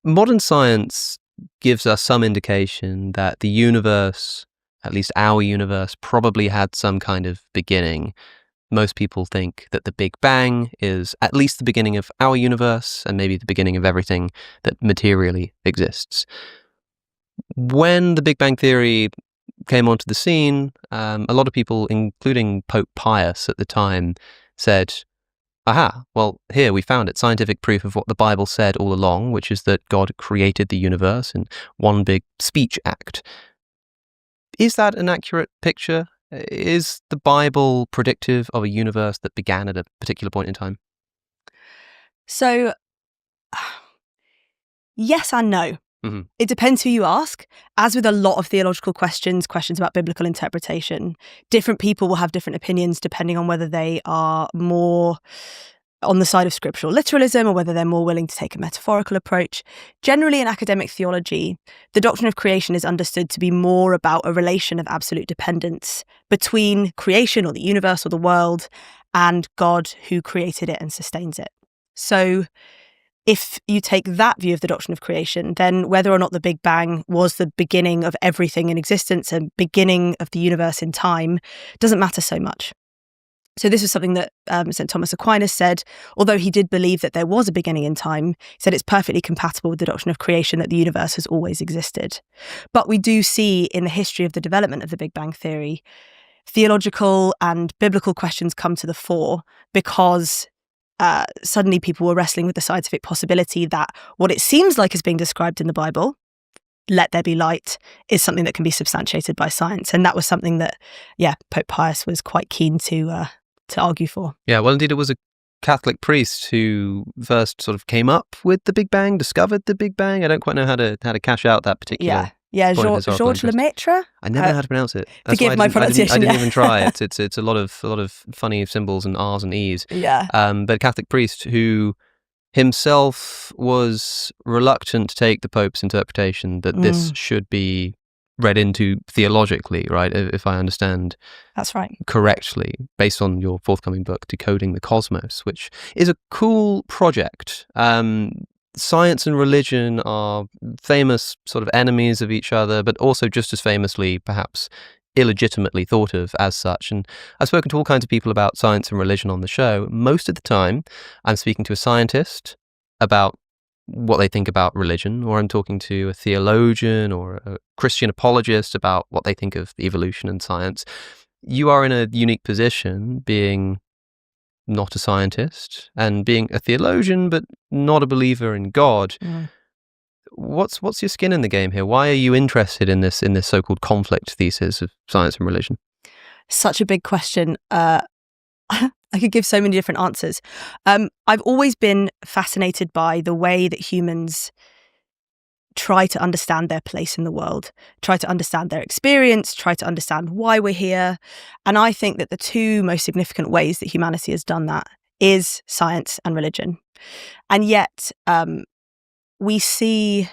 modern science gives us some indication that the universe, at least our universe, probably had some kind of beginning. Most people think that the Big Bang is at least the beginning of our universe and maybe the beginning of everything that materially exists. When the Big Bang Theory came onto the scene, a lot of people, including Pope Pius at the time, said, aha, well, here we found it, scientific proof of what the Bible said all along, which is that God created the universe in one big speech act. Is that an accurate picture? Is the Bible predictive of a universe that began at a particular point in time? So, yes and no. Mm-hmm. It depends who you ask. As with a lot of theological questions about biblical interpretation, different people will have different opinions depending on whether they are more on the side of scriptural literalism or whether they're more willing to take a metaphorical approach. Generally, in academic theology, the doctrine of creation is understood to be more about a relation of absolute dependence between creation or the universe or the world and God who created it and sustains it. So if you take that view of the doctrine of creation, then whether or not the Big Bang was the beginning of everything in existence and beginning of the universe in time doesn't matter so much. So this was something that St. Thomas Aquinas said, although he did believe that there was a beginning in time, he said it's perfectly compatible with the doctrine of creation that the universe has always existed. But we do see in the history of the development of the Big Bang Theory, theological and biblical questions come to the fore because suddenly people were wrestling with the scientific possibility that what it seems like is being described in the Bible, let there be light, is something that can be substantiated by science. And that was something that, Pope Pius was quite keen to argue for. Yeah, well, indeed, it was a Catholic priest who first sort of came up with the Big Bang, discovered the Big Bang. I don't quite know how to cash out that particular. Yeah, Georges Lemaitre. I never know how to pronounce it. Forgive my pronunciation. I didn't even try it. It's a lot of funny symbols and R's and E's. Yeah. But a Catholic priest who himself was reluctant to take the Pope's interpretation that this should be read into theologically, right? If I understand that's right correctly, based on your forthcoming book, Decoding the Cosmos, which is a cool project. Science and religion are famous sort of enemies of each other, but also just as famously, perhaps illegitimately thought of as such. And I've spoken to all kinds of people about science and religion on the show. Most of the time, I'm speaking to a scientist about what they think about religion, or I'm talking to a theologian or a Christian apologist about what they think of evolution and science. You are in a unique position, being not a scientist and being a theologian, but not a believer in God. What's your skin in the game here? Why are you interested in this so-called conflict thesis of science and religion? Such a big question. I could give so many different answers. I've always been fascinated by the way that humans try to understand their place in the world, try to understand their experience, try to understand why we're here. And I think that the two most significant ways that humanity has done that is science and religion. And yet we see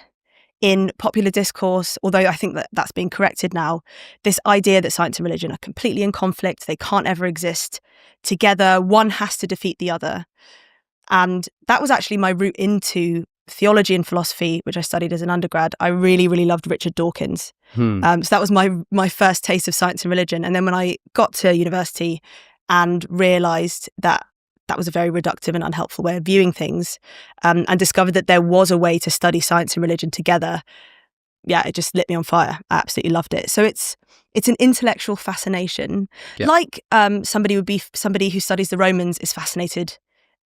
in popular discourse, although I think that that's being corrected now, this idea that science and religion are completely in conflict. They can't ever exist together. One has to defeat the other. And that was actually my route into theology and philosophy, which I studied as an undergrad. I really, really loved Richard Dawkins. So that was my first taste of science and religion. And then when I got to university and realised that that was a very reductive and unhelpful way of viewing things, and discovered that there was a way to study science and religion together, it just lit me on fire. I absolutely loved it. So it's an intellectual fascination. Yeah. Like somebody who studies the Romans is fascinated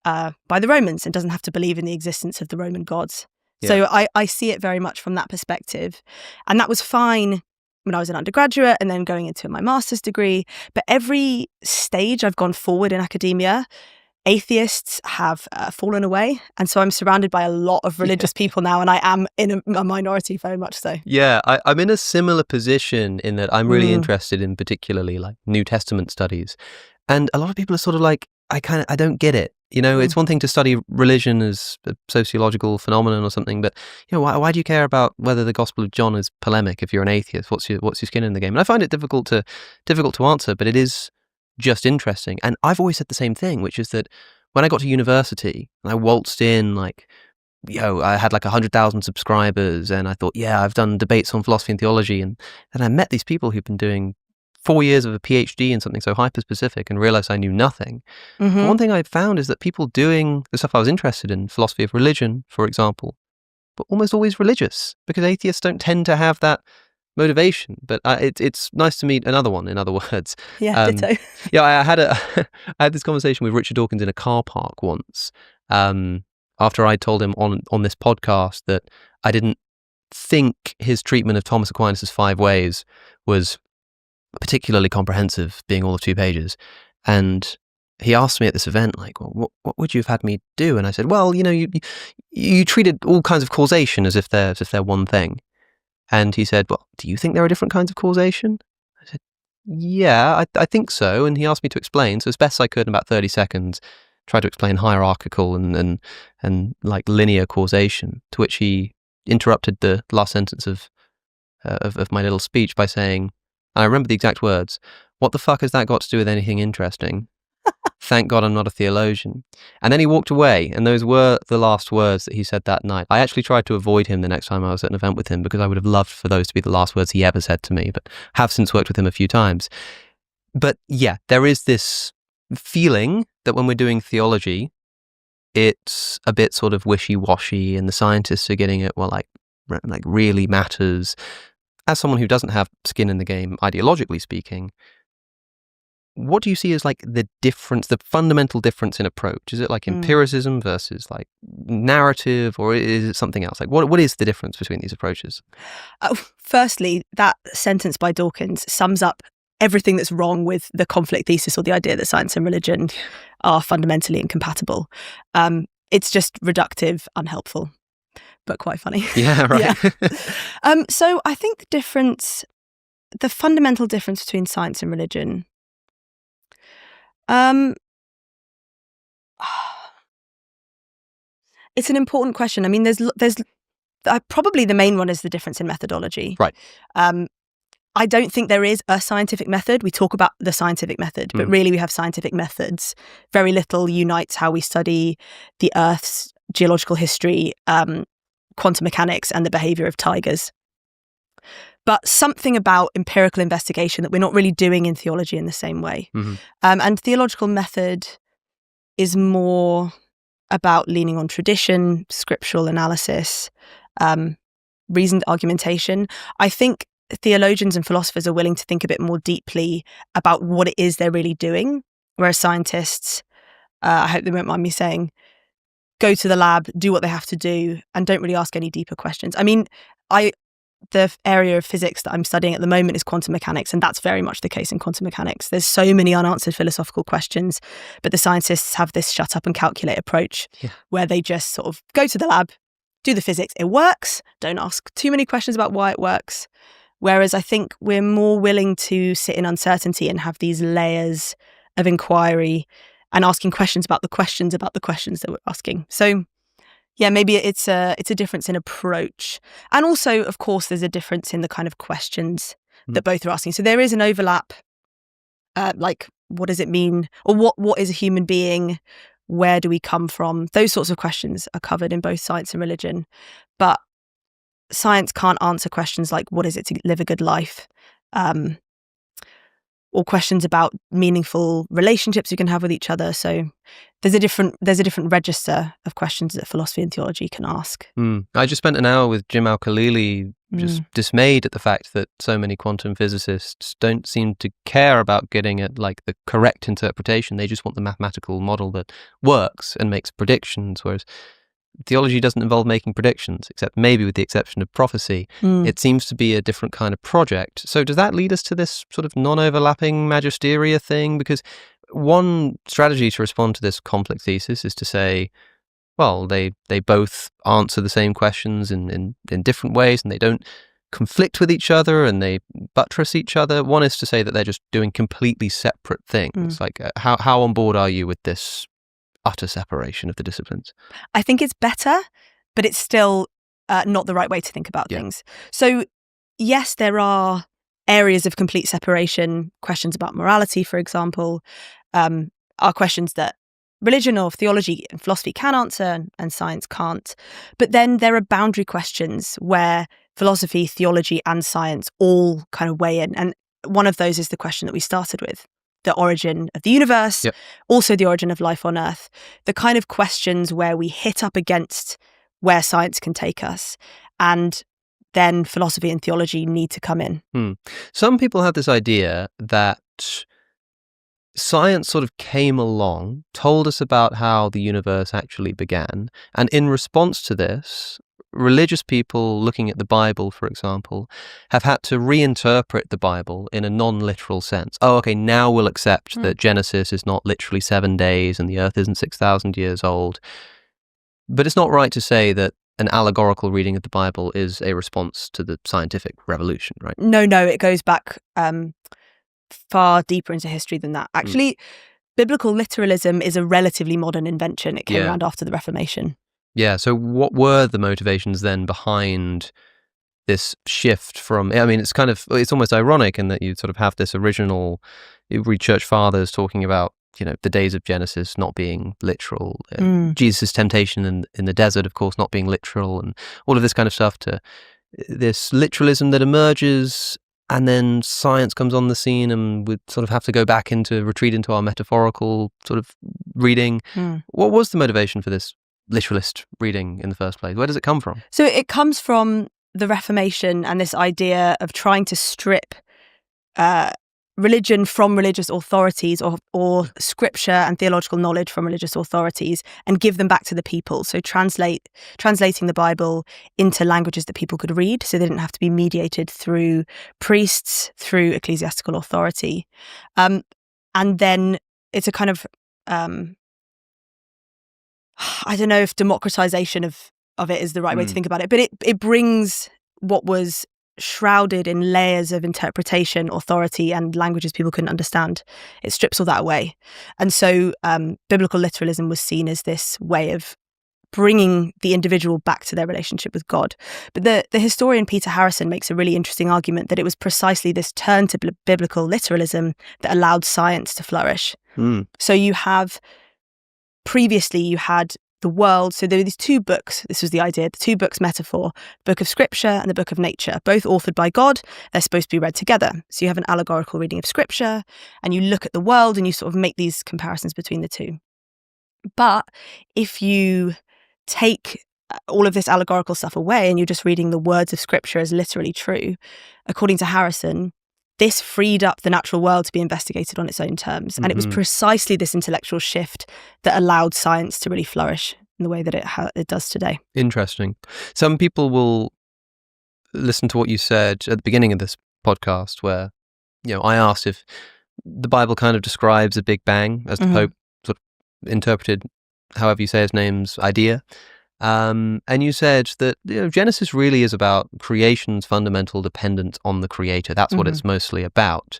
by the Romans and doesn't have to believe in the existence of the Roman gods. Yeah. So I see it very much from that perspective. And that was fine when I was an undergraduate and then going into my master's degree. But every stage I've gone forward in academia, atheists have fallen away. And so I'm surrounded by a lot of religious people now, and I am in a minority, very much so. Yeah, I'm in a similar position in that I'm really interested in particularly like New Testament studies. And a lot of people are sort of like, I don't get it. You know, it's one thing to study religion as a sociological phenomenon or something, but you know, why do you care about whether the Gospel of John is polemic if you're an atheist? What's your skin in the game? And I find it difficult to answer, but it is just interesting. And I've always said the same thing, which is that when I got to university and I waltzed in like I had like 100,000 subscribers, and I thought, yeah, I've done debates on philosophy and theology, and then I met these people who've been doing 4 years of a PhD in something so hyper-specific and realized I knew nothing. Mm-hmm. One thing I found is that people doing the stuff I was interested in, philosophy of religion, for example, but almost always religious, because atheists don't tend to have that motivation. But it's nice to meet another one, in other words. Yeah, ditto. Yeah, I had this conversation with Richard Dawkins in a car park once, after I told him on this podcast that I didn't think his treatment of Thomas Aquinas' 5 ways was particularly comprehensive, being all of 2 pages. And he asked me at this event, like, well, what would you have had me do? And I said, well, you treated all kinds of causation as if they're one thing. And he said, well, do you think there are different kinds of causation? I said, yeah, I think so. And he asked me to explain. So as best I could in about 30 seconds, try to explain hierarchical and like linear causation, to which he interrupted the last sentence of my little speech by saying, and I remember the exact words, "What the fuck has that got to do with anything interesting? Thank God I'm not a theologian." And then he walked away, and those were the last words that he said that night. I actually tried to avoid him the next time I was at an event with him, because I would have loved for those to be the last words he ever said to me, but have since worked with him a few times. But yeah, there is this feeling that when we're doing theology, it's a bit sort of wishy-washy, and the scientists are getting it, well, like really matters. As someone who doesn't have skin in the game, ideologically speaking, what do you see as like the difference, the fundamental difference in approach? Is it like empiricism versus like narrative, or is it something else? Like what is the difference between these approaches? Firstly, that sentence by Dawkins sums up everything that's wrong with the conflict thesis, or the idea that science and religion are fundamentally incompatible. It's just reductive, unhelpful, but quite funny. Yeah, right. Yeah. So I think the fundamental difference between science and religion, it's an important question. I mean, there's probably the main one is the difference in methodology. Right. I don't think there is a scientific method. We talk about the scientific method, but really we have scientific methods. Very little unites how we study the Earth's geological history, quantum mechanics, and the behavior of tigers. But something about empirical investigation that we're not really doing in theology in the same way. Mm-hmm. And theological method is more about leaning on tradition, scriptural analysis, reasoned argumentation. I think theologians and philosophers are willing to think a bit more deeply about what it is they're really doing, whereas scientists, I hope they won't mind me saying, go to the lab, do what they have to do, and don't really ask any deeper questions. I mean, the area of physics that I'm studying at the moment is quantum mechanics, and that's very much the case in quantum mechanics. There's so many unanswered philosophical questions, but the scientists have this shut up and calculate approach where they just sort of go to the lab, do the physics, it works, don't ask too many questions about why it works. Whereas I think we're more willing to sit in uncertainty and have these layers of inquiry and asking questions about the questions that we're asking. So yeah, maybe it's a difference in approach. And also, of course, there's a difference in the kind of questions that both are asking. So there is an overlap, like what does it mean? Or what is a human being? Where do we come from? Those sorts of questions are covered in both science and religion. But science can't answer questions like what is it to live a good life, or questions about meaningful relationships you can have with each other. So there's a different register of questions that philosophy and theology can ask. I just spent an hour with Jim Al-Khalili, just dismayed at the fact that so many quantum physicists don't seem to care about getting at like the correct interpretation. They just want the mathematical model that works and makes predictions, whereas theology doesn't involve making predictions, except maybe with the exception of prophecy. It seems to be a different kind of project. So does that lead us to this sort of non-overlapping magisteria thing? Because one strategy to respond to this conflict thesis is to say, well, they both answer the same questions in different ways, and they don't conflict with each other, and they buttress each other. One is to say that they're just doing completely separate things. Like how on board are you with this utter separation of the disciplines? I think it's better, but it's still not the right way to think about things. So yes, there are areas of complete separation. Questions about morality, for example, are questions that religion or theology and philosophy can answer and science can't. But then there are boundary questions where philosophy, theology and science all kind of weigh in. And one of those is the question that we started with, the origin of the universe, Yep. also the origin of life on Earth, the kind of questions where we hit up against where science can take us. And then philosophy and theology need to come in. Some people have this idea that science sort of came along, told us about how the universe actually began, and in response to this, religious people looking at the Bible, for example, have had to reinterpret the Bible in a non-literal sense. Oh, okay, now we'll accept that Genesis is not literally 7 days and the earth isn't 6,000 years old. But it's not right to say that an allegorical reading of the Bible is a response to the scientific revolution, right? No, it goes back far deeper into history than that. Actually, biblical literalism is a relatively modern invention. It came around after the Reformation. Yeah, so what were the motivations then behind this shift from, I mean, it's almost ironic in that you sort of have this original, you read church fathers talking about, the days of Genesis not being literal, Jesus' temptation in the desert, of course, not being literal, and all of this kind of stuff, to this literalism that emerges, and then science comes on the scene and we sort of have to go back retreat into our metaphorical sort of reading. What was the motivation for this literalist reading in the first place? Where does it come from? So it comes from the Reformation and this idea of trying to strip religion from religious authorities, or scripture and theological knowledge from religious authorities, and give them back to the people. So translating the Bible into languages that people could read, so they didn't have to be mediated through priests, through ecclesiastical authority. And then it's a kind of, I don't know if democratization of it is the right way to think about it, but it brings what was shrouded in layers of interpretation, authority, and languages people couldn't understand. It strips all that away. And so biblical literalism was seen as this way of bringing the individual back to their relationship with God. But the historian Peter Harrison makes a really interesting argument that it was precisely this turn to biblical literalism that allowed science to flourish. So previously you had the world. So there were these two books. This was the idea, the two books metaphor, the book of scripture and the book of nature, both authored by God. They're supposed to be read together. So you have an allegorical reading of scripture and you look at the world and you sort of make these comparisons between the two. But if you take all of this allegorical stuff away and you're just reading the words of scripture as literally true, according to Harrison, this freed up the natural world to be investigated on its own terms. And it was precisely this intellectual shift that allowed science to really flourish in the way that it does today. Interesting. Some people will listen to what you said at the beginning of this podcast, where, I asked if the Bible kind of describes a Big Bang, as the Pope sort of interpreted, however you say his name's idea. And you said that Genesis really is about creation's fundamental dependence on the Creator. That's what it's mostly about.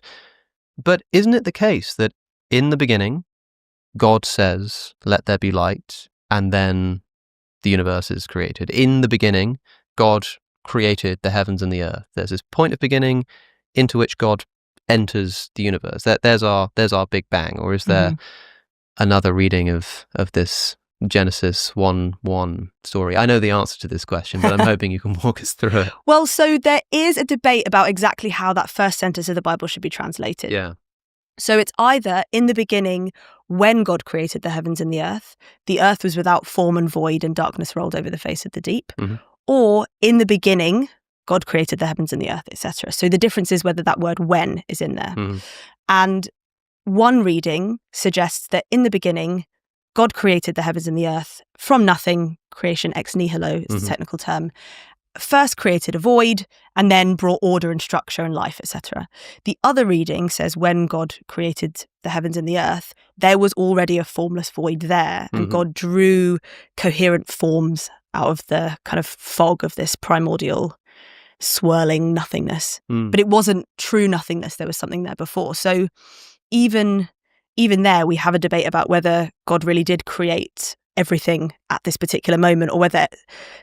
But isn't it the case that in the beginning, God says, "Let there be light," and then the universe is created? In the beginning, God created the heavens and the earth. There's this point of beginning into which God enters the universe. There's our Big Bang. Or is there another reading of this Genesis 1:1 story? I know the answer to this question, but I'm hoping you can walk us through it. Well, so there is a debate about exactly how that first sentence of the Bible should be translated. Yeah. So it's either in the beginning, when God created the heavens and the earth was without form and void and darkness rolled over the face of the deep, or in the beginning, God created the heavens and the earth, etc. So the difference is whether that word "when" is in there. And one reading suggests that in the beginning, God created the heavens and the earth from nothing, creation ex nihilo is the technical term. First created a void and then brought order and structure and life, etc. The other reading says when God created the heavens and the earth, there was already a formless void there, and God drew coherent forms out of the kind of fog of this primordial swirling nothingness. But it wasn't true nothingness. There was something there before. So even there, we have a debate about whether God really did create everything at this particular moment, or whether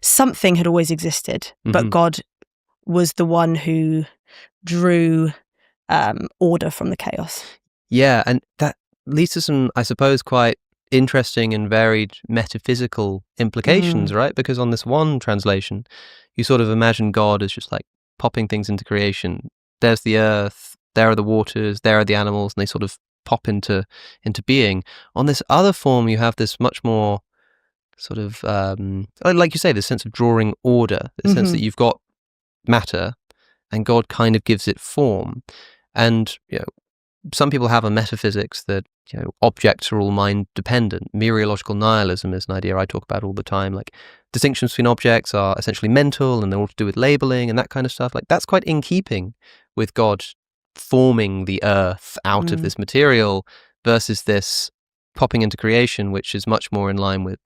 something had always existed, but God was the one who drew order from the chaos. Yeah, and that leads to some, I suppose, quite interesting and varied metaphysical implications, right? Because on this one translation, you sort of imagine God as just like popping things into creation. There's the earth, there are the waters, there are the animals, and they sort of pop into being. On this other form, you have this much more sort of, like you say, this sense of drawing order, the sense that you've got matter, and God kind of gives it form. And some people have a metaphysics that objects are all mind dependent. Mereological nihilism is an idea I talk about all the time. Like, distinctions between objects are essentially mental, and they're all to do with labeling and that kind of stuff. Like, that's quite in keeping with God forming the earth out of this material versus this popping into creation, which is much more in line with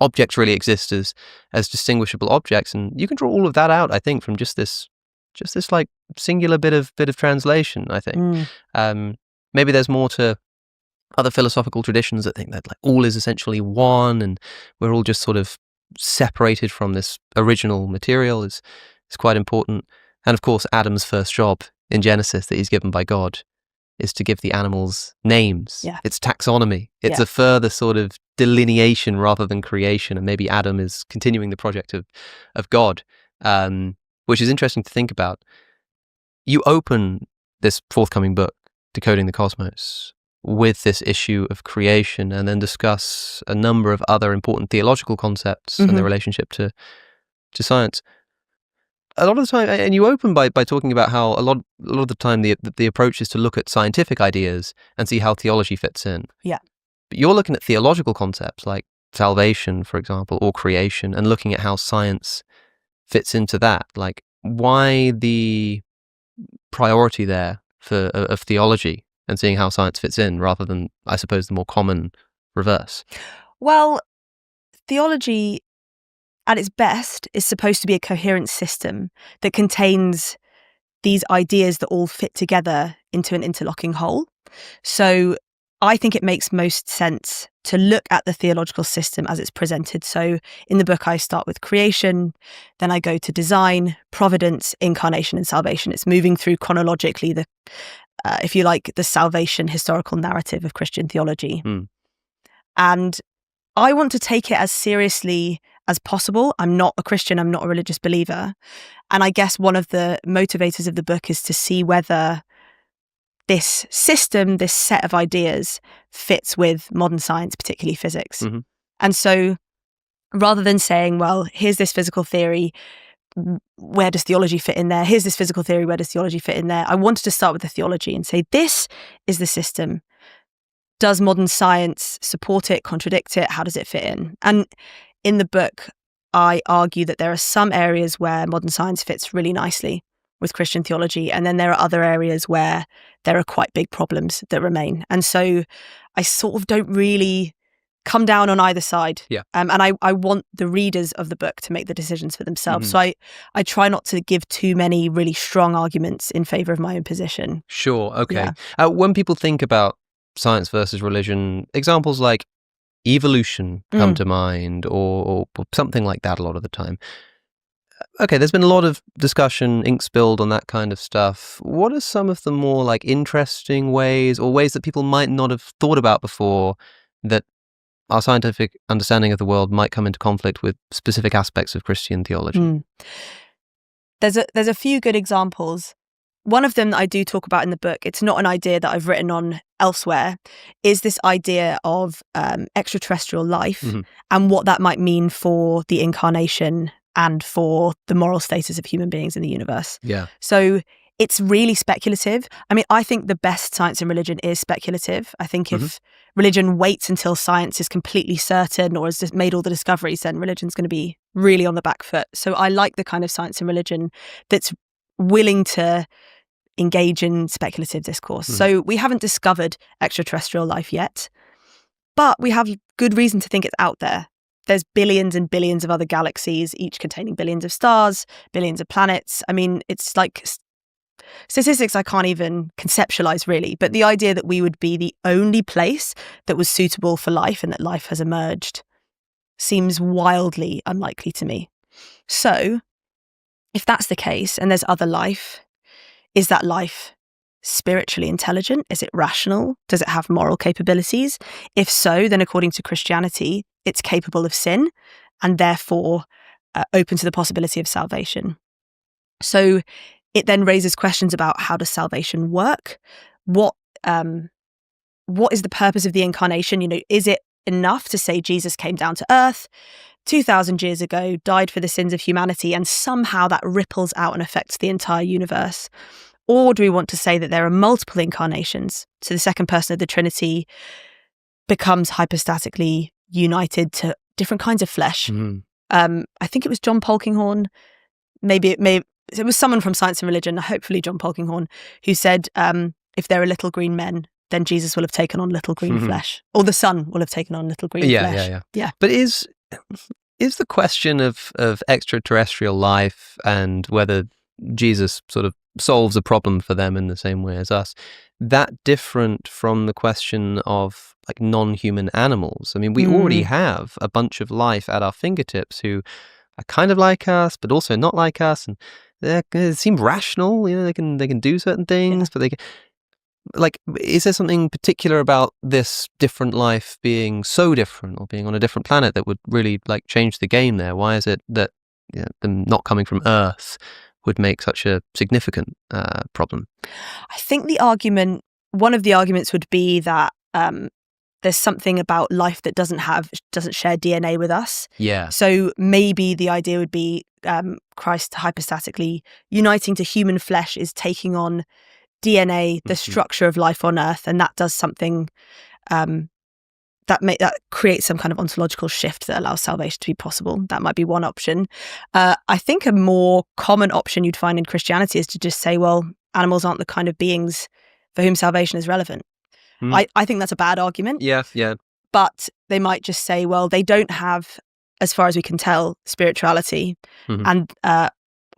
objects really exist as distinguishable objects. And you can draw all of that out, I think, from just this like singular bit of translation, I think. Maybe there's more to other philosophical traditions that think that like all is essentially one, and we're all just sort of separated from this original material is quite important. And of course, Adam's first job in Genesis that he's given by God is to give the animals names. Yeah. It's taxonomy. It's a further sort of delineation rather than creation. And maybe Adam is continuing the project of God, which is interesting to think about. You open this forthcoming book, Decoding the Cosmos, with this issue of creation, and then discuss a number of other important theological concepts and their relationship to science. A lot of the time, and you open by talking about how a lot of the time the approach is to look at scientific ideas and see how theology fits in. Yeah. But you're looking at theological concepts like salvation, for example, or creation, and looking at how science fits into that. Like, why the priority there of theology and seeing how science fits in rather than, I suppose, the more common reverse? Well, theology at its best is supposed to be a coherent system that contains these ideas that all fit together into an interlocking whole. So I think it makes most sense to look at the theological system as it's presented. So in the book, I start with creation, then I go to design, providence, incarnation, and salvation. It's moving through chronologically the, if you like, the salvation historical narrative of Christian theology. And I want to take it as seriously as possible. I'm not a Christian, I'm not a religious believer. And I guess one of the motivators of the book is to see whether this system, this set of ideas, fits with modern science, particularly physics. And so rather than saying, well, here's this physical theory, where does theology fit in there? Here's this physical theory, where does theology fit in there? I wanted to start with the theology and say, this is the system. Does modern science support it, contradict it? How does it fit in? And in the book, I argue that there are some areas where modern science fits really nicely with Christian theology, and then there are other areas where there are quite big problems that remain. And so I sort of don't really come down on either side. Yeah. And I want the readers of the book to make the decisions for themselves. So I try not to give too many really strong arguments in favour of my own position. Sure, okay. Yeah. When people think about science versus religion, examples like evolution come to mind, or something like that a lot of the time. Okay, there's been a lot of discussion, ink spilled on that kind of stuff. What are some of the more like interesting ways, or ways that people might not have thought about before, that our scientific understanding of the world might come into conflict with specific aspects of Christian theology? There's a few good examples. One of them that I do talk about in the book, it's not an idea that I've written on elsewhere, is this idea of extraterrestrial life and what that might mean for the incarnation and for the moral status of human beings in the universe. Yeah. So it's really speculative. I mean, I think the best science and religion is speculative. I think if religion waits until science is completely certain or has just made all the discoveries, then religion's going to be really on the back foot. So I like the kind of science and religion that's willing to engage in speculative discourse. So we haven't discovered extraterrestrial life yet, but we have good reason to think it's out there. There's billions and billions of other galaxies, each containing billions of stars, billions of planets. I mean, it's like statistics I can't even conceptualize really, but the idea that we would be the only place that was suitable for life and that life has emerged seems wildly unlikely to me. So if that's the case and there's other life, is that life spiritually intelligent? Is it rational? Does it have moral capabilities? If so, then according to Christianity, it's capable of sin and therefore open to the possibility of salvation. So it then raises questions about how does salvation work? What is the purpose of the incarnation? You know, is it enough to say Jesus came down to earth 2,000 years ago, died for the sins of humanity, and somehow that ripples out and affects the entire universe? Or do we want to say that there are multiple incarnations? So the second person of the Trinity becomes hypostatically united to different kinds of flesh. I think it was John Polkinghorne, it was someone from Science and Religion, hopefully John Polkinghorne, who said, if there are little green men, then Jesus will have taken on little green flesh, or the Son will have taken on little green flesh. Yeah. But is the question of extraterrestrial life and whether Jesus sort of solves a problem for them in the same way as us, that different from the question of like non-human animals? I mean, we already have a bunch of life at our fingertips who are kind of like us, but also not like us, and they seem rational. You know, they can do certain things, but they can, like, is there something particular about this different life being so different, or being on a different planet, that would really like change the game there? Why is it that them not coming from Earth would make such a significant problem? I think one of the arguments would be that there's something about life that doesn't share DNA with us. Yeah. So maybe the idea would be Christ hypostatically uniting to human flesh is taking on DNA, the structure of life on Earth, and that does something that creates some kind of ontological shift that allows salvation to be possible. That might be one option. I think a more common option you'd find in Christianity is to just say, well, animals aren't the kind of beings for whom salvation is relevant. I think that's a bad argument. Yeah. But they might just say, well, they don't have, as far as we can tell, spirituality and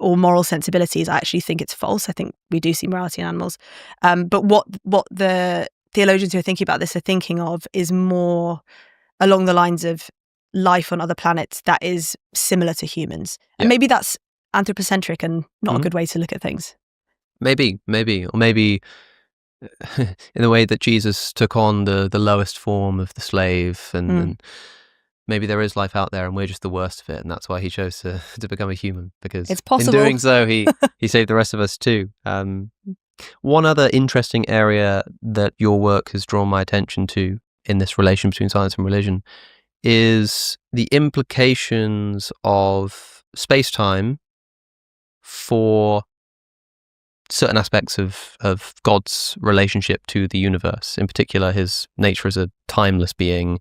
or moral sensibilities. I actually think it's false. I think we do see morality in animals. But what the theologians who are thinking about this are thinking of is more along the lines of life on other planets that is similar to humans. And maybe that's anthropocentric and not a good way to look at things. Maybe, or maybe in the way that Jesus took on the lowest form of the slave, and maybe there is life out there and we're just the worst of it, and that's why he chose to become a human, because it's possible. In doing so he saved the rest of us too. One other interesting area that your work has drawn my attention to in this relation between science and religion is the implications of space-time for certain aspects of God's relationship to the universe, in particular his nature as a timeless being,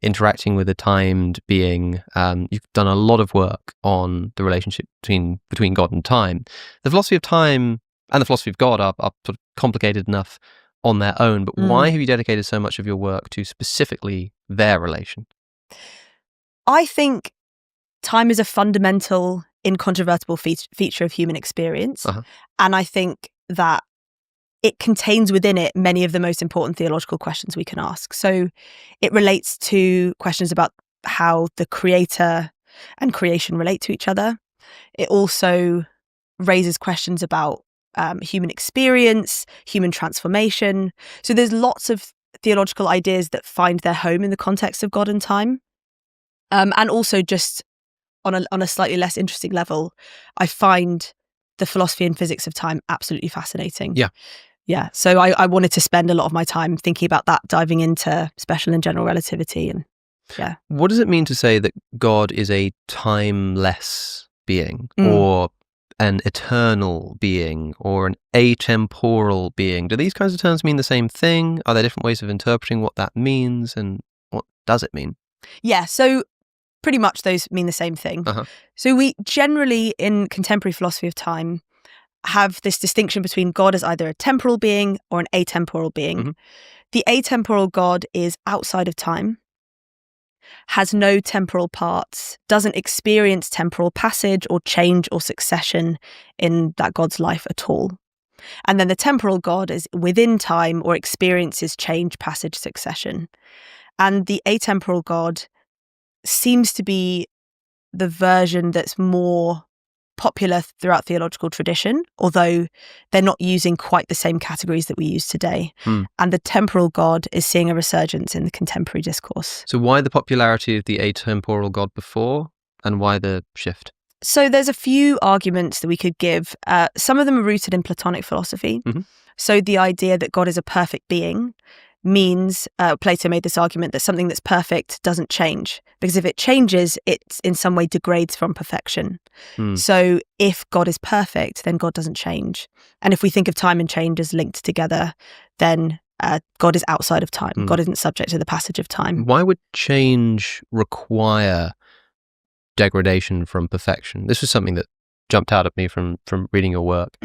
interacting with a timed being. You've done a lot of work on the relationship between God and time. The philosophy of time and the philosophy of God are sort of complicated enough on their own, but why have you dedicated so much of your work to specifically their relation? I think time is a fundamental, incontrovertible feature of human experience. And I think that it contains within it many of the most important theological questions we can ask. So it relates to questions about how the creator and creation relate to each other. It also raises questions about human experience, human transformation. So there's lots of theological ideas that find their home in the context of God and time. And also just on a slightly less interesting level, I find the philosophy and physics of time absolutely fascinating. Yeah. So I wanted to spend a lot of my time thinking about that, diving into special and general relativity. And yeah. What does it mean to say that God is a timeless being, or an eternal being, or an atemporal being? Do these kinds of terms mean the same thing? Are there different ways of interpreting what that means, and what does it mean? Yeah, so pretty much those mean the same thing. So we generally, in contemporary philosophy of time, have this distinction between God as either a temporal being or an atemporal being. The atemporal God is outside of time, has no temporal parts, doesn't experience temporal passage or change or succession in that God's life at all. And then the temporal God is within time or experiences change, passage, succession. And the atemporal God seems to be the version that's more popular throughout theological tradition, although they're not using quite the same categories that we use today. And the temporal God is seeing a resurgence in the contemporary discourse. So why the popularity of the atemporal God before, and why the shift? So there's a few arguments that we could give. Some of them are rooted in Platonic philosophy. So the idea that God is a perfect being means, Plato made this argument that something that's perfect doesn't change, because if it changes, it in some way degrades from perfection. So if God is perfect, then God doesn't change. And if we think of time and change as linked together, then God is outside of time. God isn't subject to the passage of time. Why would change require degradation from perfection? This was something that jumped out at me from reading your work.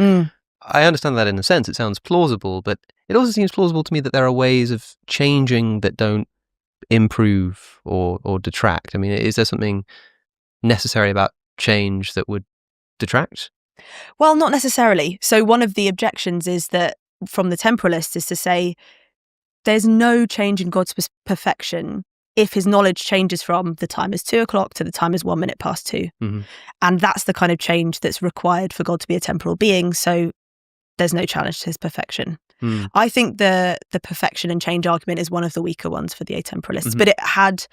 I understand that in a sense, it sounds plausible, but it also seems plausible to me that there are ways of changing that don't improve or detract. I mean, is there something necessary about change that would detract? Well, not necessarily. So one of the objections is that from the temporalists is to say there's no change in God's perfection if his knowledge changes from the time is 2:00 to the time is 1 minute past 2. And that's the kind of change that's required for God to be a temporal being. So there's no challenge to his perfection. I think the perfection and change argument is one of the weaker ones for the atemporalists, but it had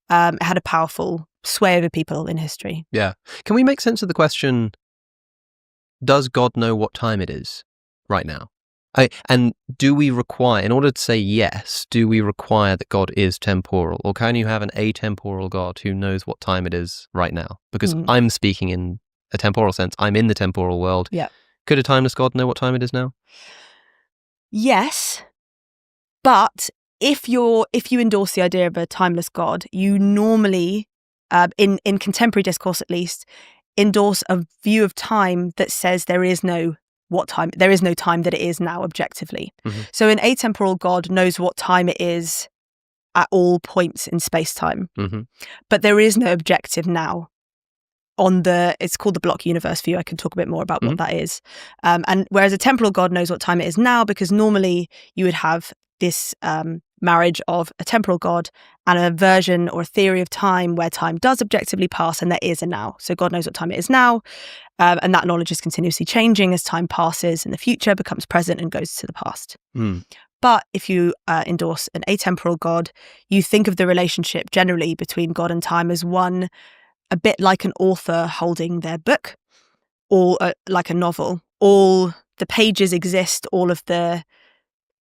a powerful sway over people in history. Yeah. Can we make sense of the question, does God know what time it is right now? And do we require, in order to say yes, do we require that God is temporal? Or can you have an atemporal God who knows what time it is right now? Because I'm speaking in a temporal sense. I'm in the temporal world. Yeah. Could a timeless God know what time it is now? Yes, but if you endorse the idea of a timeless God, you normally, in contemporary discourse at least, endorse a view of time that says there is no time that it is now objectively. So an atemporal God knows what time it is at all points in space-time, but there is no objective now. It's called the block universe view. I can talk a bit more about what that is. And whereas a temporal God knows what time it is now, because normally you would have this marriage of a temporal God and a version or a theory of time where time does objectively pass and there is a now. So God knows what time it is now, and that knowledge is continuously changing as time passes and the future becomes present and goes to the past. But if you endorse an atemporal God, you think of the relationship generally between God and time as one a bit like an author holding their book, or like a novel. All the pages exist, all of the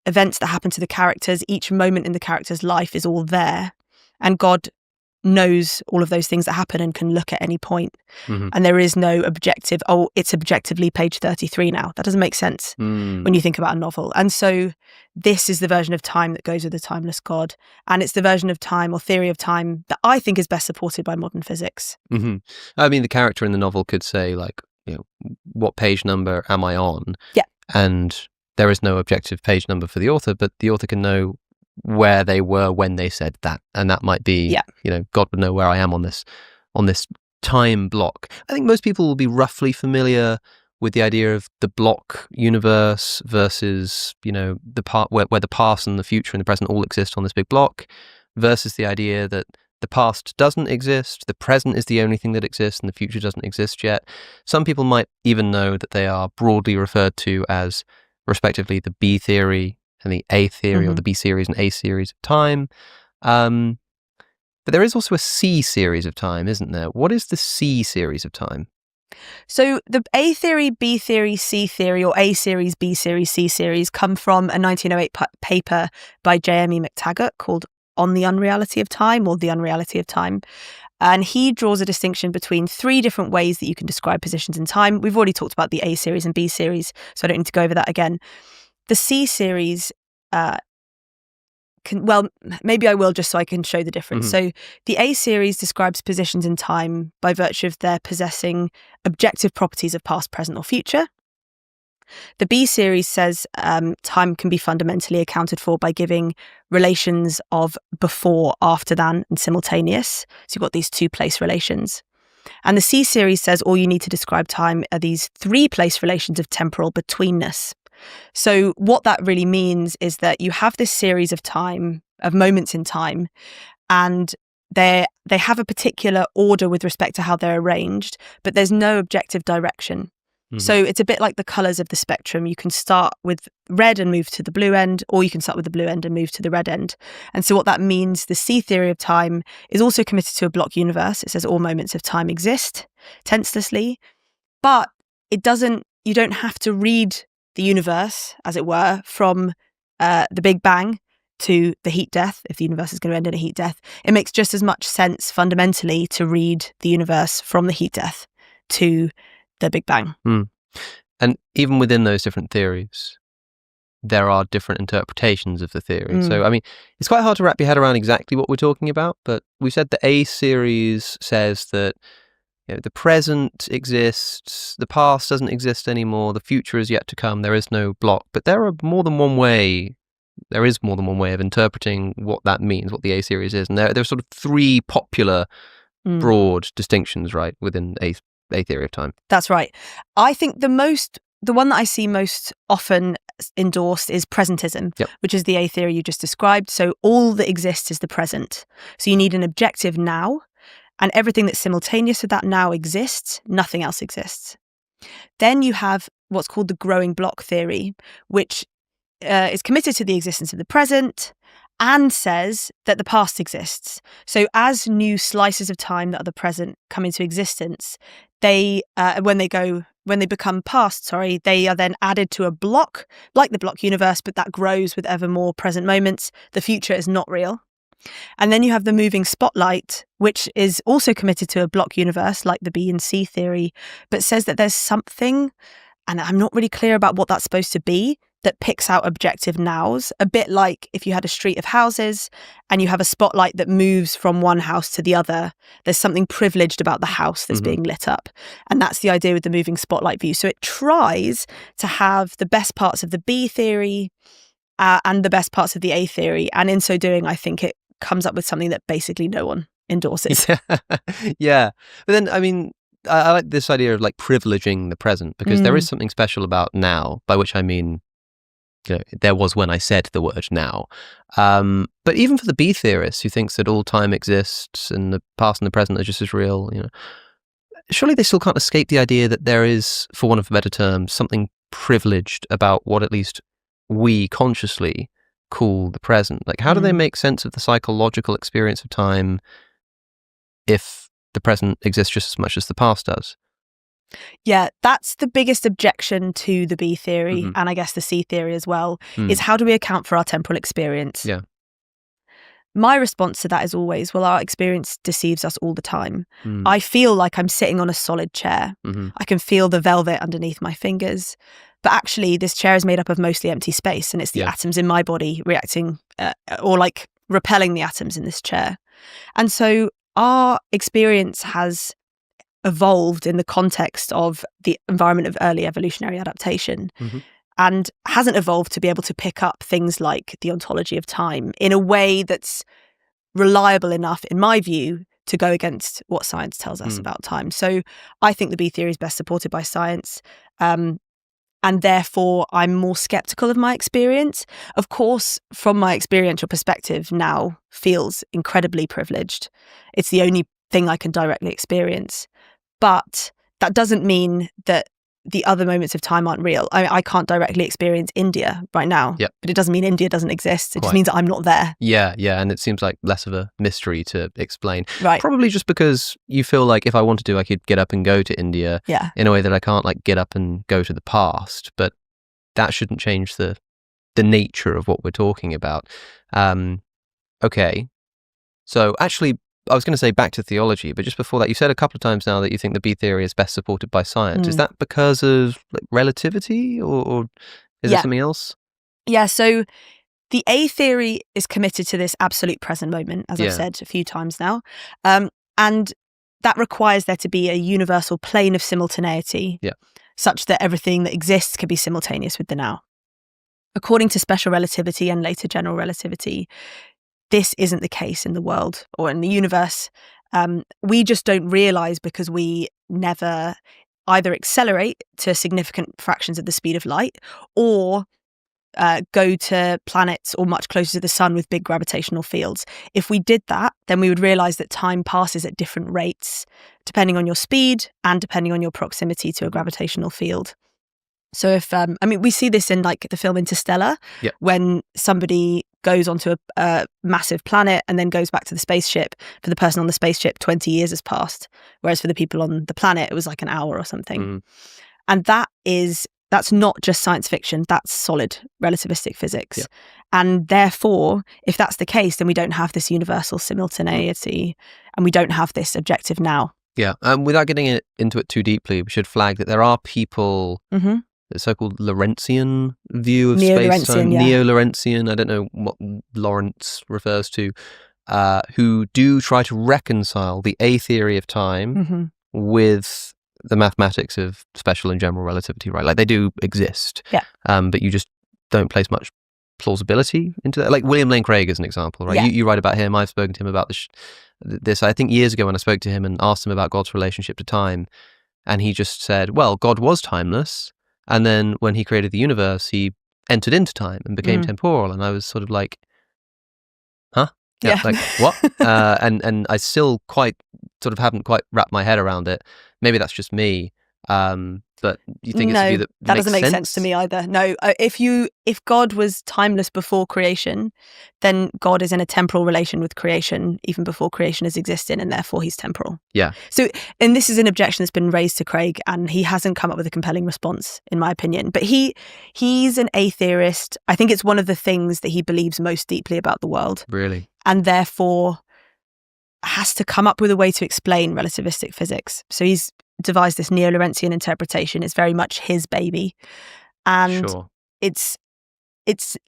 events that happen to the characters, each moment in the character's life is all there. And God knows all of those things that happen and can look at any point. And there is no objective, it's objectively page 33 now. That doesn't make sense when you think about a novel. And so this is the version of time that goes with the timeless God. And it's the version of time or theory of time that I think is best supported by modern physics. I mean, the character in the novel could say, like, what page number am I on? Yeah. And there is no objective page number for the author, but the author can know where they were when they said that, and that might be, God would know where I am on this time block. I think most people will be roughly familiar with the idea of the block universe versus, the part where the past and the future and the present all exist on this big block, versus the idea that the past doesn't exist, the present is the only thing that exists, and the future doesn't exist yet. Some people might even know that they are broadly referred to as, respectively, the B theory and the A theory, or the B series and A series of time. But there is also a C series of time, isn't there? What is the C series of time? So the A theory, B theory, C theory, or A series, B series, C series come from a 1908 paper by J.M.E. McTaggart called On the Unreality of Time, or The Unreality of Time. And he draws a distinction between 3 different ways that you can describe positions in time. We've already talked about the A series and B series, so I don't need to go over that again. The C series, maybe I will just so I can show the difference. So the A series describes positions in time by virtue of their possessing objective properties of past, present, or future. The B series says time can be fundamentally accounted for by giving relations of before, after than, and simultaneous. So you've got these 2-place relations. And the C series says all you need to describe time are these 3-place relations of temporal betweenness. So what that really means is that you have this series of time, of moments in time, and they have a particular order with respect to how they're arranged, but there's no objective direction. So it's a bit like the colours of the spectrum. You can start with red and move to the blue end, or you can start with the blue end and move to the red end. And so what that means, the C theory of time is also committed to a block universe. It says all moments of time exist tenselessly, but you don't have to read the universe, as it were, from the Big Bang to the heat death, if the universe is going to end in a heat death. It makes just as much sense fundamentally to read the universe from the heat death to the Big Bang. And even within those different theories, there are different interpretations of the theory. So, I mean, it's quite hard to wrap your head around exactly what we're talking about, but we said the A series says that the present exists, the past doesn't exist anymore, the future is yet to come, there is no block. But there is more than one way of interpreting what that means, what the A series is. And there are sort of three popular broad distinctions, right, within A theory of time. That's right. I think the one that I see most often endorsed is presentism, which is the A theory you just described. So all that exists is the present. So you need an objective now, and everything that's simultaneous with that now exists. Nothing else exists. Then you have what's called the growing block theory, which is committed to the existence of the present and says that the past exists. So as new slices of time that are the present come into existence, when they become past, they are then added to a block, like the block universe, but that grows with ever more present moments. The future is not real. And then you have the moving spotlight, which is also committed to a block universe, like the B and C theory, but says that there's something, and I'm not really clear about what that's supposed to be, that picks out objective nows, a bit like if you had a street of houses and you have a spotlight that moves from one house to the other, there's something privileged about the house that's being lit up. And that's the idea with the moving spotlight view. So it tries to have the best parts of the B theory and the best parts of the A theory. And in so doing, I think it comes up with something that basically no one endorses. Yeah. But then, I mean, I like this idea of like privileging the present, because there is something special about now, by which I mean, there was when I said the word now. But even for the B theorist who thinks that all time exists and the past and the present are just as real, surely they still can't escape the idea that there is, for want of a better term, something privileged about what at least we consciously call the present. Like, how do they make sense of the psychological experience of time if the present exists just as much as the past does? Yeah, that's the biggest objection to the B theory, and I guess the C theory as well, is how do we account for our temporal experience? Yeah. My response to that is always, well, our experience deceives us all the time. I feel like I'm sitting on a solid chair. I can feel the velvet underneath my fingers. But actually, this chair is made up of mostly empty space, and it's the atoms in my body reacting or like repelling the atoms in this chair. And so our experience has evolved in the context of the environment of early evolutionary adaptation and hasn't evolved to be able to pick up things like the ontology of time in a way that's reliable enough, in my view, to go against what science tells us about time. So I think the B theory is best supported by science. And therefore, I'm more skeptical of my experience. Of course, from my experiential perspective now, feels incredibly privileged. It's the only thing I can directly experience. But that doesn't mean that the other moments of time aren't real. I can't directly experience India right now, but it doesn't mean India doesn't exist. It just means that I'm not there. Yeah, and it seems like less of a mystery to explain. Right. Probably just because you feel like if I wanted to, I could get up and go to India in a way that I can't like get up and go to the past. But that shouldn't change the nature of what we're talking about. Okay. So actually, I was going to say back to theology, but just before that, you said a couple of times now that you think the B theory is best supported by science. Is that because of like, relativity or is there something else? Yeah, so the A theory is committed to this absolute present moment, as I've said a few times now. And that requires there to be a universal plane of simultaneity such that everything that exists can be simultaneous with the now. According to special relativity and later general relativity, this isn't the case in the world or in the universe. We just don't realize because we never either accelerate to significant fractions of the speed of light or go to planets or much closer to the sun with big gravitational fields. If we did that, then we would realize that time passes at different rates, depending on your speed and depending on your proximity to a gravitational field. So if, we see this in like the film Interstellar, when somebody goes onto a massive planet and then goes back to the spaceship. For the person on the spaceship, 20 years has passed, whereas for the people on the planet, it was like an hour or something. And that's not just science fiction, that's solid relativistic physics. And therefore, if that's the case, then we don't have this universal simultaneity and we don't have this objective now. Without getting into it too deeply, we should flag that there are people, the so-called Lorentzian view of space-time, Neo-Lorentzian, I don't know what Lawrence refers to, who do try to reconcile the A theory of time with the mathematics of special and general relativity, right? Like they do exist, but you just don't place much plausibility into that. Like William Lane Craig is an example, right? You write about him. I've spoken to him about this, I think years ago when I spoke to him and asked him about God's relationship to time. And he just said, well, God was timeless. And then when he created the universe, he entered into time and became temporal. And I was sort of like, huh? Like what? And I still haven't quite wrapped my head around it. Maybe that's just me. But you think it's a view that doesn't make sense to me either. No, if God was timeless before creation, then God is in a temporal relation with creation even before creation has existed, and therefore he's temporal. So, and this is an objection that's been raised to Craig, and he hasn't come up with a compelling response, in my opinion. But he's an atheist. I think it's one of the things that he believes most deeply about the world. Really? And therefore has to come up with a way to explain relativistic physics. So he's devised this Neo-Lorentzian interpretation. It's very much his baby. And it's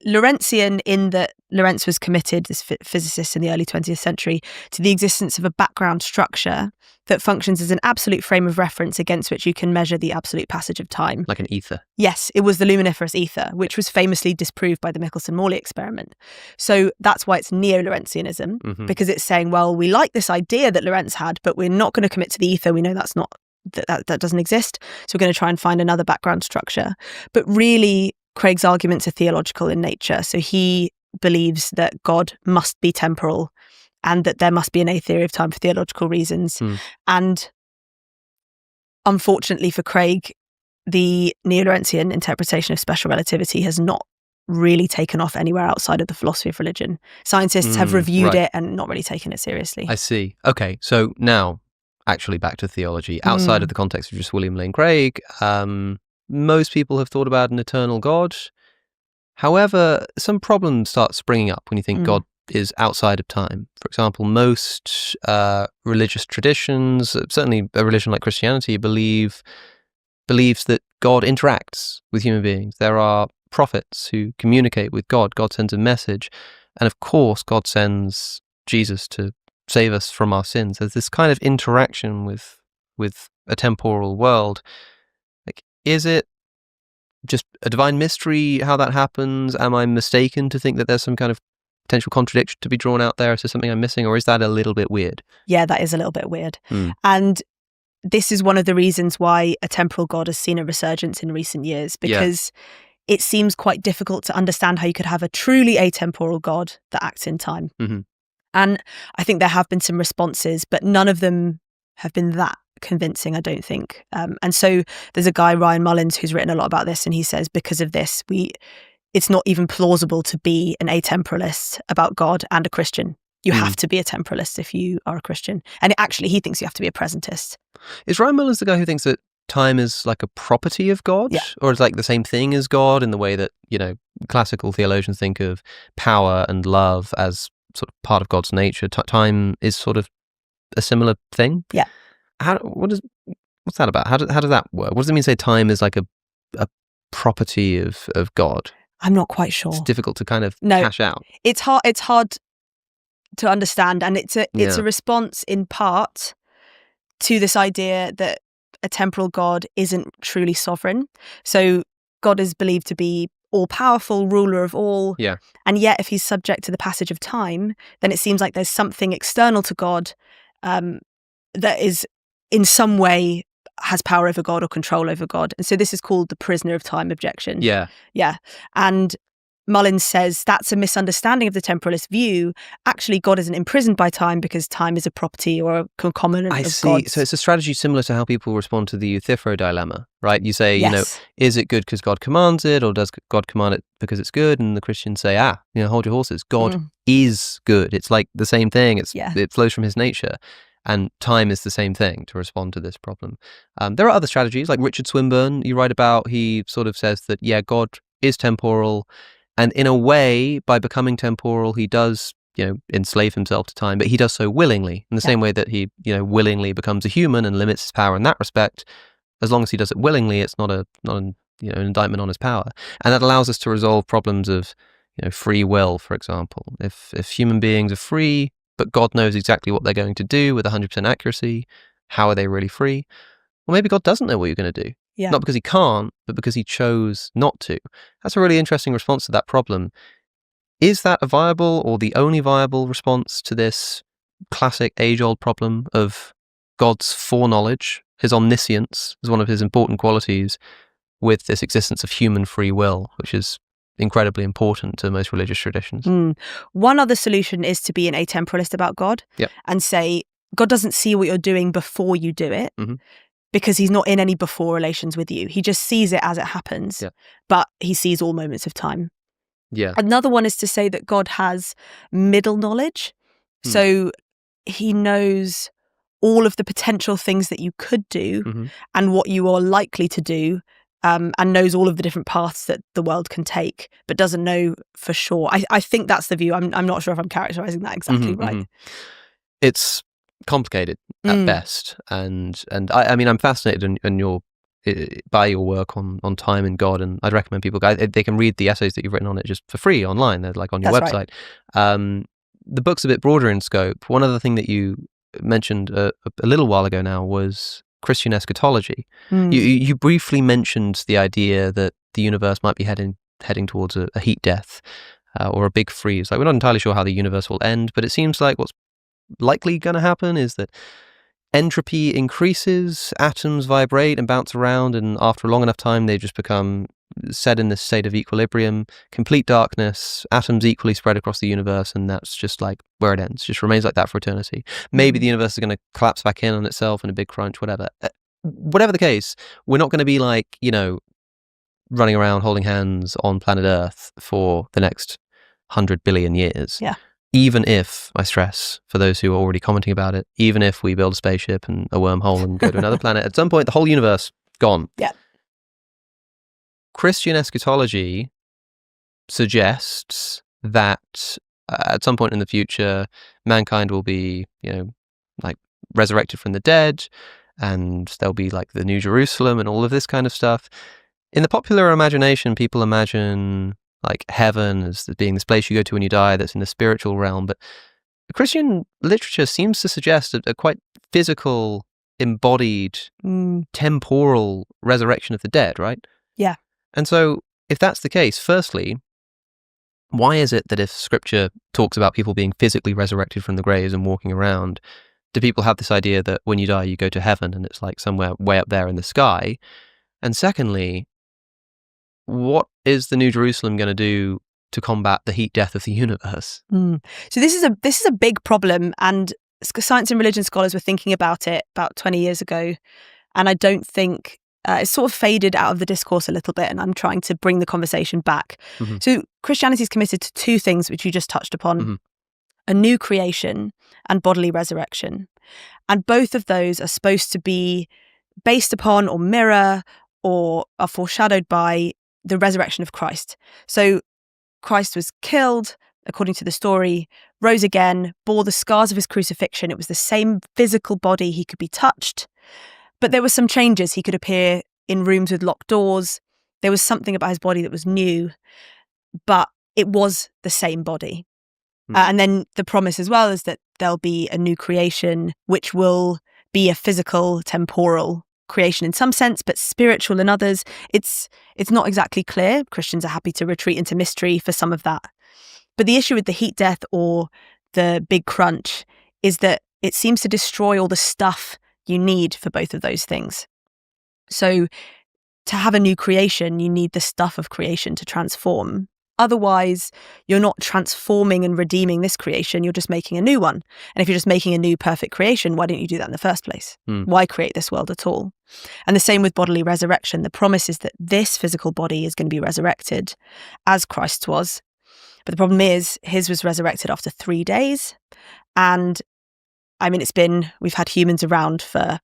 Lorentzian in that Lorentz was committed, this physicist in the early 20th century, to the existence of a background structure that functions as an absolute frame of reference against which you can measure the absolute passage of time. Like an ether. Yes, it was the luminiferous ether, which was famously disproved by the Michelson-Morley experiment. So that's why it's Neo-Lorentzianism, because it's saying, well, we like this idea that Lorentz had, but we're not going to commit to the ether. We know that's not that doesn't exist. So we're going to try and find another background structure. But really, Craig's arguments are theological in nature. So he believes that God must be temporal and that there must be an A theory of time for theological reasons. And unfortunately for Craig, the Neo-Lorentzian interpretation of special relativity has not really taken off anywhere outside of the philosophy of religion. Scientists have reviewed it and not really taken it seriously. I see. Okay, so now actually back to theology. Outside of the context of just William Lane Craig, most people have thought about an eternal God. However, some problems start springing up when you think God is outside of time. For example, most religious traditions, certainly a religion like Christianity, believes that God interacts with human beings. There are prophets who communicate with God. God sends a message. And of course, God sends Jesus to save us from our sins. There's this kind of interaction with a temporal world. Like, is it just a divine mystery how that happens? Am I mistaken to think that there's some kind of potential contradiction to be drawn out there? Is there something I'm missing, or is that a little bit weird? Yeah, that is a little bit weird. And this is one of the reasons why a temporal God has seen a resurgence in recent years, because it seems quite difficult to understand how you could have a truly atemporal God that acts in time. And I think there have been some responses, but none of them have been that convincing, I don't think. And so there's a guy, Ryan Mullins, who's written a lot about this, and he says because of this, it's not even plausible to be an atemporalist about God and a Christian. You have to be a temporalist if you are a Christian. And actually, he thinks you have to be a presentist. Is Ryan Mullins the guy who thinks that time is like a property of God? Or is like the same thing as God in the way that, classical theologians think of power and love as sort of part of God's nature? Time is sort of a similar thing? What's that about? How does that work? What does it mean to say time is like a property of God? I'm not quite sure. It's difficult to kind of cash out. It's hard to understand, and it's a response in part to this idea that a temporal God isn't truly sovereign. So God is believed to be all-powerful, ruler of all. And yet if he's subject to the passage of time, then it seems like there's something external to God that is in some way has power over God or control over God. And so this is called the prisoner of time objection. And Mullins says that's a misunderstanding of the temporalist view. Actually, God isn't imprisoned by time because time is a property or a concomitant I of see. God's. So it's a strategy similar to how people respond to the Euthyphro dilemma, right? You say, Yes. is it good because God commands it, or does God command it because it's good? And the Christians say, hold your horses. God is good. It's like the same thing. It flows from his nature. And time is the same thing to respond to this problem. There are other strategies, like Richard Swinburne, you write about. He sort of says that, God is temporal. And in a way, by becoming temporal, he does, enslave himself to time, but he does so willingly, in the same way that he, willingly becomes a human and limits his power in that respect. As long as he does it willingly, it's not an indictment on his power. And that allows us to resolve problems of, free will, for example. If human beings are free, but God knows exactly what they're going to do with 100% accuracy, how are they really free? Well, maybe God doesn't know what you're going to do. Yeah. Not because he can't, but because he chose not to. That's a really interesting response to that problem. Is that a viable or the only viable response to this classic age-old problem of God's foreknowledge? His omniscience is one of his important qualities, with this existence of human free will, which is incredibly important to most religious traditions. One other solution is to be an atemporalist about God and say, God doesn't see what you're doing before you do it. Because he's not in any before relations with you. He just sees it as it happens, but he sees all moments of time. Another one is to say that God has middle knowledge. So he knows all of the potential things that you could do and what you are likely to do, and knows all of the different paths that the world can take, but doesn't know for sure. I think that's the view. I'm not sure if I'm characterizing that exactly right. It's complicated at best, and I mean, I'm fascinated by your work on time and God, and I'd recommend people they can read the essays that you've written on it just for free online. They're like on your website. Right. The book's a bit broader in scope. One other thing that you mentioned a little while ago now was Christian eschatology. You briefly mentioned the idea that the universe might be heading towards a heat death or a big freeze. Like, we're not entirely sure how the universe will end, but it seems like what's likely going to happen is that entropy increases, atoms vibrate and bounce around, and after a long enough time they just become set in this state of equilibrium, complete darkness, atoms equally spread across the universe, and that's just like where it ends. Just remains like that for eternity. Maybe the universe is going to collapse back in on itself in a big crunch, whatever. Whatever the case, we're not going to be like, running around holding hands on planet Earth for the next 100 billion years. Even if, I stress, for those who are already commenting about it, even if we build a spaceship and a wormhole and go to another planet, at some point the whole universe gone. Christian eschatology suggests that at some point in the future, mankind will be, like resurrected from the dead, and there'll be like the New Jerusalem and all of this kind of stuff. In the popular imagination, people imagine like heaven as being this place you go to when you die, that's in the spiritual realm. But Christian literature seems to suggest a quite physical, embodied, temporal resurrection of the dead, right? Yeah. And so if that's the case, firstly, why is it that if scripture talks about people being physically resurrected from the graves and walking around, do people have this idea that when you die, you go to heaven and it's like somewhere way up there in the sky? And secondly, what is the New Jerusalem going to do to combat the heat death of the universe? So this is a big problem, and science and religion scholars were thinking about it about 20 years ago, and I don't think it's sort of faded out of the discourse a little bit, and I'm trying to bring the conversation back. So Christianity is committed to two things which you just touched upon: a new creation and bodily resurrection, and both of those are supposed to be based upon or mirror or are foreshadowed by the resurrection of Christ. So Christ was killed, according to the story, rose again, bore the scars of his crucifixion. It was the same physical body. He could be touched, but there were some changes. He could appear in rooms with locked doors. There was something about his body that was new, but it was the same body. And then the promise as well is that there'll be a new creation, which will be a physical, temporal creation in some sense, but spiritual in others. It's not exactly clear. Christians are happy to retreat into mystery for some of that. But the issue with the heat death or the big crunch is that it seems to destroy all the stuff you need for both of those things. So to have a new creation, you need the stuff of creation to transform. Otherwise, you're not transforming and redeeming this creation, you're just making a new one. And if you're just making a new perfect creation, why didn't you do that in the first place? Why create this world at all? And the same with bodily resurrection. The promise is that this physical body is going to be resurrected as Christ's was. But the problem is, his was resurrected after 3 days. And I mean, we've had humans around for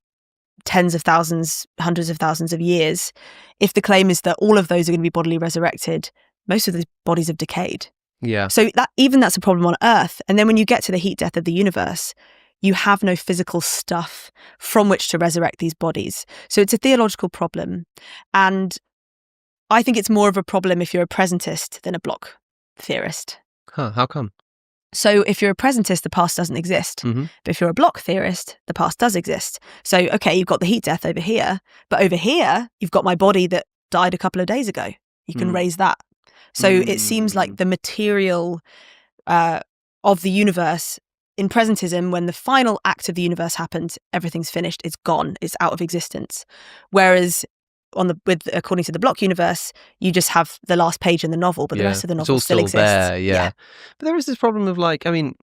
tens of thousands, hundreds of thousands of years. If the claim is that all of those are going to be bodily resurrected, most of the bodies have decayed. Yeah. So that's a problem on Earth. And then when you get to the heat death of the universe, you have no physical stuff from which to resurrect these bodies. So it's a theological problem. And I think it's more of a problem if you're a presentist than a block theorist. Huh, how come? So if you're a presentist, the past doesn't exist. Mm-hmm. But if you're a block theorist, the past does exist. So, okay, you've got the heat death over here, but over here, you've got my body that died a couple of days ago. You can raise that. So it seems like the material of the universe in presentism, when the final act of the universe happens, everything's finished, it's gone, it's out of existence. Whereas according to the block universe, you just have the last page in the novel, but the rest of the novel still exists. There, yeah. But there is this problem of like, I mean,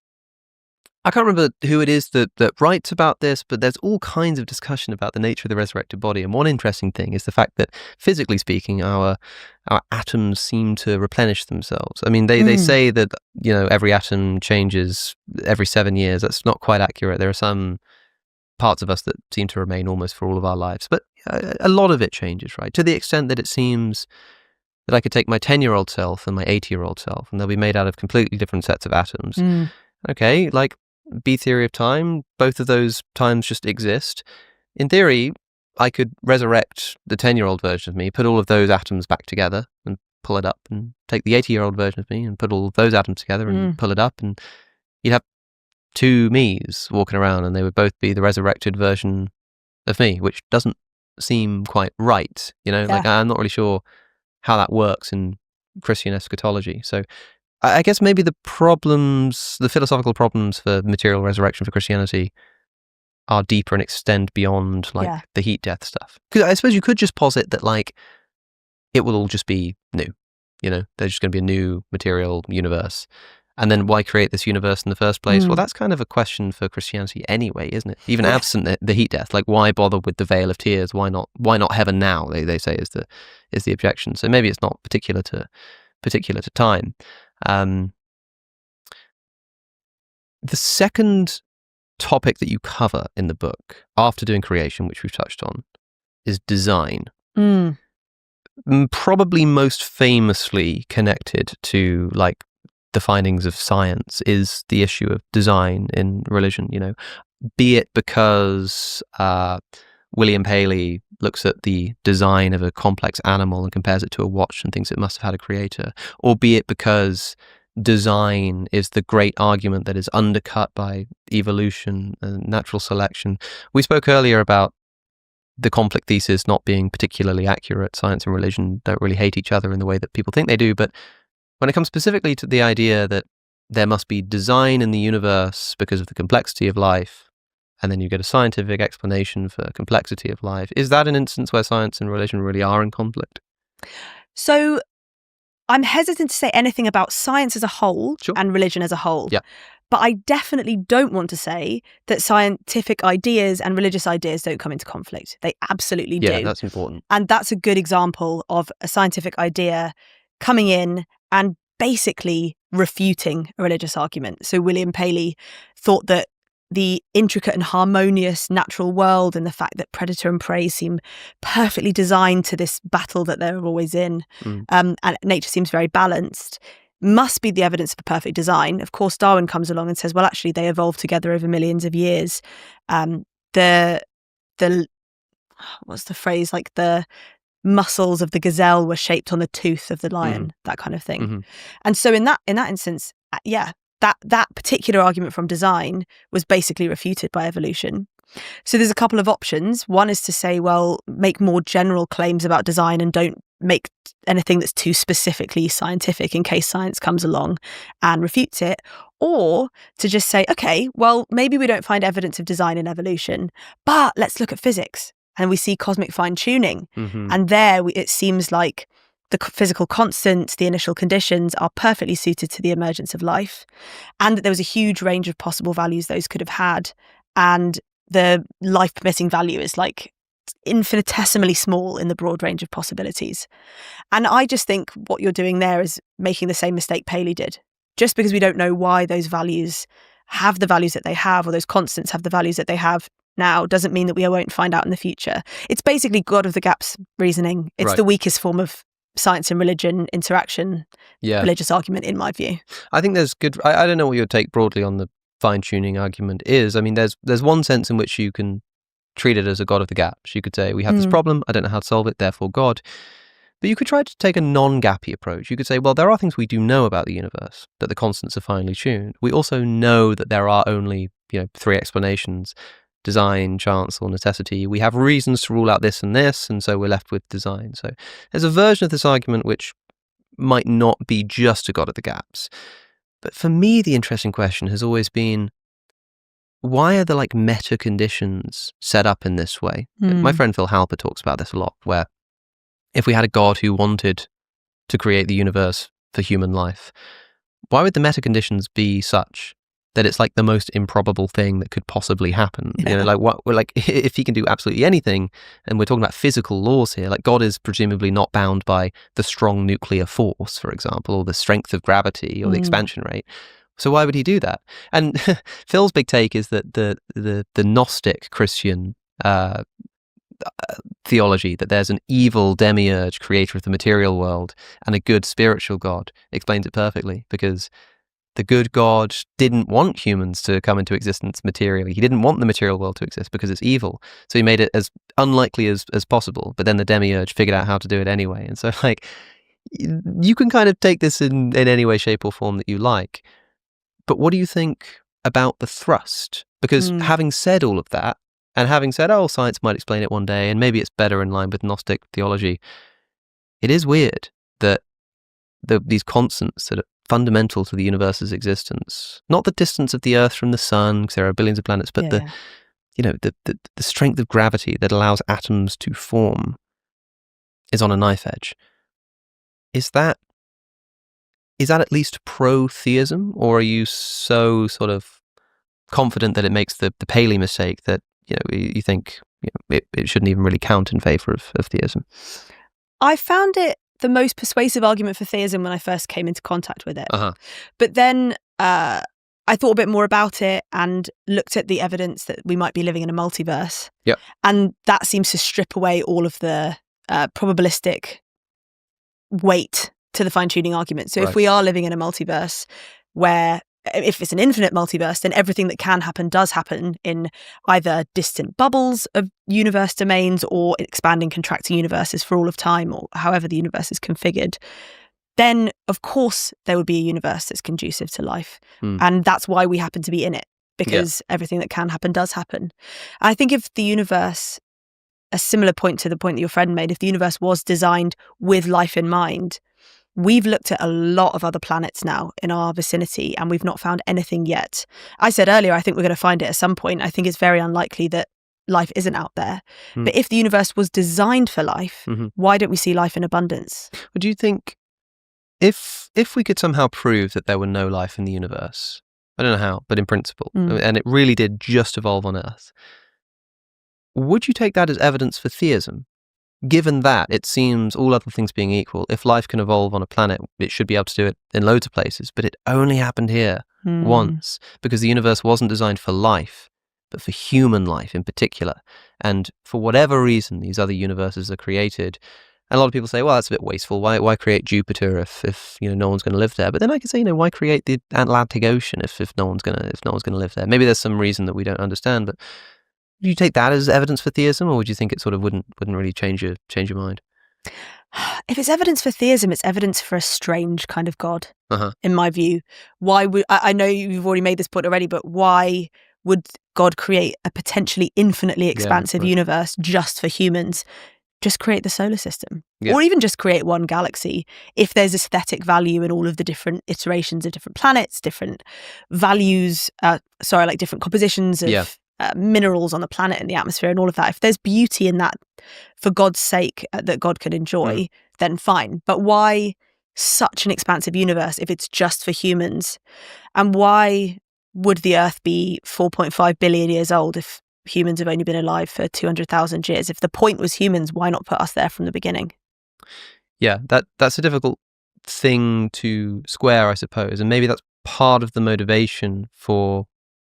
I can't remember who it is that writes about this, but there's all kinds of discussion about the nature of the resurrected body. And one interesting thing is the fact that, physically speaking, our atoms seem to replenish themselves. I mean, they say that, every atom changes every 7 years. That's not quite accurate. There are some parts of us that seem to remain almost for all of our lives. But a lot of it changes, right? To the extent that it seems that I could take my 10-year-old self and my 80-year-old self, and they'll be made out of completely different sets of atoms. Okay, like B theory of time, both of those times just exist. In theory, I could resurrect the 10-year-old version of me, put all of those atoms back together and pull it up, and take the 80-year-old version of me and put all of those atoms together and pull it up, and you'd have two me's walking around, and they would both be the resurrected version of me, which doesn't seem quite right. Like I'm not really sure how that works in Christian eschatology. So I guess maybe the philosophical problems for material resurrection for Christianity are deeper and extend beyond the heat death stuff. Because I suppose you could just posit that it will all just be new. There's just going to be a new material universe. And then why create this universe in the first place? Well, that's kind of a question for Christianity anyway, isn't it? Even absent the heat death, like why bother with the veil of tears? Why not heaven now? They say is the objection. So maybe it's not particular to time. The second topic that you cover in the book, after doing creation, which we've touched on, is design. Probably most famously connected to the findings of science is the issue of design in religion, be it because William Paley looks at the design of a complex animal and compares it to a watch and thinks it must have had a creator, or be it because design is the great argument that is undercut by evolution and natural selection. We spoke earlier about the conflict thesis not being particularly accurate. Science and religion don't really hate each other in the way that people think they do, but when it comes specifically to the idea that there must be design in the universe because of the complexity of life, and then you get a scientific explanation for complexity of life, is that an instance where science and religion really are in conflict? So I'm hesitant to say anything about science as a whole and religion as a whole. Yeah. But I definitely don't want to say that scientific ideas and religious ideas don't come into conflict. They absolutely do. Yeah, that's important. And that's a good example of a scientific idea coming in and basically refuting a religious argument. So William Paley thought that the intricate and harmonious natural world and the fact that predator and prey seem perfectly designed to this battle that they're always in, and nature seems very balanced, must be the evidence for perfect design. Of course, Darwin comes along and says, well, actually, they evolved together over millions of years. The what's the phrase? Like the muscles of the gazelle were shaped on the tooth of the lion, that kind of thing. And so in that instance, that particular argument from design was basically refuted by evolution. So there's a couple of options. One is to say, well, make more general claims about design and don't make anything that's too specifically scientific in case science comes along and refutes it. Or to just say, okay, well, maybe we don't find evidence of design in evolution, but let's look at physics. And we see cosmic fine-tuning. And there it seems like the physical constants, the initial conditions are perfectly suited to the emergence of life, and that there was a huge range of possible values those could have had, and the life permitting value is like infinitesimally small in the broad range of possibilities. And I just think what you're doing there is making the same mistake Paley did. Just because we don't know why those values have the values that they have, or those constants have the values that they have now, doesn't mean that we won't find out in the future. It's basically God of the gaps reasoning. It's the weakest form of science and religion interaction, religious argument, in my view. I think there's good. I don't know what your take broadly on the fine-tuning argument is. I mean, there's one sense in which you can treat it as a God of the gaps. You could say, we have this problem, I don't know how to solve it, therefore God. But you could try to take a non-gappy approach. You could say, well, there are things we do know about the universe, that the constants are finely tuned. We also know that there are only, 3 explanations: design, chance, or necessity. We have reasons to rule out this, and so we're left with design. So there's a version of this argument which might not be just a God of the gaps. But for me, the interesting question has always been, why are the meta conditions set up in this way? My friend Phil Halper talks about this a lot, where if we had a God who wanted to create the universe for human life, why would the meta conditions be such that it's the most improbable thing that could possibly happen? If he can do absolutely anything, and we're talking about physical laws here, God is presumably not bound by the strong nuclear force, for example, or the strength of gravity, or the expansion rate. So why would he do that? And Phil's big take is that the Gnostic Christian theology, that there's an evil demiurge, creator of the material world, and a good spiritual God, explains it perfectly, because the good God didn't want humans to come into existence materially. He didn't want the material world to exist because it's evil. So he made it as unlikely as possible, but then the demiurge figured out how to do it anyway. And so you can kind of take this in any way, shape or form that you like. But what do you think about the thrust? Because having said all of that, and having said, science might explain it one day, and maybe it's better in line with Gnostic theology, it is weird that these constants that are fundamental to the universe's existence, not the distance of the Earth from the sun, because there are billions of planets, but the strength of gravity that allows atoms to form, is on a knife edge. Is that at least pro-theism, or are you so sort of confident that it makes the Paley mistake that you think it shouldn't even really count in favor of theism? I found it the most persuasive argument for theism when I first came into contact with it. But then I thought a bit more about it and looked at the evidence that we might be living in a multiverse. Yep. And that seems to strip away all of the probabilistic weight to the fine-tuning argument. So if we are living in a multiverse where, if it's an infinite multiverse, then everything that can happen does happen in either distant bubbles of universe domains or expanding, contracting universes for all of time, or however the universe is configured. Then, of course, there would be a universe that's conducive to life. And that's why we happen to be in it, because everything that can happen does happen. I think if the universe, a similar point to the point that your friend made, if the universe was designed with life in mind, we've looked at a lot of other planets now in our vicinity, and we've not found anything yet. I said earlier, I think we're going to find it at some point. I think it's very unlikely that life isn't out there. But if the universe was designed for life, why don't we see life in abundance? Would you think, if we could somehow prove that there were no life in the universe, I don't know how, but in principle, and it really did just evolve on Earth, would you take that as evidence for theism? Given that it seems, all other things being equal, if life can evolve on a planet, it should be able to do it in loads of places, but it only happened here once, because the universe wasn't designed for life, but for human life in particular. And for whatever reason, these other universes are created. And a lot of people say, well, that's a bit wasteful. Why create Jupiter if no one's going to live there? But then I can say, why create the Atlantic Ocean if no one's going to live there? Maybe there's some reason that we don't understand, but do you take that as evidence for theism, or would you think it sort of wouldn't really change your mind? If it's evidence for theism, it's evidence for a strange kind of God, in my view. Why would I know you've already made this point already, but why would God create a potentially infinitely expansive universe just for humans? Just create the solar system, or even just create one galaxy. If there's aesthetic value in all of the different iterations of different planets, different values, different compositions of minerals on the planet and the atmosphere and all of that, if there's beauty in that for God's sake that God can enjoy, then fine. But why such an expansive universe if it's just for humans? And why would the Earth be 4.5 billion years old if humans have only been alive for 200,000 years? If the point was humans, why not put us there from the beginning? Yeah, that's a difficult thing to square, I suppose. And maybe that's part of the motivation for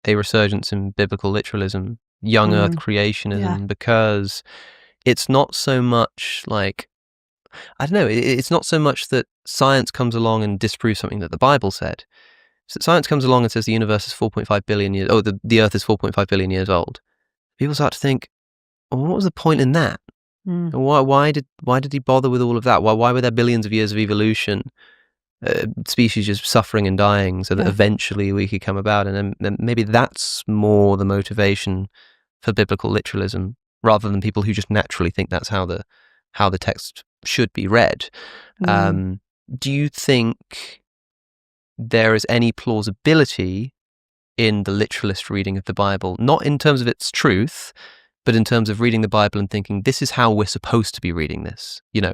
a resurgence in biblical literalism, young earth creationism, because it's not so much like, I don't know, it's not so much that science comes along and disproves something that the Bible said. So science comes along and says the universe is 4.5 billion years, the Earth is 4.5 billion years old. People start to think, well, what was the point in that? Why did he bother with all of that? Why were there billions of years of evolution, species just suffering and dying, so that eventually we could come about? And then maybe that's more the motivation for biblical literalism, rather than people who just naturally think that's how the text should be read. Do you think there is any plausibility in the literalist reading of the Bible, not in terms of its truth, but in terms of reading the Bible and thinking, this is how we're supposed to be reading this? You know,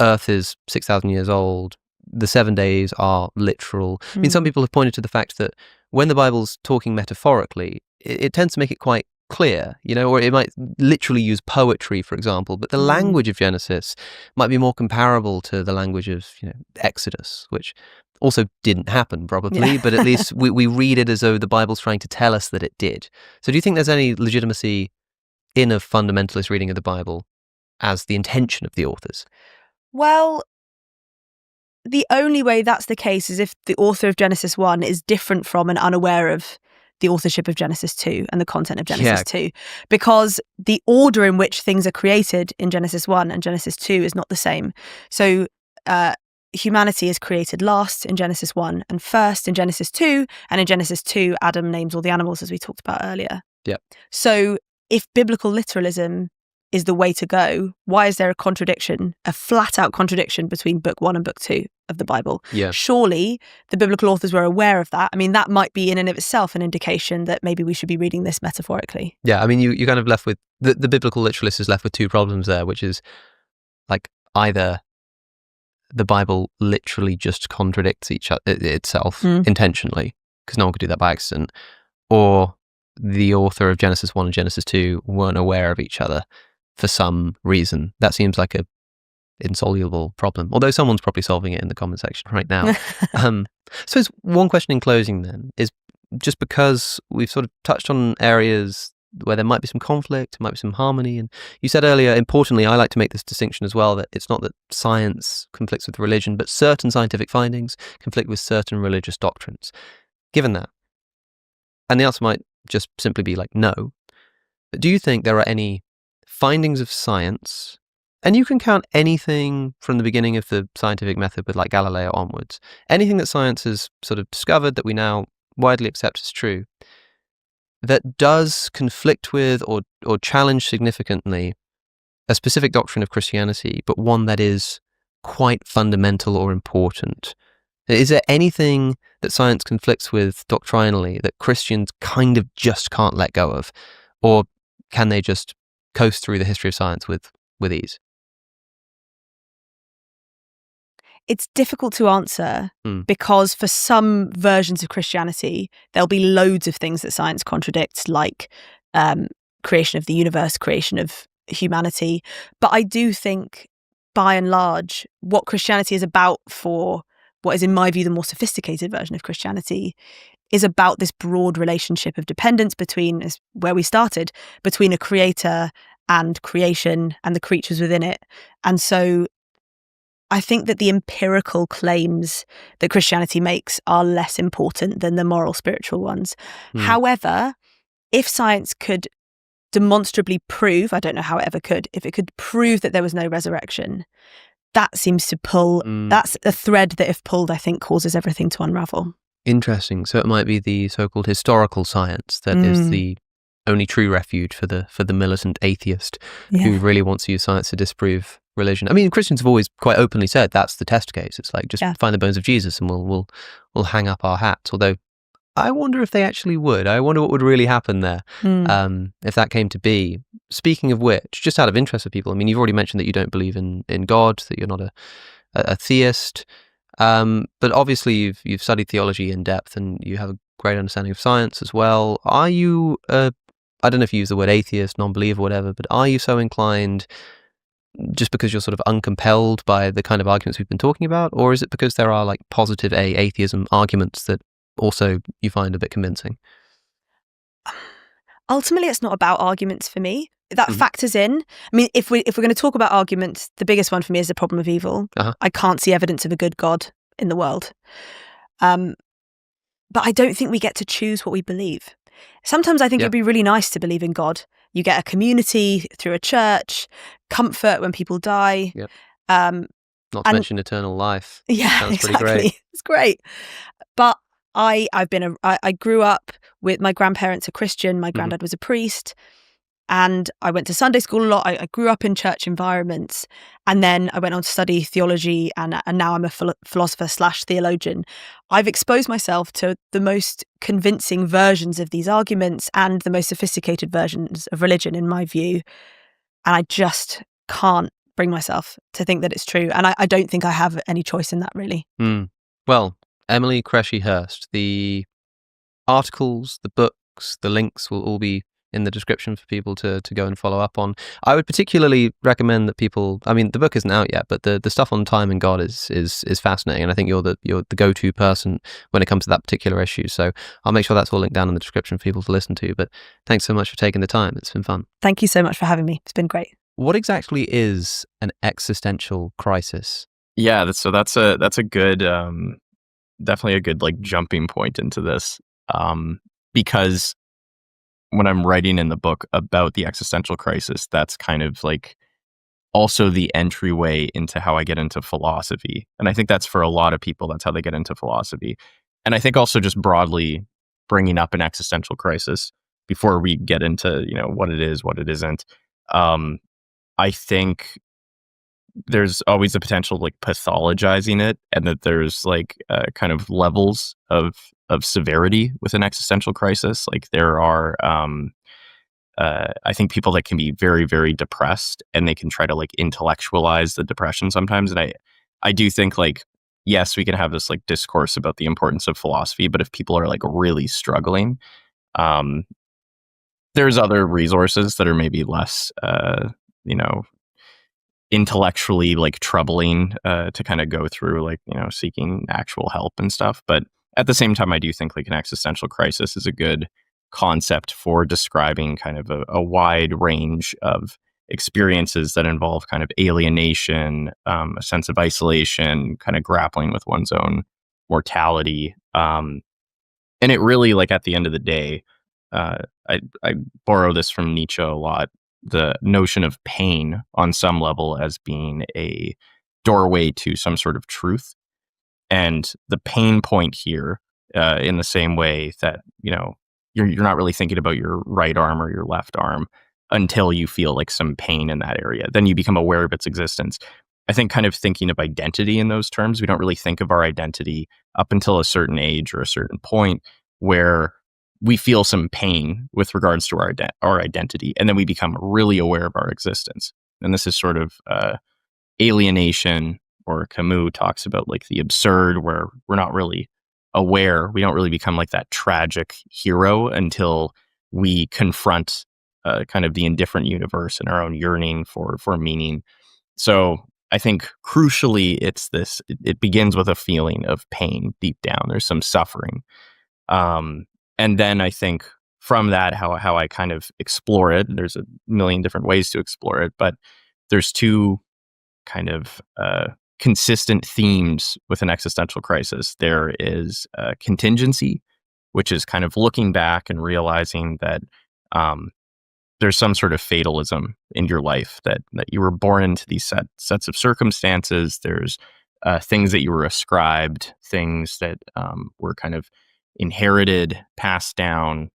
Earth is 6,000 years old. The 7 days are literal. I mean, some people have pointed to the fact that when the Bible's talking metaphorically, it tends to make it quite clear, you know, or it might literally use poetry, for example, but the language of Genesis might be more comparable to the language of, you know, Exodus, which also didn't happen probably, but at least we read it as though the Bible's trying to tell us that it did. So do you think there's any legitimacy in a fundamentalist reading of the Bible as the intention of the authors? Well, the only way that's the case is if the author of Genesis 1 is different from and unaware of the authorship of Genesis 2 and the content of Genesis 2, because the order in which things are created in Genesis 1 and Genesis 2 is not the same. So humanity is created last in Genesis 1 and first in Genesis 2, and in Genesis 2 Adam names all the animals, as we talked about earlier. So if biblical literalism is the way to go, why is there a flat-out contradiction between book 1 and book 2 of the Bible? Surely the biblical authors were aware of that. I mean, that might be in and of itself an indication that maybe we should be reading this metaphorically. I mean, you're kind of left with, the biblical literalist is left with two problems there, which is like either the Bible literally just contradicts itself intentionally, because no one could do that by accident, or the author of Genesis 1 and Genesis 2 weren't aware of each other for some reason. That seems like a insoluble problem, although someone's probably solving it in the comment section right now. So one question in closing then is, just because we've sort of touched on areas where there might be some conflict, might be some harmony, and you said earlier, importantly, I like to make this distinction as well, that it's not that science conflicts with religion, but certain scientific findings conflict with certain religious doctrines. Given that, and the answer might just simply be like no, but do you think there are any findings of science, and you can count anything from the beginning of the scientific method with like Galileo onwards, anything that science has sort of discovered that we now widely accept as true, that does conflict with or challenge significantly a specific doctrine of Christianity, but one that is quite fundamental or important? Is there anything that science conflicts with doctrinally that Christians kind of just can't let go of? Or can they just coast through the history of science with ease? It's difficult to answer because for some versions of Christianity, there'll be loads of things that science contradicts, like creation of the universe, creation of humanity. But I do think, by and large, what Christianity is about, for what is, in my view, the more sophisticated version of Christianity, is about this broad relationship of dependence between, is where we started, between a creator and creation and the creatures within it. And so I think that the empirical claims that Christianity makes are less important than the moral, spiritual ones. However, if science could demonstrably prove, I don't know how it ever could, if it could prove that there was no resurrection, that seems to pull, that's a thread that, if pulled, I think causes everything to unravel. Interesting. So it might be the so-called historical science that is the only true refuge for the militant atheist who really wants to use science to disprove religion. I mean, Christians have always quite openly said that's the test case. It's like, just find the bones of Jesus and we'll hang up our hats. Although I wonder if they actually would. I wonder what would really happen there if that came to be. Speaking of which, just out of interest for people, I mean, you've already mentioned that you don't believe in God, that you're not a theist. But obviously you've studied theology in depth and you have a great understanding of science as well. Are you, I don't know if you use the word atheist, non-believer, whatever, but are you so inclined just because you're sort of uncompelled by the kind of arguments we've been talking about? Or is it because there are like positive atheism arguments that also you find a bit convincing? Ultimately, it's not about arguments for me. That factors in. I mean, if we're going to talk about arguments, the biggest one for me is the problem of evil. I can't see evidence of a good God in the world. But I don't think we get to choose what we believe. Sometimes I think it'd be really nice to believe in God. You get a community through a church, comfort when people die. Not to mention eternal life. Yeah, sounds exactly. pretty great. It's great. But I grew up with my grandparents are Christian. My granddad was a priest. And I went to Sunday school a lot. I grew up in church environments. And then I went on to study theology. And now I'm a philosopher/theologian. I've exposed myself to the most convincing versions of these arguments and the most sophisticated versions of religion, in my view. And I just can't bring myself to think that it's true. And I don't think I have any choice in that, really. Well, Emily Cressy Hurst, the articles, the books, the links will all be in the description for people to go and follow up on. I would particularly recommend that people, I mean, the book isn't out yet, but the stuff on time and God is fascinating. And I think you're the go-to person when it comes to that particular issue. So I'll make sure that's all linked down in the description for people to listen to. But thanks so much for taking the time. It's been fun. Thank you so much for having me. It's been great. What exactly is an existential crisis? Yeah, that's a good, definitely a good like jumping point into this, because when I'm writing in the book about the existential crisis, that's kind of like also the entryway into how I get into philosophy. And I think that's for a lot of people, that's how they get into philosophy. And I think also just broadly bringing up an existential crisis before we get into, what it is, what it isn't. I think there's always the potential of like pathologizing it, and that there's like kind of levels of severity with an existential crisis. Like there are, I think people that can be very, very depressed, and they can try to like intellectualize the depression sometimes. And I do think like, yes, we can have this like discourse about the importance of philosophy, but if people are like really struggling, there's other resources that are maybe less, intellectually like troubling to kind of go through, like, seeking actual help and stuff. But at the same time, I do think like an existential crisis is a good concept for describing kind of a wide range of experiences that involve kind of alienation, a sense of isolation, kind of grappling with one's own mortality. And it really, like, at the end of the day, I borrow this from Nietzsche a lot, the notion of pain on some level as being a doorway to some sort of truth. And the pain point here, in the same way that, you're not really thinking about your right arm or your left arm until you feel like some pain in that area. Then you become aware of its existence. I think kind of thinking of identity in those terms, we don't really think of our identity up until a certain age or a certain point where we feel some pain with regards to our identity, and then we become really aware of our existence. And this is sort of alienation, or Camus talks about like the absurd, where we're not really aware. We don't really become like that tragic hero until we confront kind of the indifferent universe and our own yearning for meaning. So I think crucially, it begins with a feeling of pain deep down. There's some suffering. And then I think from that, how I kind of explore it, there's a million different ways to explore it, but there's two kind of consistent themes with an existential crisis. There is contingency, which is kind of looking back and realizing that there's some sort of fatalism in your life, that you were born into these sets of circumstances. There's things that you were ascribed, things that were kind of inherited, passed down,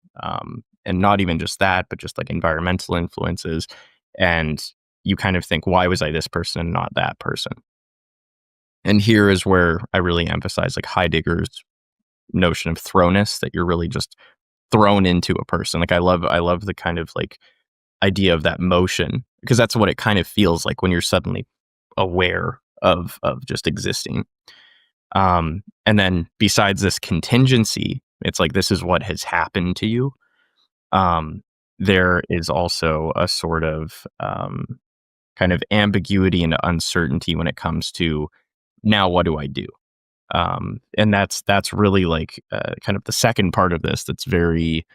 and not even just that, but just like environmental influences. And you kind of think, why was I this person and not that person? And here is where I really emphasize like Heidegger's notion of thrownness, that you're really just thrown into a person. Like I love the kind of like idea of that motion, because that's what it kind of feels like when you're suddenly aware of just existing. And then besides this contingency, it's like this is what has happened to you. There is also a sort of kind of ambiguity and uncertainty when it comes to, now what do I do? And that's really like kind of the second part of this. That's very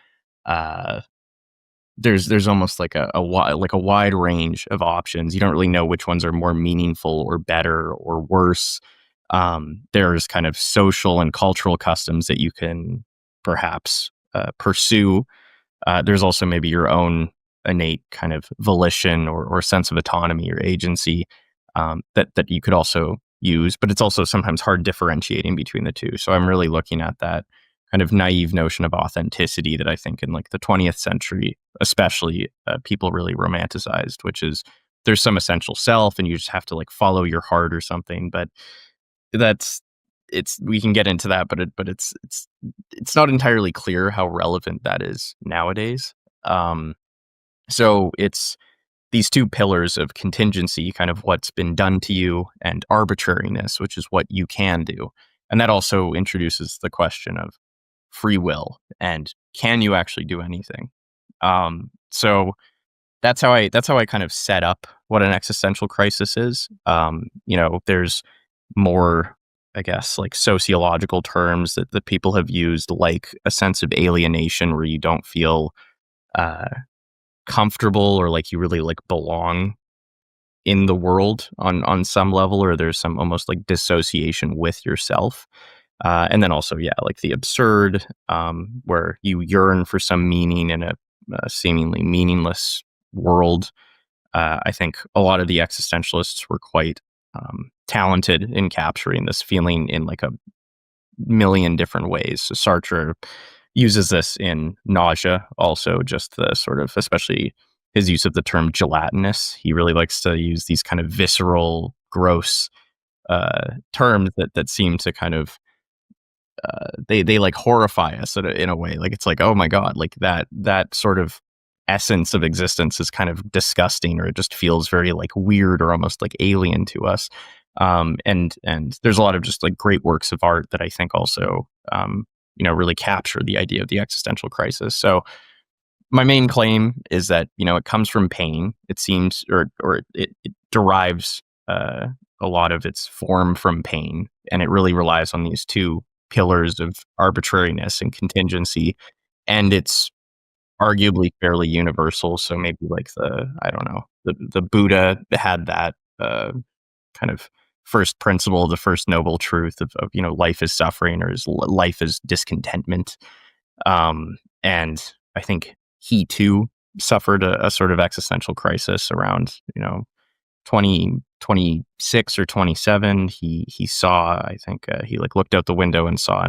there's almost like a wide range of options. You don't really know which ones are more meaningful or better or worse. There's kind of social and cultural customs that you can perhaps pursue. There's also maybe your own innate kind of volition or sense of autonomy or agency that you could also use, but it's also sometimes hard differentiating between the two. So I'm really looking at that kind of naive notion of authenticity that I think in like the 20th century, especially, people really romanticized, which is there's some essential self and you just have to like follow your heart or something. But we can get into that, but it's not entirely clear how relevant that is nowadays. So it's these two pillars of contingency, kind of what's been done to you, and arbitrariness, which is what you can do. And that also introduces the question of free will and can you actually do anything? So that's how I kind of set up what an existential crisis is. There's more, I guess, like sociological terms that people have used, like a sense of alienation where you don't feel comfortable or like you really like belong in the world on some level, or there's some almost like dissociation with yourself. And then also, yeah, like the absurd, where you yearn for some meaning in a seemingly meaningless world. I think a lot of the existentialists were quite talented in capturing this feeling in like a million different ways. So Sartre uses this in Nausea, also, just the sort of, especially his use of the term gelatinous. He really likes to use these kind of visceral, gross terms that seem to kind of they like horrify us in a way. Like it's like, oh my god, like that sort of essence of existence is kind of disgusting, or it just feels very like weird or almost like alien to us. And there's a lot of just like great works of art that I think also really capture the idea of the existential crisis. So my main claim is that it comes from pain. It seems, or it derives a lot of its form from pain, and it really relies on these two pillars of arbitrariness and contingency, and it's arguably fairly universal. So maybe like the Buddha had that kind of first principle, the first noble truth of life is suffering, or life is discontentment. And I think he too suffered a sort of existential crisis around 26 or 27. He saw, I think, he like looked out the window and saw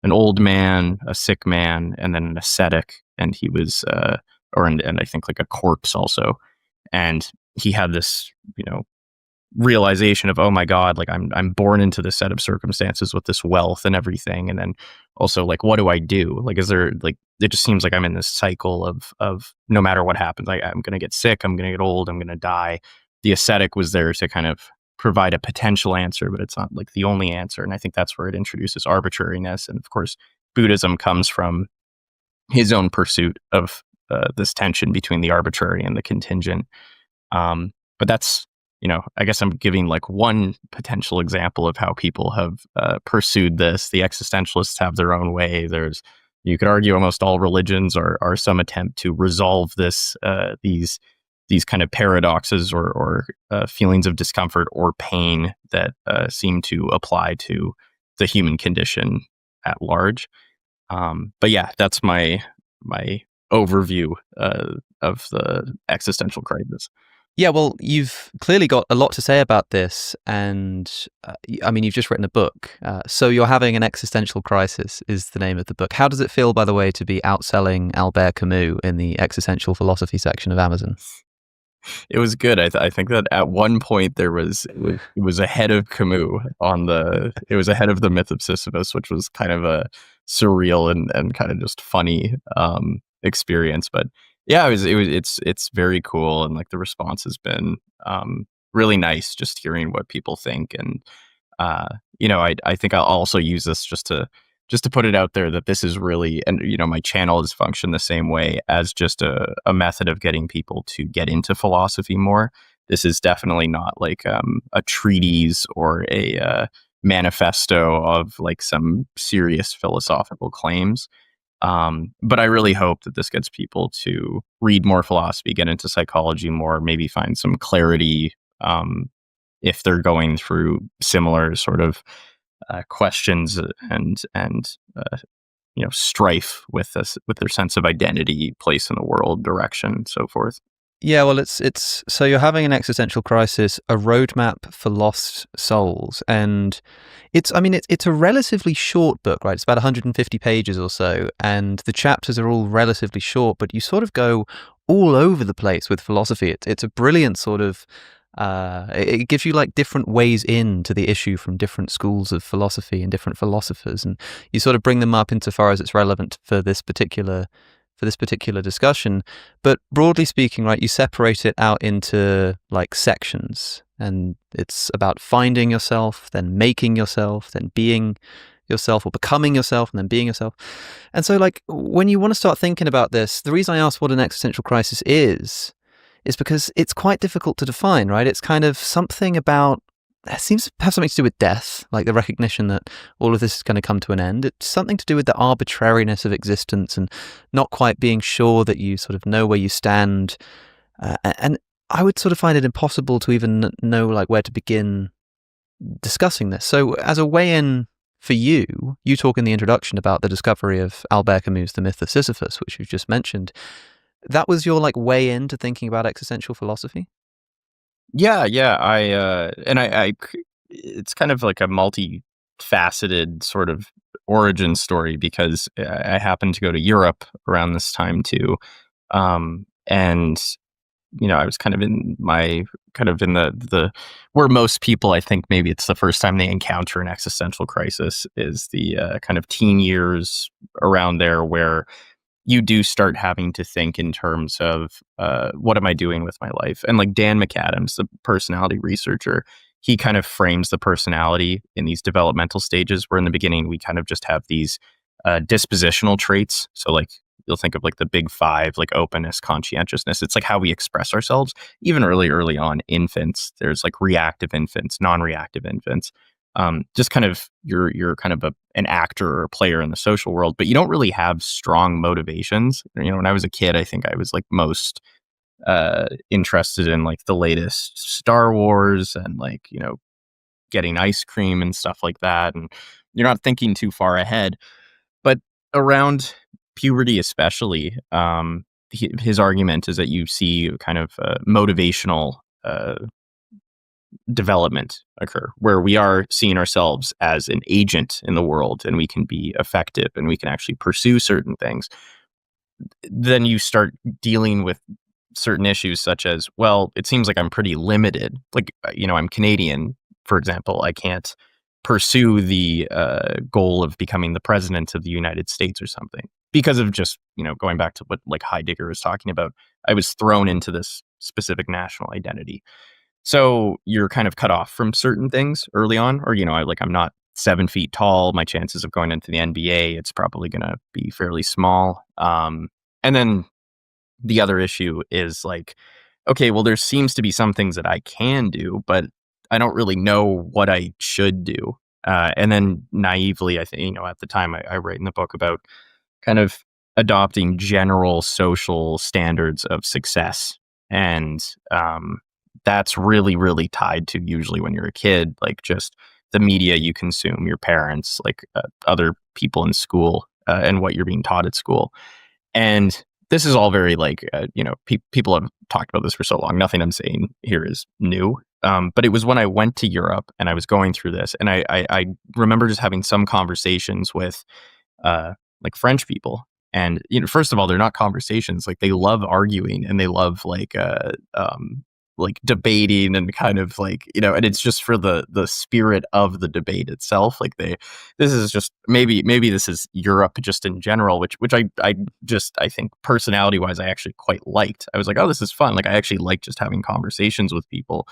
an old man, a sick man, and then an ascetic, and he was and I think like a corpse also. And he had this realization of, oh my god, like I'm born into this set of circumstances with this wealth and everything, and then also like, what do I do? Like, is there like, it just seems like I'm in this cycle of no matter what happens, I'm gonna get sick, I'm gonna get old, I'm gonna die. The ascetic was there to kind of provide a potential answer, but it's not like the only answer. And I think that's where it introduces arbitrariness. And of course, Buddhism comes from his own pursuit of this tension between the arbitrary and the contingent. But that's, I guess I'm giving like one potential example of how people have pursued this. The existentialists have their own way. You could argue almost all religions are some attempt to resolve these kind of paradoxes or feelings of discomfort or pain that seem to apply to the human condition at large. But yeah, that's my overview of the existential crisis. Yeah, well, you've clearly got a lot to say about this, and I mean, you've just written a book. So You're Having an Existential Crisis is the name of the book. How does it feel, by the way, to be outselling Albert Camus in the existential philosophy section of Amazon? It was good. I think that at one point it was ahead of Camus it was ahead of the Myth of Sisyphus, which was kind of a surreal and kind of just funny experience. But yeah, it's very cool, and like the response has been really nice, just hearing what people think. And I think I'll also use this just to put it out there that this is really, and my channel has functioned the same way as just a method of getting people to get into philosophy more. This is definitely not like a treatise or a manifesto of like some serious philosophical claims. But I really hope that this gets people to read more philosophy, get into psychology more, maybe find some clarity if they're going through similar sort of questions and strife with this, with their sense of identity, place in the world, direction, so forth. Yeah, well, it's so you're having an existential crisis, a roadmap for lost souls, and it's a relatively short book, right? It's about 150 pages or so, and the chapters are all relatively short, but you sort of go all over the place with philosophy. It's a brilliant sort of it gives you like different ways into the issue from different schools of philosophy and different philosophers, and you sort of bring them up insofar as it's relevant for this particular discussion. But broadly speaking, right, you separate it out into like sections, and it's about finding yourself, then making yourself, then being yourself, or becoming yourself, and then being yourself. And so like when you want to start thinking about this, the reason I asked what an existential crisis is because it's quite difficult to define, right? It's kind of something about, it seems to have something to do with death, like the recognition that all of this is going to come to an end. It's something to do with the arbitrariness of existence and not quite being sure that you sort of know where you stand. And I would sort of find it impossible to even know like where to begin discussing this. So as a way in for you talk in the introduction about the discovery of Albert Camus' The Myth of Sisyphus, which you've just mentioned. That was your like way into thinking about existential philosophy? Yeah, yeah. It's kind of like a multifaceted sort of origin story, because I happened to go to Europe around this time too. And I was kind of in the where most people, I think maybe it's the first time they encounter an existential crisis, is the kind of teen years around there, where you do start having to think in terms of what am I doing with my life? And like Dan McAdams, the personality researcher, he kind of frames the personality in these developmental stages, where in the beginning we kind of just have these dispositional traits. So like you'll think of like the big five, like openness, conscientiousness. It's like how we express ourselves. Even early on, infants, there's like reactive infants, non-reactive infants. Just kind of you're kind of an actor or a player in the social world, but you don't really have strong motivations. When I was a kid, I think I was like most interested in like the latest Star Wars and like getting ice cream and stuff like that, and you're not thinking too far ahead. But around puberty, especially, his argument is that you see kind of motivational development occur, where we are seeing ourselves as an agent in the world, and we can be effective and we can actually pursue certain things. Then you start dealing with certain issues such as, well, it seems like I'm pretty limited. Like, I'm Canadian, for example. I can't pursue the goal of becoming the president of the United States or something, because of just, going back to what like Heidegger was talking about, I was thrown into this specific national identity. So you're kind of cut off from certain things early on, or, I'm not 7 feet tall. My chances of going into the NBA, it's probably going to be fairly small. And then the other issue is like, okay, well, there seems to be some things that I can do, but I don't really know what I should do. And then naively, I think, at the time I write in the book about kind of adopting general social standards of success. And that's really, really tied to, usually when you're a kid, like just the media you consume, your parents, like other people in school, and what you're being taught at school. And this is all very like, people have talked about this for so long. Nothing I'm saying here is new. But it was when I went to Europe and I was going through this, and I remember just having some conversations with like French people, And first of all, they're not conversations. Like, they love arguing, and they love like debating, and kind of like, and it's just for the spirit of the debate itself. Like, this is just, maybe this is Europe just in general, which I think personality wise, I actually quite liked. I was like, oh, this is fun. Like, I actually like just having conversations with people.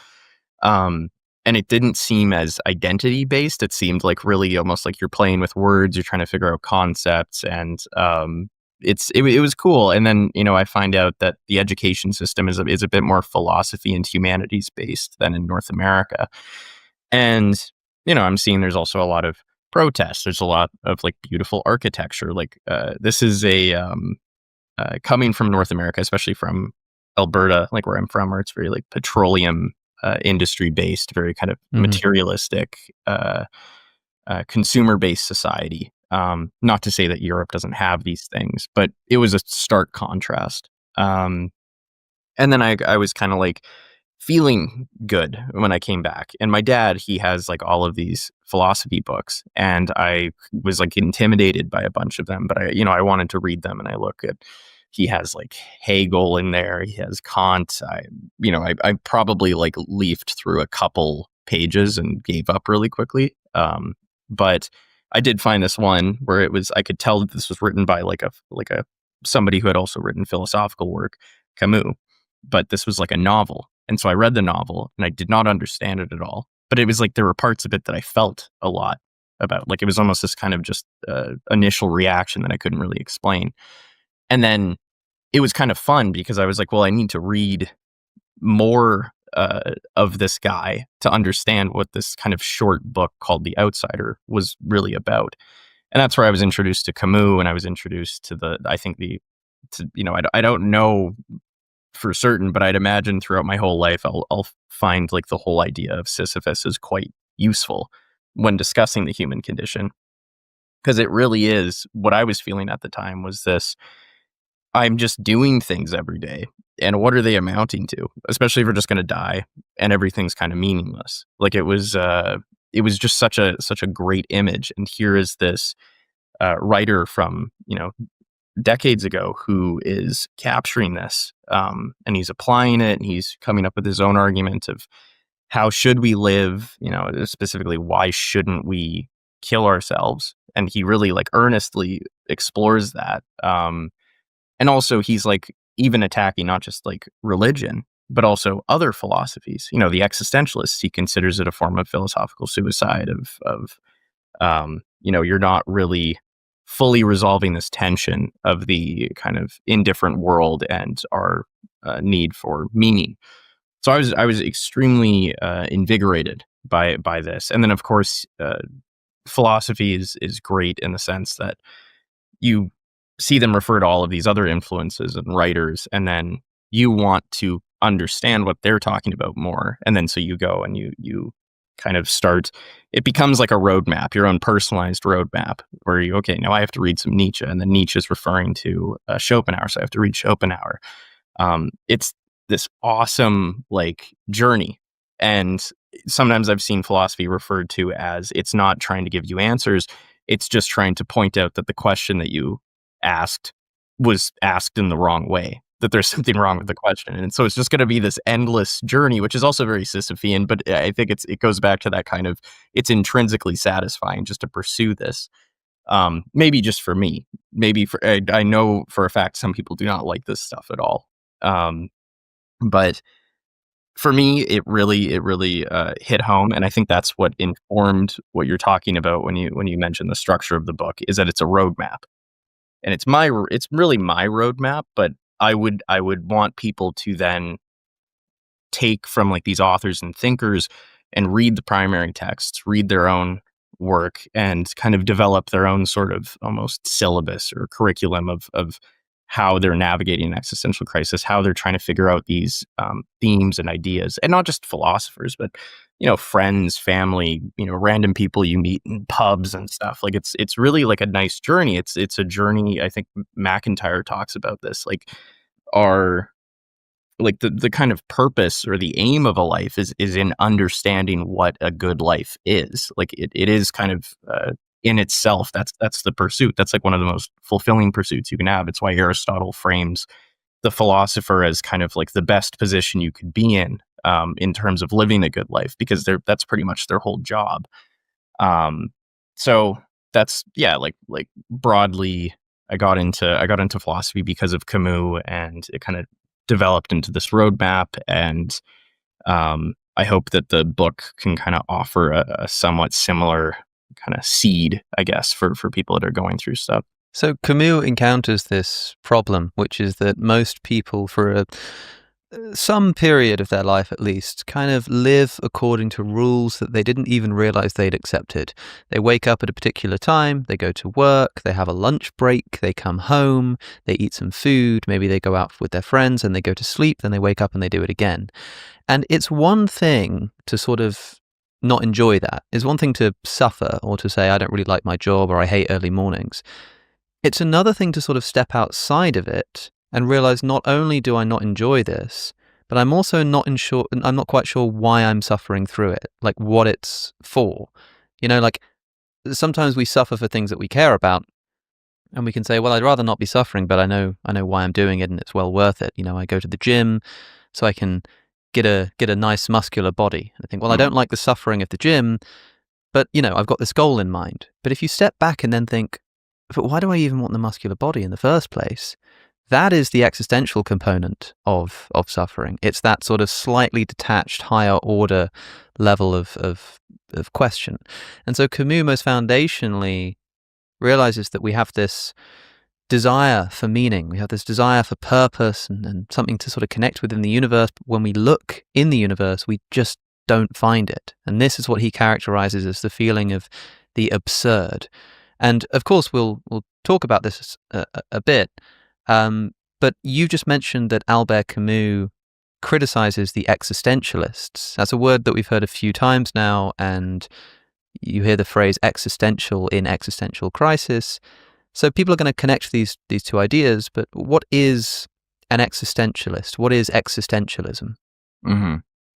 And it didn't seem as identity based. It seemed like really almost like you're playing with words, you're trying to figure out concepts, and it was cool. And then, I find out that the education system is a bit more philosophy and humanities based than in North America. And, I'm seeing there's also a lot of protests. There's a lot of like beautiful architecture. Like, this is coming from North America, especially from Alberta, like where I'm from, where it's very like petroleum industry based, very kind of materialistic, consumer based society. Not to say that Europe doesn't have these things, but it was a stark contrast. And then I was kind of like feeling good when I came back. And my dad, he has like all of these philosophy books, and I was like intimidated by a bunch of them, but I wanted to read them. And I look at, he has like Hegel in there, he has Kant. I probably like leafed through a couple pages and gave up really quickly. But I did find this one where I could tell that this was written by like a somebody who had also written philosophical work, Camus, but this was like a novel. And so I read the novel, and I did not understand it at all, but it was like, there were parts of it that I felt a lot about. Like, it was almost this kind of just initial reaction that I couldn't really explain. And then it was kind of fun because I was like, well, I need to read more of this guy to understand what this kind of short book called The Outsider was really about. And that's where I was introduced to Camus, and I was introduced to I don't know for certain, but I'd imagine throughout my whole life, I'll find like the whole idea of Sisyphus is quite useful when discussing the human condition. Because it really is, what I was feeling at the time was this, I'm just doing things every day, and what are they amounting to? Especially if we're just going to die and everything's kind of meaningless. Like, it was just such a great image. And here is this writer from decades ago who is capturing this, and he's applying it, and he's coming up with his own argument of how should we live, specifically why shouldn't we kill ourselves. And he really like earnestly explores that. And also he's like even attacking not just like religion, but also other philosophies. The existentialists, he considers it a form of philosophical suicide of you're not really fully resolving this tension of the kind of indifferent world and our need for meaning. So I was extremely invigorated by this. And then of course, philosophy is great in the sense that you see them refer to all of these other influences and writers, and then you want to understand what they're talking about more. And then so you go and you kind of start, it becomes like a roadmap, your own personalized roadmap, where now I have to read some Nietzsche, and then Nietzsche is referring to Schopenhauer, so I have to read Schopenhauer. It's this awesome like journey. And sometimes I've seen philosophy referred to as, it's not trying to give you answers, it's just trying to point out that the question that you asked was asked in the wrong way, that there's something wrong with the question. And so it's just going to be this endless journey, which is also very Sisyphean, but I think it goes back to that kind of, it's intrinsically satisfying just to pursue this. Maybe just for me, I know for a fact some people do not like this stuff at all. But for me, it really hit home. And I think that's what informed what you're talking about when you mentioned the structure of the book, is that it's a roadmap. And it's really my roadmap, but I would want people to then take from like these authors and thinkers and read the primary texts, read their own work, and kind of develop their own sort of almost syllabus or curriculum of how they're navigating an existential crisis, how they're trying to figure out these themes and ideas. And not just philosophers, but friends, family, random people you meet in pubs and stuff. Like, it's really like a nice journey. It's a journey. I think McIntyre talks about this, like the kind of purpose or the aim of a life is in understanding what a good life is. Like, it is kind of in itself, that's the pursuit. That's like one of the most fulfilling pursuits you can have. It's why Aristotle frames the philosopher as kind of like the best position you could be in terms of living a good life, because that's pretty much their whole job. So that's, yeah, like broadly, I got into philosophy because of Camus, and it kind of developed into this roadmap. And I hope that the book can kind of offer a somewhat similar kind of seed, I guess, for people that are going through stuff. So Camus encounters this problem, which is that most people, for some period of their life at least, kind of live according to rules that they didn't even realize they'd accepted. They wake up at a particular time, they go to work, they have a lunch break, they come home, they eat some food, maybe they go out with their friends and they go to sleep, then they wake up and they do it again. And it's one thing to sort of not enjoy that. It's one thing to suffer or to say, I don't really like my job or I hate early mornings. It's another thing to sort of step outside of it and realize not only do I not enjoy this, but I'm also I'm not quite sure why I'm suffering through it, like what it's for. You know, like sometimes we suffer for things that we care about, and we can say, well, I'd rather not be suffering, but I know why I'm doing it and it's well worth it. You know, I go to the gym so I can get a nice muscular body. And I think, well, I don't like the suffering of the gym, but you know, I've got this goal in mind. But if you step back and then think, but why do I even want the muscular body in the first place? That is the existential component of suffering. It's that sort of slightly detached, higher order level of question. And so Camus most foundationally realizes that we have this desire for meaning. We have this desire for purpose and something to sort of connect with in the universe. But when we look in the universe, we just don't find it. And this is what he characterizes as the feeling of the absurd. And of course, we'll talk about this a bit. But you just mentioned that Albert Camus criticizes the existentialists. That's a word that we've heard a few times now, and you hear the phrase existential in Existential Crisis. So people are going to connect these two ideas, but what is an existentialist? What is existentialism? Mm-hmm.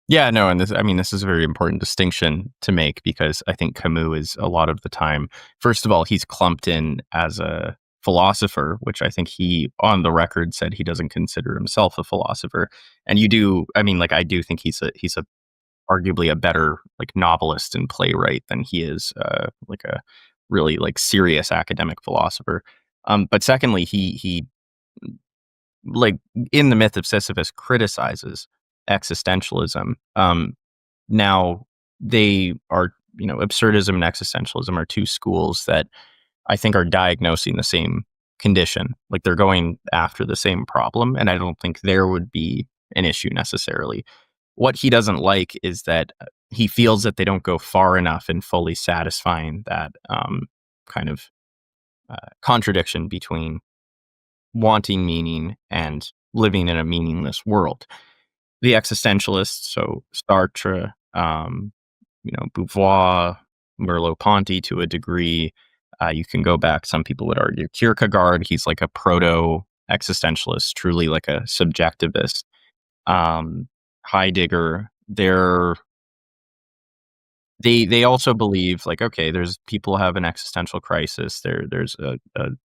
Yeah, no, and this is a very important distinction to make, because I think Camus is a lot of the time, first of all, he's clumped in as a philosopher, which I think he, on the record, said he doesn't consider himself a philosopher. And I do think he's a arguably a better like novelist and playwright than he is like a really like serious academic philosopher. But secondly, he like in The Myth of Sisyphus criticizes existentialism. Now they are, absurdism and existentialism are two schools that I think are diagnosing the same condition. Like they're going after the same problem, and I don't think there would be an issue necessarily. What he doesn't like is that he feels that they don't go far enough in fully satisfying that kind of contradiction between wanting meaning and living in a meaningless world. The existentialists, so Sartre, Beauvoir, Merleau-Ponty to a degree. You can go back, some people would argue Kierkegaard, he's like a proto-existentialist, truly like a subjectivist. Heidegger, they also believe like, okay, there's people have an existential crisis. There's a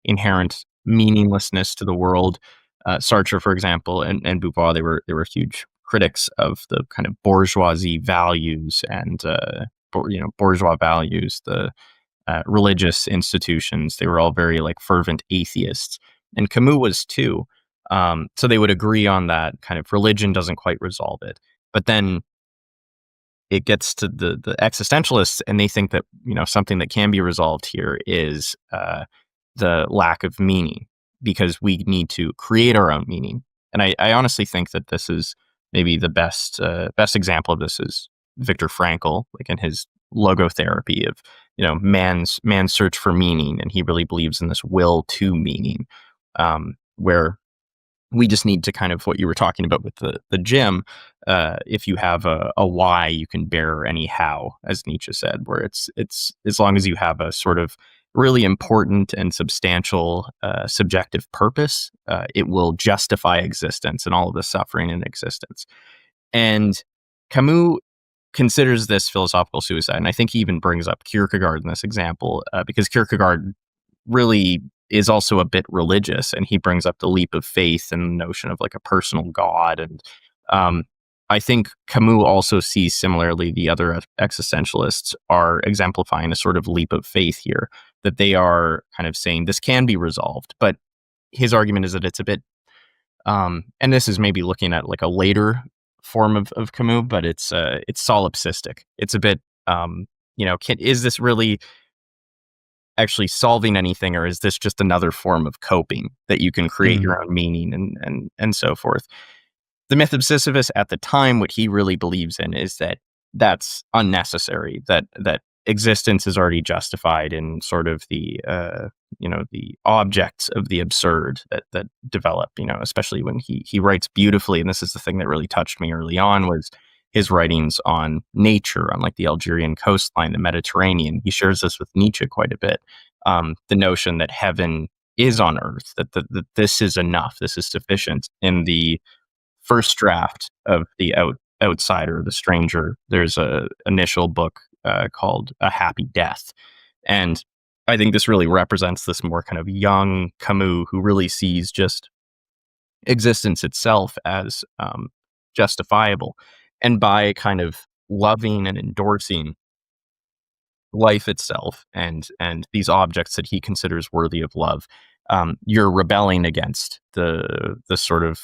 inherent meaninglessness to the world. Sartre, for example, and Beauvoir, they were huge critics of the kind of bourgeoisie values and bourgeois values, the religious institutions. They were all very like fervent atheists, and Camus was too. So they would agree on that kind of religion doesn't quite resolve it. But then it gets to the existentialists, and they think that something that can be resolved here is the lack of meaning, because we need to create our own meaning. And I honestly think that this is maybe the best example of this is Viktor Frankl, like in his logotherapy of man's search for meaning, and he really believes in this will to meaning, where we just need to kind of what you were talking about with the gym. If you have a why, you can bear any how, as Nietzsche said, where it's as long as you have a sort of really important and substantial subjective purpose, it will justify existence and all of the suffering in existence. And Camus considers this philosophical suicide. And I think he even brings up Kierkegaard in this example, because Kierkegaard really is also a bit religious, and he brings up the leap of faith and the notion of like a personal God. And I think Camus also sees similarly the other existentialists are exemplifying a sort of leap of faith here, that they are kind of saying this can be resolved. But his argument is that it's a bit, and this is maybe looking at like a later form of Camus, but it's solipsistic. It's a bit, is this really actually solving anything, or is this just another form of coping that you can create your own meaning and so forth? The myth of Sisyphus at the time, what he really believes in is that that's unnecessary, that existence is already justified in sort of the objects of the absurd that develop, especially when he writes beautifully. And this is the thing that really touched me early on, was his writings on nature, on like the Algerian coastline, the Mediterranean. He shares this with Nietzsche quite a bit. The notion that heaven is on earth, that this is enough, this is sufficient. In the first draft of the Outsider, The Stranger, there's a initial book called A Happy Death. And I think this really represents this more kind of young Camus, who really sees just existence itself as justifiable. And by kind of loving and endorsing life itself and these objects that he considers worthy of love, you're rebelling against the sort of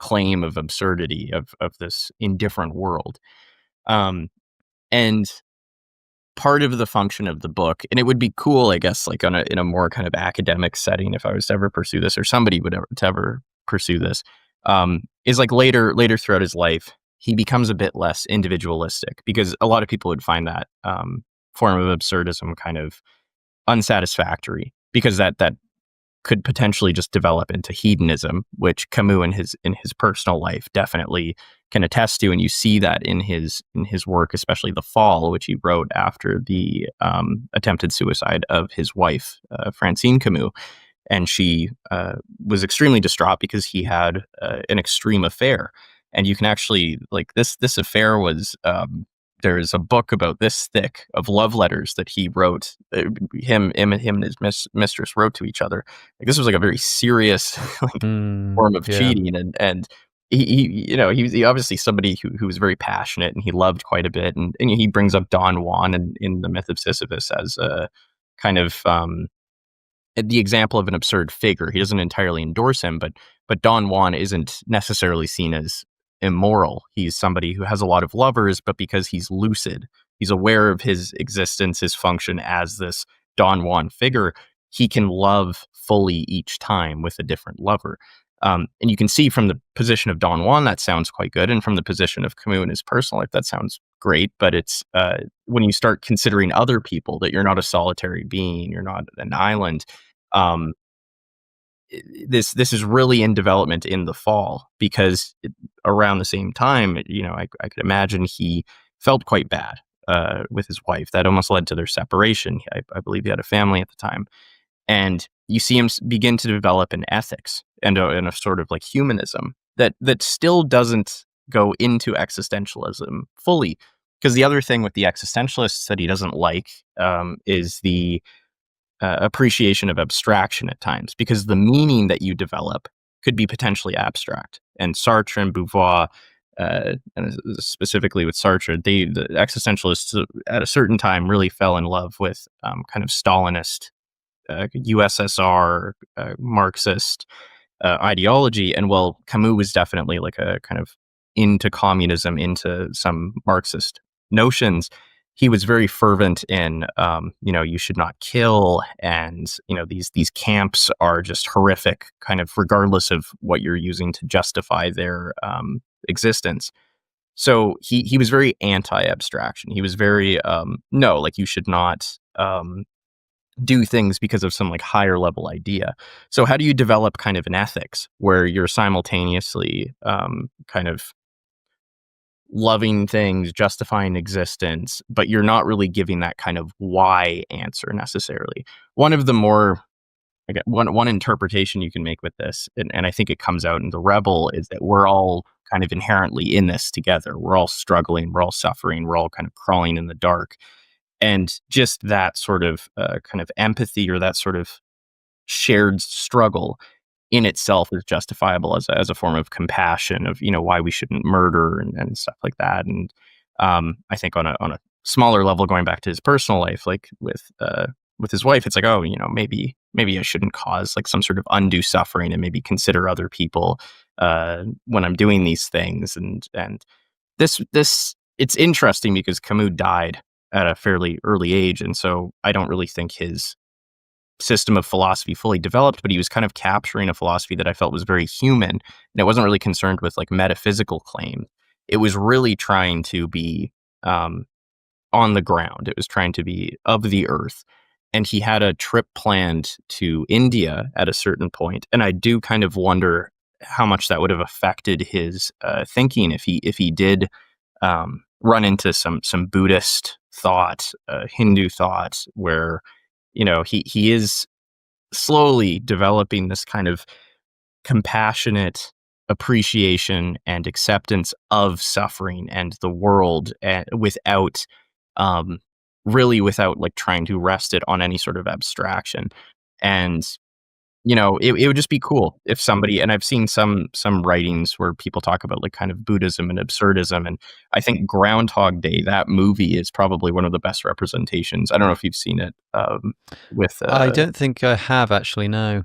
claim of absurdity of this indifferent world. And part of the function of the book, and it would be cool, I guess, like in a more kind of academic setting, if I was to ever pursue this, or somebody would ever pursue this, is like later throughout his life, he becomes a bit less individualistic, because a lot of people would find that form of absurdism kind of unsatisfactory, because that could potentially just develop into hedonism, which Camus in his personal life definitely can attest to. And you see that in his work, especially The Fall, which he wrote after the attempted suicide of his wife, Francine Camus. And she was extremely distraught because he had an extreme affair. And you can actually, like, this affair was, there's a book about this thick of love letters that he wrote, him and his mistress wrote to each other. Like, this was like a very serious form of cheating. And he obviously somebody who was very passionate, and he loved quite a bit. And he brings up Don Juan in the Myth of Sisyphus as a kind of the example of an absurd figure. He doesn't entirely endorse him, but Don Juan isn't necessarily seen as immoral. He's somebody who has a lot of lovers, but because he's lucid, he's aware of his existence, his function as this Don Juan figure, he can love fully each time with a different lover. And you can see from the position of Don Juan, that sounds quite good. And from the position of Camus in his personal life, that sounds great. But it's when you start considering other people, that you're not a solitary being, you're not an island. This is really in development in The Fall, because around the same time, I could imagine he felt quite bad with his wife. That almost led to their separation. I believe he had a family at the time. And you see him begin to develop an ethics and a sort of like humanism that still doesn't go into existentialism fully. Because the other thing with the existentialists that he doesn't like is the appreciation of abstraction at times, because the meaning that you develop could be potentially abstract. And Sartre and Beauvoir, and specifically with Sartre, the existentialists at a certain time really fell in love with kind of Stalinist, USSR, Marxist ideology. And well, Camus was definitely like a kind of into communism, into some Marxist notions. He was very fervent in, you should not kill, and these camps are just horrific, kind of regardless of what you're using to justify their existence. So he was very anti-abstraction. He was very no, like, you should not do things because of some like higher level idea. So how do you develop kind of an ethics where you're simultaneously kind of loving things, justifying existence, but you're not really giving that kind of why answer necessarily? One of the more, one interpretation you can make with this, and I think it comes out in The Rebel, is that we're all kind of inherently in this together. We're all struggling, we're all suffering, we're all kind of crawling in the dark. And just that sort of kind of empathy, or that sort of shared struggle in itself is justifiable as a form of compassion, of, why we shouldn't murder and stuff like that. And I think on a smaller level, going back to his personal life, like with his wife, it's like, oh, maybe I shouldn't cause like some sort of undue suffering, and maybe consider other people when I'm doing these things. And this it's interesting because Camus died at a fairly early age, and so I don't really think his system of philosophy fully developed, but he was kind of capturing a philosophy that I felt was very human, and it wasn't really concerned with like metaphysical claims. It was really trying to be on the ground. It was trying to be of the earth. And he had a trip planned to India at a certain point, and I do kind of wonder how much that would have affected his thinking if he did run into some Buddhist thought, Hindu thought, where he is slowly developing this kind of compassionate appreciation and acceptance of suffering and the world, without without like trying to rest it on any sort of abstraction. And it would just be cool if somebody, and I've seen some writings where people talk about like kind of Buddhism and absurdism, and I think Groundhog Day, that movie, is probably one of the best representations. I don't know if you've seen it. With I don't think I have actually. No.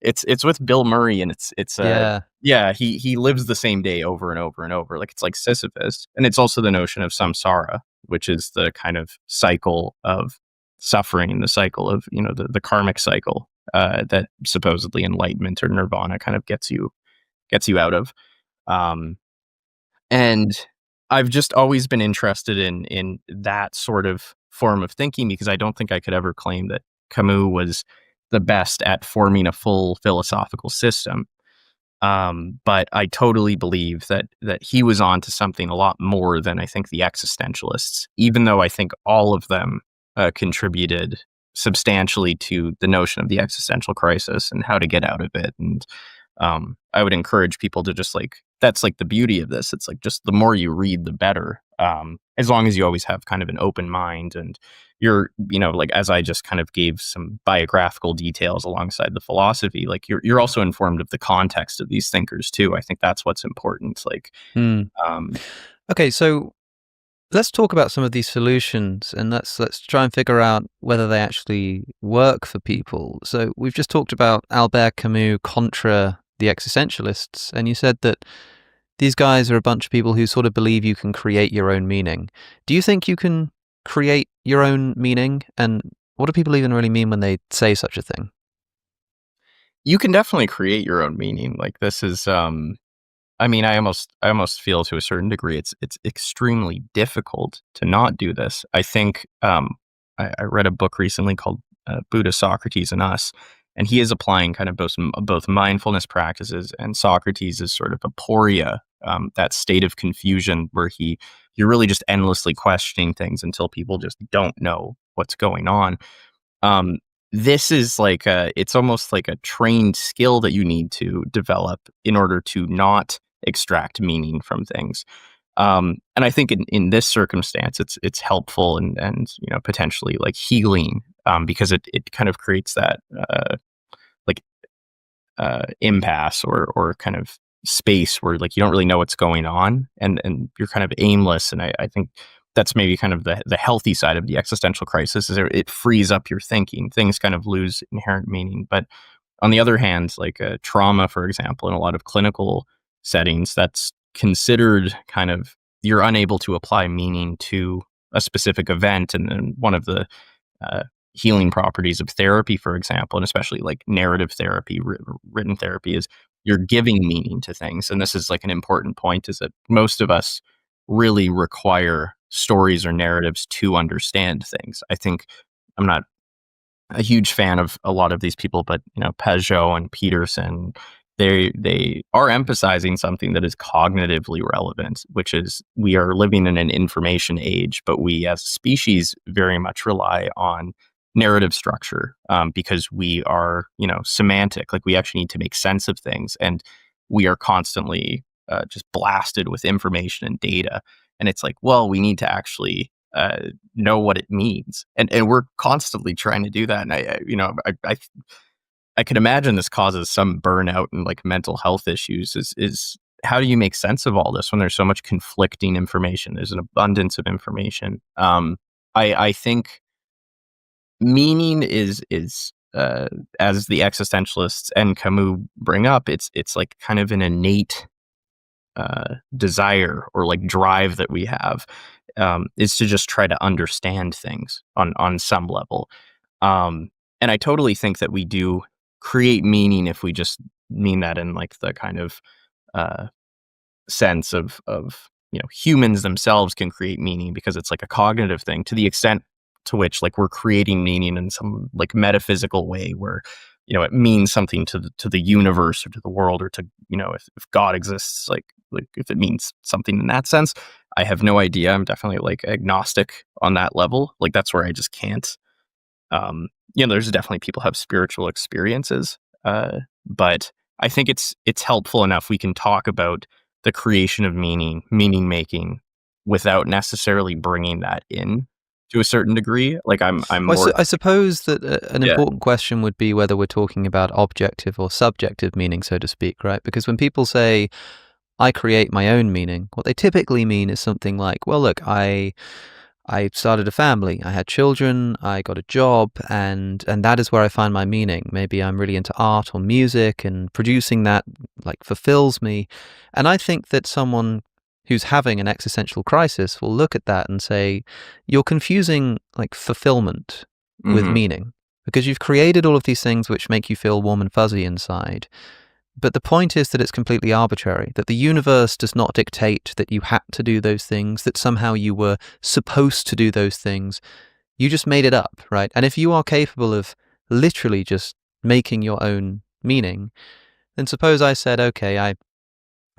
It's with Bill Murray, and it's Yeah. he lives the same day over and over and over, like it's like Sisyphus. And it's also the notion of samsara, which is the kind of cycle of suffering, the cycle of the karmic cycle that supposedly enlightenment or nirvana kind of gets you out of. And I've just always been interested in that sort of form of thinking, because I don't think I could ever claim that Camus was the best at forming a full philosophical system. But I totally believe that he was on to something a lot more than I think the existentialists, even though I think all of them contributed substantially to the notion of the existential crisis and how to get out of it. And I would encourage people to just that's like the beauty of this. It's like, just the more you read, the better. As long as you always have kind of an open mind, and you're, like, as I just kind of gave some biographical details alongside the philosophy, like you're also informed of the context of these thinkers too. I think that's what's important. Like, Okay, so let's talk about some of these solutions, and let's try and figure out whether they actually work for people. So we've just talked about Albert Camus contra the existentialists, and you said that these guys are a bunch of people who sort of believe you can create your own meaning. Do you think you can create your own meaning? And what do people even really mean when they say such a thing? You can definitely create your own meaning. Like, this is I mean, I almost feel to a certain degree it's extremely difficult to not do this. I think I read a book recently called Buddha, Socrates, and Us, and he is applying kind of both mindfulness practices, and Socrates is sort of aporia, that state of confusion where you're really just endlessly questioning things until people just don't know what's going on. This is like it's almost like a trained skill that you need to develop in order to not extract meaning from things. And I think in this circumstance, it's helpful and potentially like healing, because it kind of creates that impasse or kind of space where like you don't really know what's going on, and you're kind of aimless. And I think that's maybe kind of the healthy side of the existential crisis, is it frees up your thinking. Things kind of lose inherent meaning. But on the other hand, like trauma, for example, in a lot of clinical settings, that's considered kind of, you're unable to apply meaning to a specific event. And one of the healing properties of therapy, for example, and especially like narrative therapy, written therapy, is you're giving meaning to things. And this is like an important point, is that most of us really require stories or narratives to understand things. I think I'm not a huge fan of a lot of these people, but Peugeot and Peterson, they are emphasizing something that is cognitively relevant, which is we are living in an information age, but we as a species very much rely on narrative structure, because we are semantic. Like, we actually need to make sense of things, and we are constantly just blasted with information and data. And it's like, well, we need to actually know what it means, and we're constantly trying to do that. And I could imagine this causes some burnout and like mental health issues. Is how do you make sense of all this when there's so much conflicting information? There's an abundance of information. I think meaning is as the existentialists and Camus bring up, it's like kind of an innate desire or like drive that we have, is to just try to understand things on some level. And I totally think that we do create meaning if we just mean that in like the kind of sense of humans themselves can create meaning because it's like a cognitive thing, to the extent to which like we're creating meaning in some like metaphysical way where it means something to the universe or to the world, or to if God exists, like if it means something in that sense. I have no idea. I'm definitely like agnostic on that level. Like that's where I just can't. There's definitely people have spiritual experiences, but I think it's helpful enough. We can talk about the creation of meaning making, without necessarily bringing that in to a certain degree. Like I'm more. I suppose that an Yeah. important question would be whether we're talking about objective or subjective meaning, so to speak, right? Because when people say, I create my own meaning, what they typically mean is something like, well, look, I started a family, I had children, I got a job, and that is where I find my meaning. Maybe I'm really into art or music, and producing that like fulfills me. And I think that someone who's having an existential crisis will look at that and say, you're confusing like fulfillment with Mhm. meaning, because you've created all of these things which make you feel warm and fuzzy inside. But the point is that it's completely arbitrary, that the universe does not dictate that you had to do those things, that somehow you were supposed to do those things. You just made it up, right? And if you are capable of literally just making your own meaning, then suppose I said, okay, I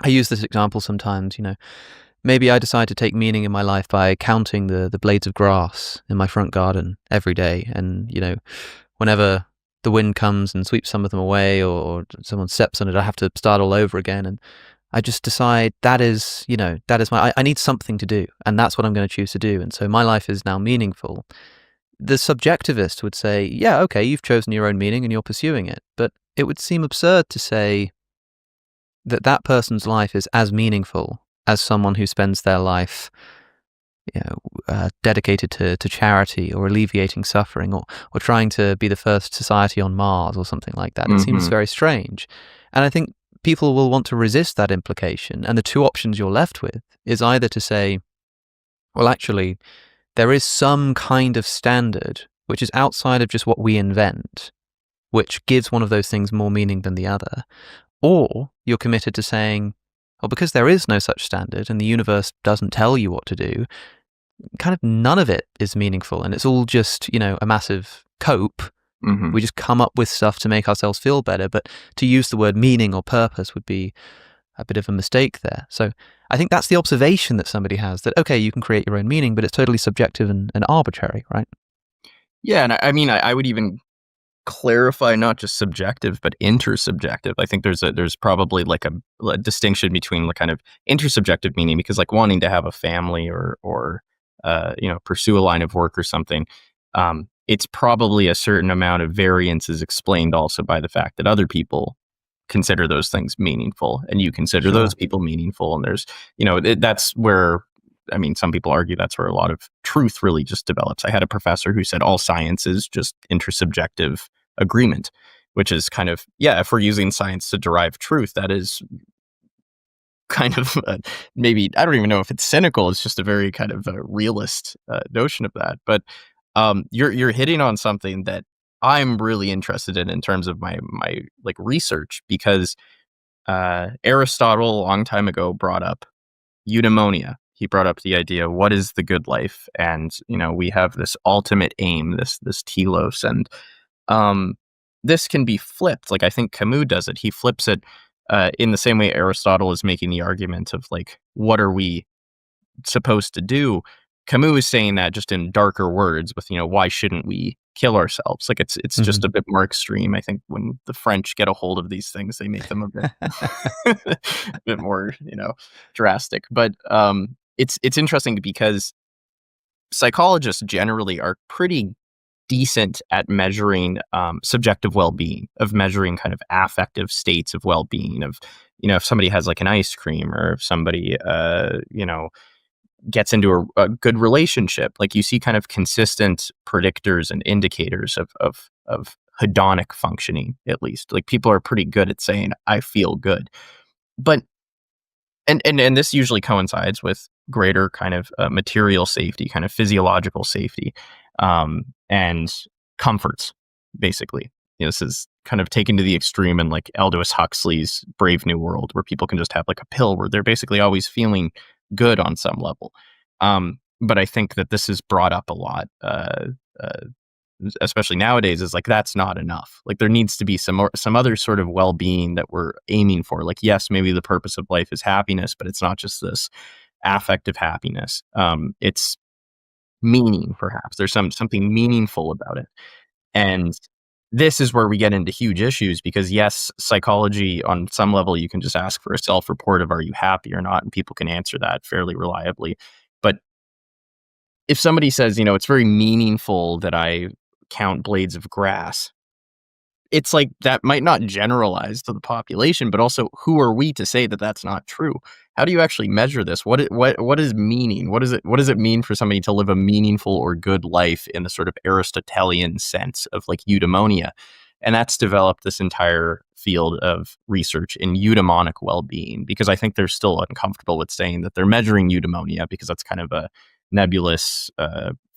use this example sometimes, maybe I decide to take meaning in my life by counting the blades of grass in my front garden every day. And, whenever the wind comes and sweeps some of them away, or someone steps on it, I have to start all over again. And I just decide that is I need something to do, and that's what I'm going to choose to do. And so my life is now meaningful. The subjectivist would say, yeah, okay, you've chosen your own meaning and you're pursuing it. But it would seem absurd to say that person's life is as meaningful as someone who spends their life dedicated to charity, or alleviating suffering, or trying to be the first society on Mars or something like that. It seems Mhm. very strange. And I think people will want to resist that implication. And the two options you're left with is either to say, well, actually, there is some kind of standard which is outside of just what we invent, which gives one of those things more meaning than the other. Or you're committed to saying, well, because there is no such standard and the universe doesn't tell you what to do, kind of none of it is meaningful, and it's all just, a massive cope. Mhm. We just come up with stuff to make ourselves feel better, but to use the word meaning or purpose would be a bit of a mistake there. So I think that's the observation that somebody has, that, okay, you can create your own meaning, but it's totally subjective and arbitrary, right? Yeah, and I mean, I would even clarify not just subjective but intersubjective. I think there's probably like a distinction between the kind of intersubjective meaning, because like wanting to have a family or pursue a line of work or something, it's probably a certain amount of variance is explained also by the fact that other people consider those things meaningful and you consider Sure. those people meaningful. And there's that's where, I mean, some people argue that's where a lot of truth really just develops. I had a professor who said all science is just intersubjective agreement, which is kind of, yeah, if we're using science to derive truth, that is kind of maybe, I don't even know if it's cynical. It's just a very kind of a realist notion of that. But you're hitting on something that I'm really interested in terms of my like research, because Aristotle a long time ago brought up eudaimonia. He brought up the idea, what is the good life? And, we have this ultimate aim, this telos. And this can be flipped. Like, I think Camus does it. He flips it in the same way Aristotle is making the argument of, like, what are we supposed to do? Camus is saying that just in darker words with, why shouldn't we kill ourselves. Like it's just a bit more extreme. I think when the French get a hold of these things, they make them a bit a bit more, drastic. But it's interesting because psychologists generally are pretty decent at measuring subjective well-being, of measuring kind of affective states of well-being, of if somebody has like an ice cream, or if somebody gets into a good relationship. Like, you see kind of consistent predictors and indicators of hedonic functioning, at least. Like, people are pretty good at saying, I feel good. But and this usually coincides with greater kind of material safety, kind of physiological safety, and comforts, basically. This is kind of taken to the extreme in like Aldous Huxley's Brave New World, where people can just have like a pill where they're basically always feeling good on some level. But I think that this is brought up a lot, especially nowadays, is like, that's not enough. Like, there needs to be some other sort of well-being that we're aiming for. Like, yes, maybe the purpose of life is happiness, but it's not just this affective happiness. It's meaning, perhaps. There's something meaningful about it. And this is where we get into huge issues, because yes, psychology, on some level, you can just ask for a self-report of, are you happy or not? And people can answer that fairly reliably. But if somebody says, it's very meaningful that I count blades of grass, it's like, that might not generalize to the population, but also, who are we to say that that's not true? How do you actually measure this? What is meaning? What does it mean for somebody to live a meaningful or good life in the sort of Aristotelian sense of like eudaimonia? And that's developed this entire field of research in eudaimonic well-being, because I think they're still uncomfortable with saying that they're measuring eudaimonia, because that's kind of a nebulous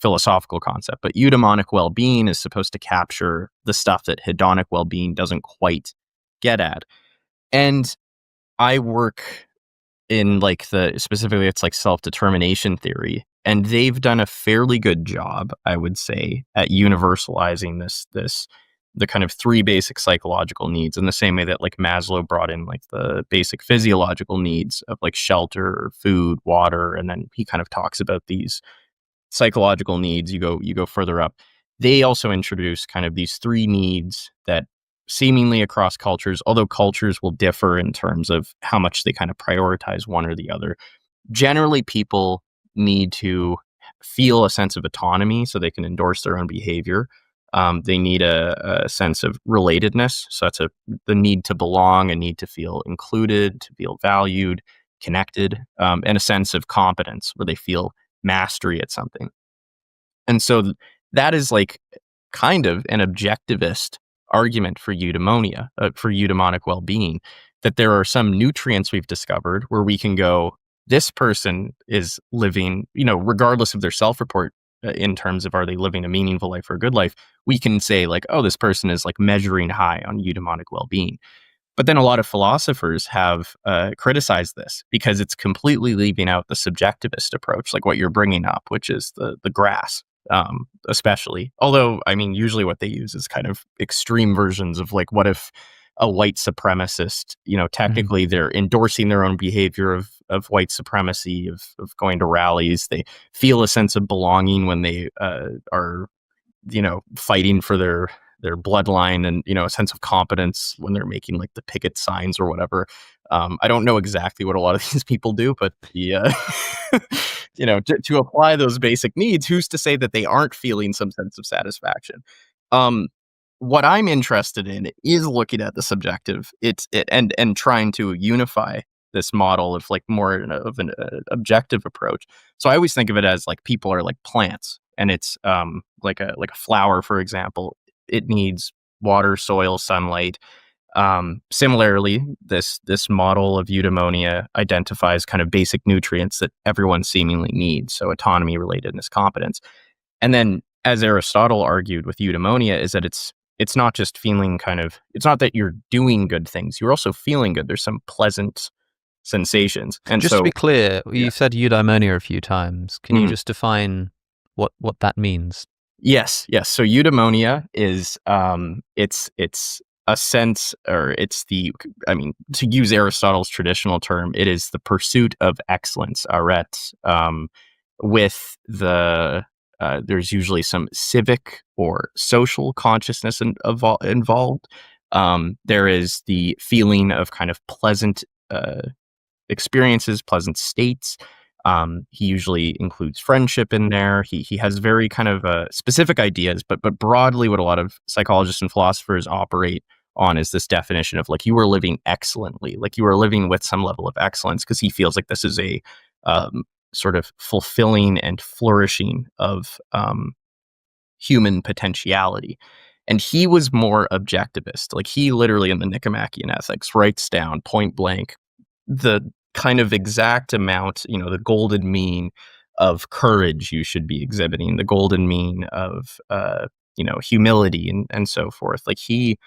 philosophical concept. But eudaimonic well-being is supposed to capture the stuff that hedonic well-being doesn't quite get at. And I work in like specifically it's like self-determination theory, and they've done a fairly good job, I would say, at universalizing the kind of three basic psychological needs, in the same way that like Maslow brought in like the basic physiological needs of like shelter, food, water, and then he kind of talks about these psychological needs. You go further up. They also introduce kind of these three needs that seemingly across cultures, although cultures will differ in terms of how much they kind of prioritize one or the other. Generally, people need to feel a sense of autonomy so they can endorse their own behavior. They need a sense of relatedness. So that's the need to belong, a need to feel included, to feel valued, connected, and a sense of competence where they feel mastery at something. And so that is like kind of an objectivist argument for eudaimonia, for eudaimonic well-being, that there are some nutrients we've discovered where we can go, this person is living, regardless of their self-report, in terms of, are they living a meaningful life or a good life, we can say like, oh, this person is like measuring high on eudaimonic well-being. But then a lot of philosophers have criticized this, because it's completely leaving out the subjectivist approach, like what you're bringing up, which is the grass, especially. Although, I mean, usually what they use is kind of extreme versions of like, what if a white supremacist, technically they're endorsing their own behavior of white supremacy, of going to rallies. They feel a sense of belonging when they are, fighting for their bloodline, and, a sense of competence when they're making like the picket signs or whatever. I don't know exactly what a lot of these people do, but to apply those basic needs, who's to say that they aren't feeling some sense of satisfaction? What I'm interested in is looking at the subjective, and trying to unify this model of like more of an objective approach. So I always think of it as like, people are like plants, and it's like a flower, for example. It needs water, soil, sunlight. Similarly, this model of eudaimonia identifies kind of basic nutrients that everyone seemingly needs. So autonomy, relatedness, competence. And then, as Aristotle argued with eudaimonia, is that it's not just feeling it's not that you're doing good things, you're also feeling good. There's some pleasant sensations. And just so, to be clear, you said eudaimonia a few times. Can you just define what that means? Yes. So eudaimonia is it's a sense, or it's to use Aristotle's traditional term, it is the pursuit of excellence, arete, with the there's usually some civic or social consciousness involved. There is the feeling of kind of pleasant experiences, pleasant states. He usually includes friendship in there. He has very kind of specific ideas, but broadly, what a lot of psychologists and philosophers operate on is this definition of like you are living excellently, like you are living with some level of excellence, because he feels like this is a sort of fulfilling and flourishing of human potentiality. And he was more objectivist. Like he literally in the Nicomachean Ethics writes down point blank the kind of exact amount, the golden mean of courage you should be exhibiting, the golden mean of humility and so forth. Like he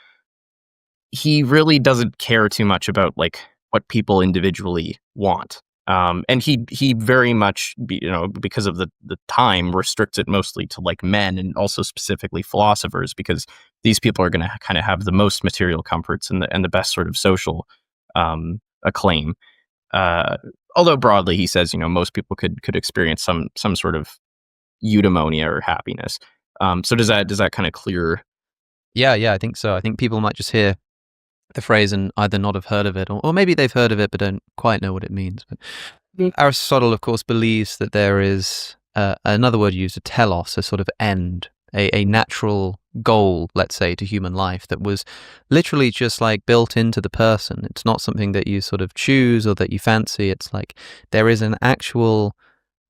really doesn't care too much about like what people individually want. And he very much, because of the time, restricts it mostly to like men and also specifically philosophers, because these people are going to kind of have the most material comforts and the best sort of social acclaim. Although broadly, he says, most people could experience some sort of eudaimonia or happiness. So does that kind of clear? Yeah, I think so. I think people might just hear the phrase and either not have heard of it, or maybe they've heard of it but don't quite know what it means. But Aristotle, of course, believes that there is another word used, a telos, a sort of end, a natural goal, let's say, to human life that was literally just like built into the person. It's not something that you sort of choose or that you fancy. It's like there is an actual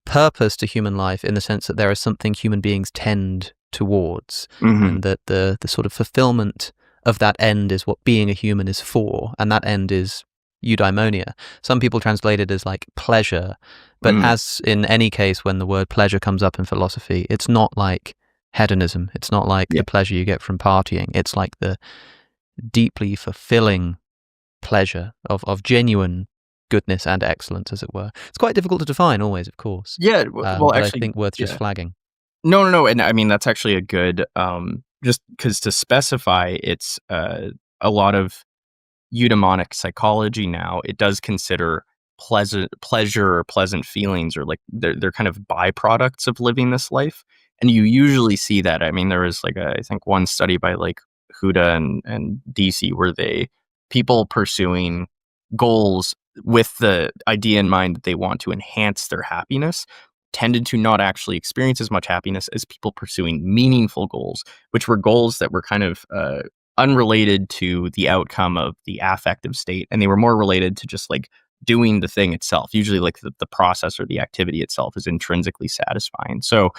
purpose to human life in the sense that there is something human beings tend towards, and that the sort of fulfillment of that end is what being a human is for, and that end is eudaimonia. Some people translate it as like pleasure, but as in any case, when the word pleasure comes up in philosophy, it's not like hedonism. It's not like the pleasure you get from partying. It's like the deeply fulfilling pleasure of genuine goodness and excellence, as it were. It's quite difficult to define always, of course. Yeah, well, actually, I think worth just flagging. No, and I mean that's actually a good just because to specify, it's a lot of eudaimonic psychology now. It does consider pleasure or pleasant feelings, or like they're kind of byproducts of living this life, and you usually see that. I mean, there was like I think one study by like Huda and DC where people pursuing goals with the idea in mind that they want to enhance their happiness tended to not actually experience as much happiness as people pursuing meaningful goals, which were goals that were kind of unrelated to the outcome of the affective state. And they were more related to just like doing the thing itself. Usually like the process or the activity itself is intrinsically satisfying. So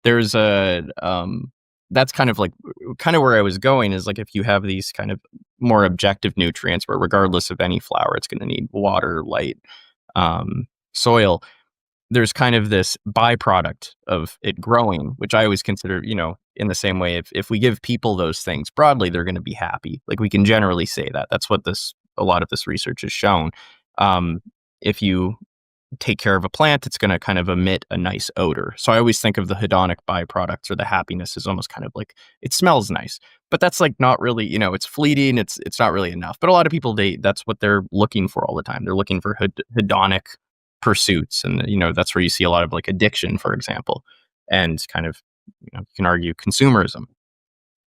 there's that's kind of where I was going, is like if you have these kind of more objective nutrients where regardless of any flower, it's going to need water, light, soil. There's kind of this byproduct of it growing, which I always consider, in the same way, if we give people those things broadly, they're going to be happy. Like we can generally say that. That's what a lot of this research has shown. If you take care of a plant, it's going to kind of emit a nice odor. So I always think of the hedonic byproducts or the happiness as almost kind of like it smells nice, but that's like not really, it's fleeting. It's not really enough. But a lot of people, that's what they're looking for all the time. They're looking for hedonic pursuits, and that's where you see a lot of like addiction, for example, and kind of you can argue consumerism.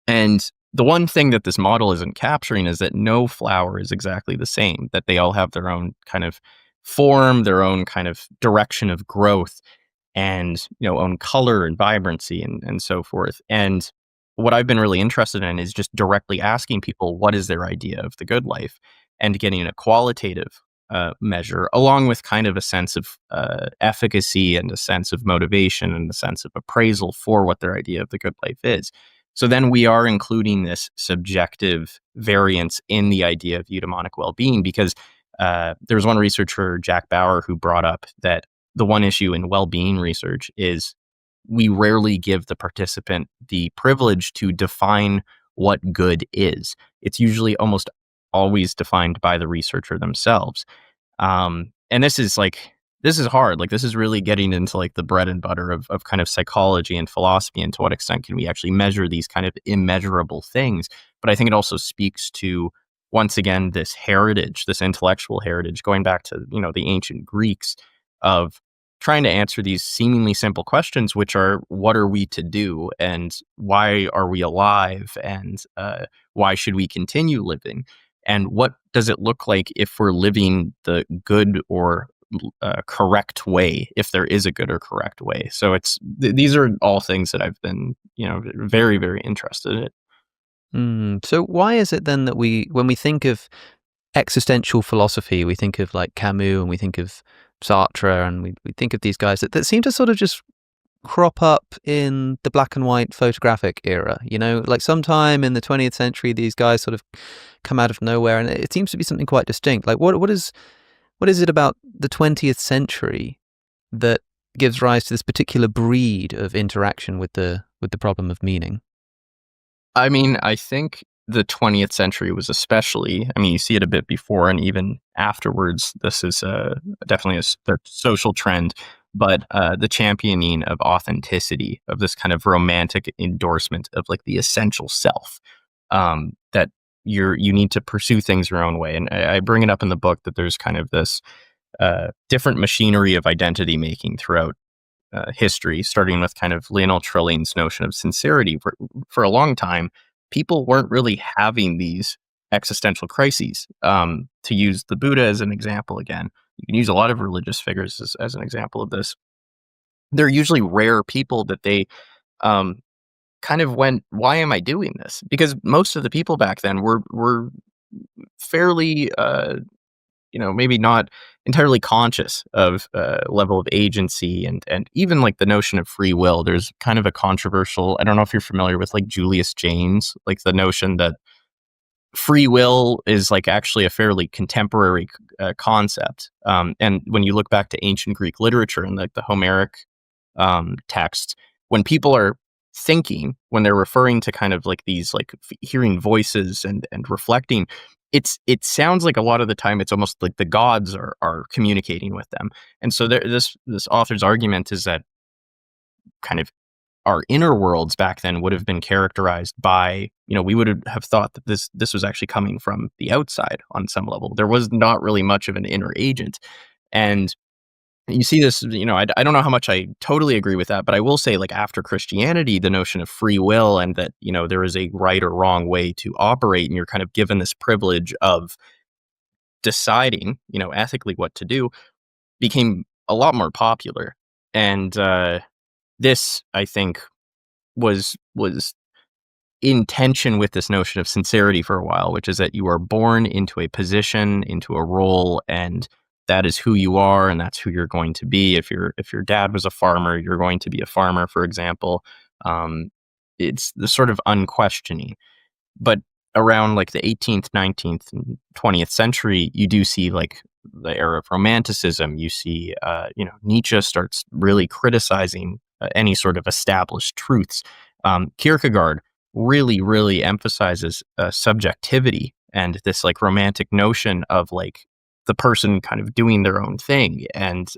And the one thing that this model isn't capturing is that no flower is exactly the same, that they all have their own kind of form, their own kind of direction of growth, and own color and vibrancy and so forth. And what I've been really interested in is just directly asking people what is their idea of the good life, and getting a qualitative measure, along with kind of a sense of efficacy and a sense of motivation and a sense of appraisal for what their idea of the good life is. So then we are including this subjective variance in the idea of eudaimonic well-being, because there was one researcher, Jack Bauer, who brought up that the one issue in well-being research is we rarely give the participant the privilege to define what good is. It's usually almost always defined by the researcher themselves. And this is hard. Like this is really getting into like the bread and butter of kind of psychology and philosophy, and to what extent can we actually measure these kind of immeasurable things. But I think it also speaks to, once again, this heritage, this intellectual heritage, going back to, the ancient Greeks, of trying to answer these seemingly simple questions, which are, what are we to do, and why are we alive, and why should we continue living, and what does it look like if we're living the good or correct way, if there is a good or correct way. So these are all things that I've been, very, very interested in. So why is it then that when we think of existential philosophy, we think of like Camus and we think of Sartre and we think of these guys that seem to sort of just crop up in the black and white photographic era, like sometime in the 20th century, these guys sort of come out of nowhere, and it seems to be something quite distinct. Like what is it about the 20th century that gives rise to this particular breed of interaction with the problem of meaning? I mean, I think the 20th century was especially, you see it a bit before and even afterwards. This is definitely a social trend, but the championing of authenticity, of this kind of romantic endorsement of like the essential self, that you need to pursue things your own way. And I bring it up in the book that there's kind of this different machinery of identity making throughout history, starting with kind of Lionel Trilling's notion of sincerity. For a long time, people weren't really having these existential crises. To use the Buddha as an example again, you can use a lot of religious figures as an example of this. They're usually rare people that they kind of went, why am I doing this? Because most of the people back then were fairly maybe not entirely conscious of level of agency and even like the notion of free will. There's kind of a controversial, I don't know if you're familiar with like Julius Jaynes, like the notion that free will is like actually a fairly contemporary concept. And when you look back to ancient Greek literature and like the Homeric texts, when people are thinking, when they're referring to kind of like these like hearing voices and reflecting, it sounds like a lot of the time it's almost like the gods are communicating with them. And so this author's argument is that kind of our inner worlds back then would have been characterized by, we would have thought that this was actually coming from the outside on some level. There was not really much of an inner agent. And you see this, I don't know how much I totally agree with that, but I will say, like, after Christianity, the notion of free will and that, there is a right or wrong way to operate, and you're kind of given this privilege of deciding, ethically what to do, became a lot more popular. And this, I think, was in tension with this notion of sincerity for a while, which is that you are born into a position, into a role, and that is who you are, and that's who you're going to be. If your dad was a farmer, you're going to be a farmer, for example. It's the sort of unquestioning. But around like the 18th, 19th, and 20th century, you do see like the era of Romanticism. You see, Nietzsche starts really criticizing any sort of established truths. Kierkegaard really, really emphasizes subjectivity and this like romantic notion of like the person kind of doing their own thing and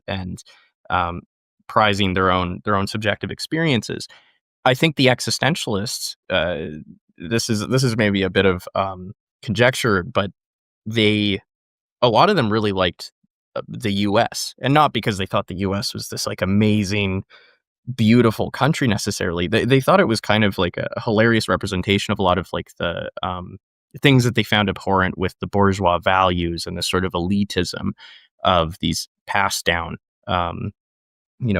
prizing their own subjective experiences. I think the existentialists, this is maybe a bit of conjecture, but a lot of them really liked the U.S. and not because they thought the U.S. was this like amazing, beautiful country necessarily. They thought it was kind of like a hilarious representation of a lot of like the things that they found abhorrent with the bourgeois values and the sort of elitism of these passed down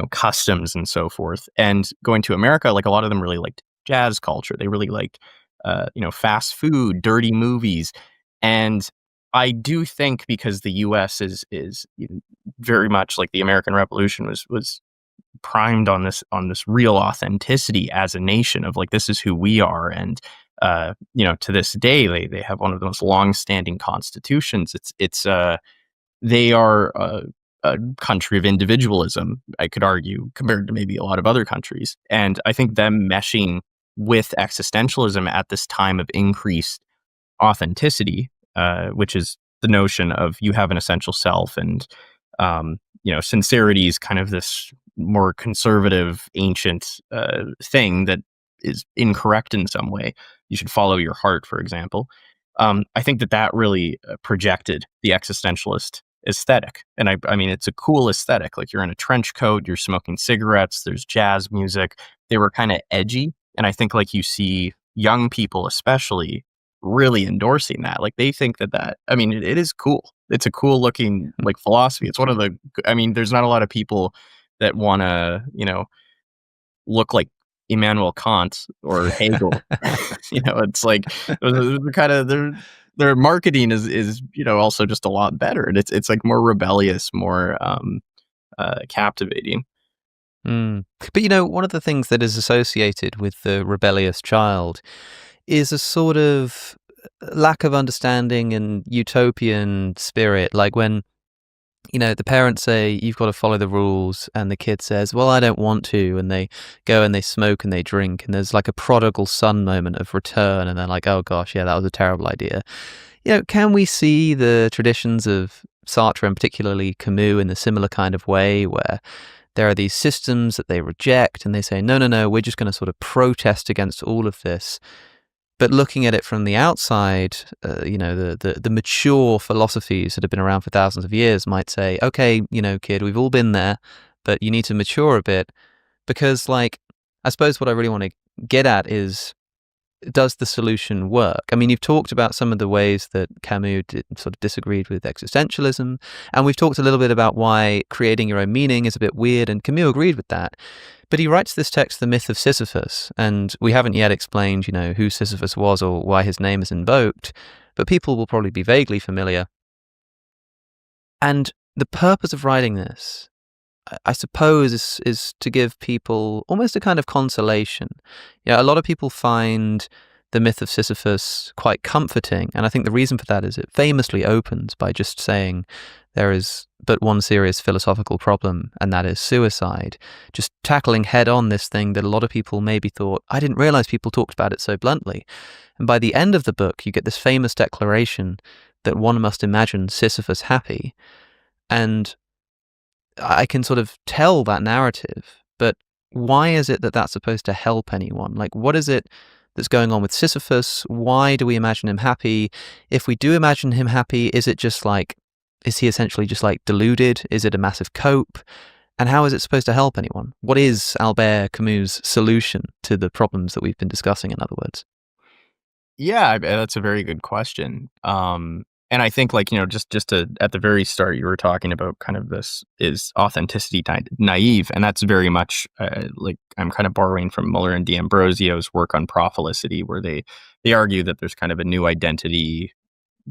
customs and so forth. And going to America, like a lot of them really liked jazz culture. They really liked fast food, dirty movies. And I do think because the US is very much like the American Revolution was primed on this real authenticity as a nation of like, this is who we are. And to this day they have one of the most long-standing constitutions. They are a country of individualism, I could argue, compared to maybe a lot of other countries. And I think them meshing with existentialism at this time of increased authenticity, which is the notion of you have an essential self, and sincerity is kind of this more conservative, ancient thing that is incorrect in some way. You should follow your heart, for example. I think that really projected the existentialist aesthetic. And I mean, it's a cool aesthetic. Like, you're in a trench coat, you're smoking cigarettes, there's jazz music. They were kind of edgy. And I think, like, you see young people especially really endorsing that. Like, they think that I mean, it is cool. It's a cool looking, like, philosophy. It's one of the, I mean, there's not a lot of people that want to, look like Immanuel Kant or Hegel. It's like, they're kind of, their marketing is also just a lot better, and it's like more rebellious, more captivating. But one of the things that is associated with the rebellious child is a sort of lack of understanding and utopian spirit. Like when the parents say, you've got to follow the rules, and the kid says, well, I don't want to, and they go and they smoke and they drink, and there's like a prodigal son moment of return, and they're like, oh gosh, yeah, that was a terrible idea. Can we see the traditions of Sartre and particularly Camus in a similar kind of way, where there are these systems that they reject and they say, no, we're just going to sort of protest against all of this. But looking at it from the outside, the mature philosophies that have been around for thousands of years might say, okay, kid, we've all been there, but you need to mature a bit. Because, like, I suppose what I really want to get at is, does the solution work? I mean, you've talked about some of the ways that Camus sort of disagreed with existentialism, and we've talked a little bit about why creating your own meaning is a bit weird, and Camus agreed with that. But he writes this text, The Myth of Sisyphus, and we haven't yet explained, who Sisyphus was or why his name is invoked, but people will probably be vaguely familiar. And the purpose of writing this, I suppose, is to give people almost a kind of consolation. A lot of people find the myth of Sisyphus quite comforting, and I think the reason for that is it famously opens by just saying there is but one serious philosophical problem, and that is suicide. Just tackling head on this thing that a lot of people maybe thought, I didn't realize people talked about it so bluntly. And by the end of the book, you get this famous declaration that one must imagine Sisyphus happy, and I can sort of tell that narrative, but why is it that that's supposed to help anyone? Like, what is it that's going on with Sisyphus? Why do we imagine him happy? If we do imagine him happy, is he essentially just like deluded? Is it a massive cope? And how is it supposed to help anyone? What is Albert Camus' solution to the problems that we've been discussing, in other words? Yeah, that's a very good question. And I think, like, just to, at the very start, you were talking about kind of this is authenticity naive, and that's very much like, I'm kind of borrowing from Muller and D'Ambrosio's work on prophelicity, where they argue that there's kind of a new identity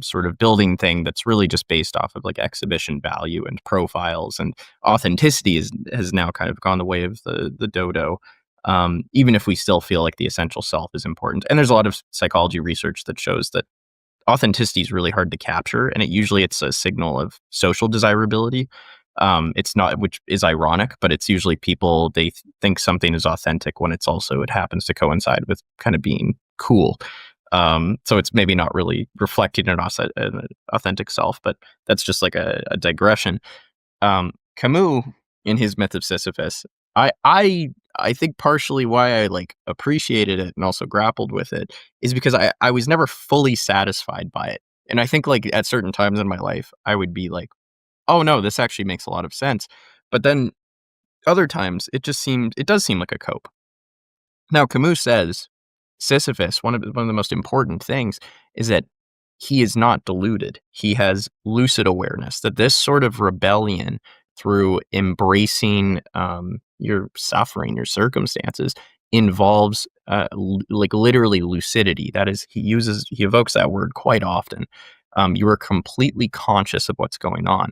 sort of building thing that's really just based off of like exhibition value and profiles, and authenticity has now kind of gone the way of the dodo. Even if we still feel like the essential self is important, and there's a lot of psychology research that shows that authenticity is really hard to capture, and it's a signal of social desirability. It's not, which is ironic, but it's usually people, they think something is authentic when it happens to coincide with kind of being cool. So it's maybe not really reflecting an authentic self, but that's just like a digression. Camus, in his Myth of Sisyphus, I think partially why I like appreciated it and also grappled with it is because I was never fully satisfied by it. And I think, like, at certain times in my life, I would be like, oh no, this actually makes a lot of sense. But then other times it does seem like a cope. Now, Camus says Sisyphus, one of the most important things is that he is not deluded. He has lucid awareness, that this sort of rebellion through embracing your suffering, your circumstances, involves like literally lucidity. That is, he evokes that word quite often. You are completely conscious of what's going on.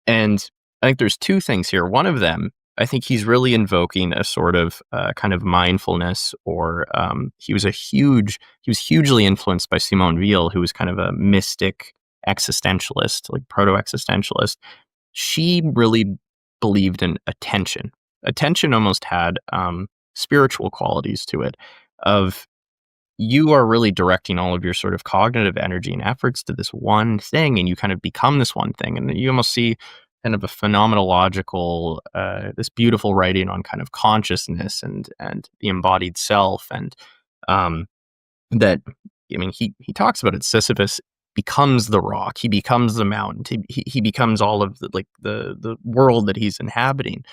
And I think there's two things here. One of them, I think he's really invoking a sort of kind of mindfulness, or he was hugely influenced by Simone Weil, who was kind of a mystic existentialist, like proto-existentialist. She really believed in attention. Attention almost had spiritual qualities to it, of you are really directing all of your sort of cognitive energy and efforts to this one thing, and you kind of become this one thing. And you almost see kind of a phenomenological, this beautiful writing on kind of consciousness and the embodied self. And that, I mean, he talks about it. Sisyphus becomes the rock, he becomes the mountain, he becomes all of the world that he's inhabiting.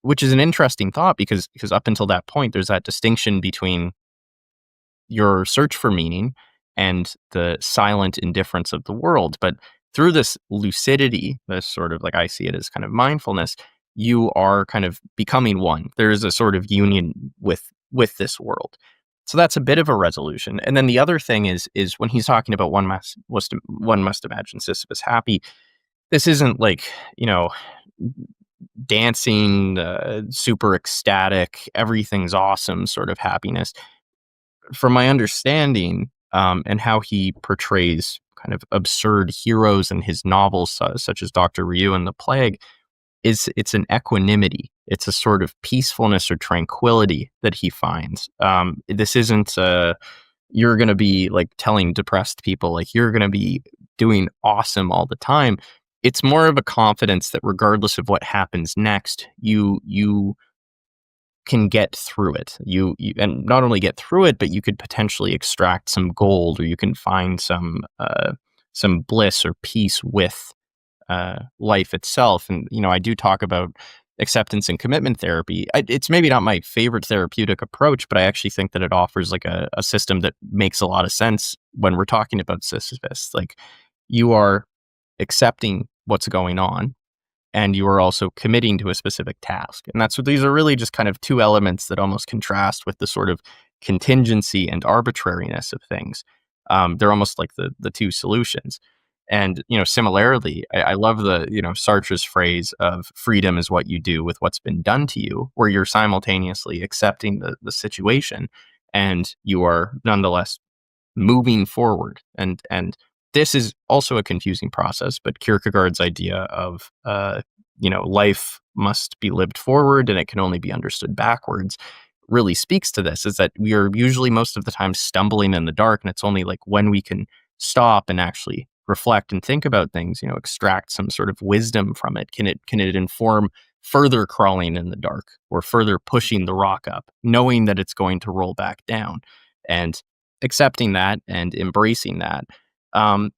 Which is an interesting thought because up until that point, there's that distinction between your search for meaning and the silent indifference of the world. But through this lucidity, this sort of, like, I see it as kind of mindfulness, you are kind of becoming one. There is a sort of union with this world. So that's a bit of a resolution. And then the other thing is when he's talking about one must imagine Sisyphus happy. This isn't like, dancing, super ecstatic, everything's awesome sort of happiness. From my understanding, and how he portrays kind of absurd heroes in his novels, such as Dr. Ryu and the Plague, it's an equanimity. It's a sort of peacefulness or tranquility that he finds. This isn't you're going to be like telling depressed people like you're going to be doing awesome all the time. It's more of a confidence that regardless of what happens next, you can get through it. You and not only get through it, but you could potentially extract some gold, or you can find some bliss or peace with life itself. And I do talk about acceptance and commitment therapy. It's maybe not my favorite therapeutic approach, but I actually think that it offers like a system that makes a lot of sense when we're talking about Sisyphus. Like, you are accepting what's going on, and you are also committing to a specific task. And that's what these are really just kind of two elements that almost contrast with the sort of contingency and arbitrariness of things. They're almost like the two solutions. And, similarly, I love the, Sartre's phrase of freedom is what you do with what's been done to you, where you're simultaneously accepting the situation and you are nonetheless moving forward. And this is also a confusing process, but Kierkegaard's idea of, life must be lived forward and it can only be understood backwards really speaks to this, is that we are usually most of the time stumbling in the dark. And it's only like when we can stop and actually reflect and think about things, extract some sort of wisdom from it. Can it inform further crawling in the dark or further pushing the rock up, knowing that it's going to roll back down, and accepting that and embracing that. And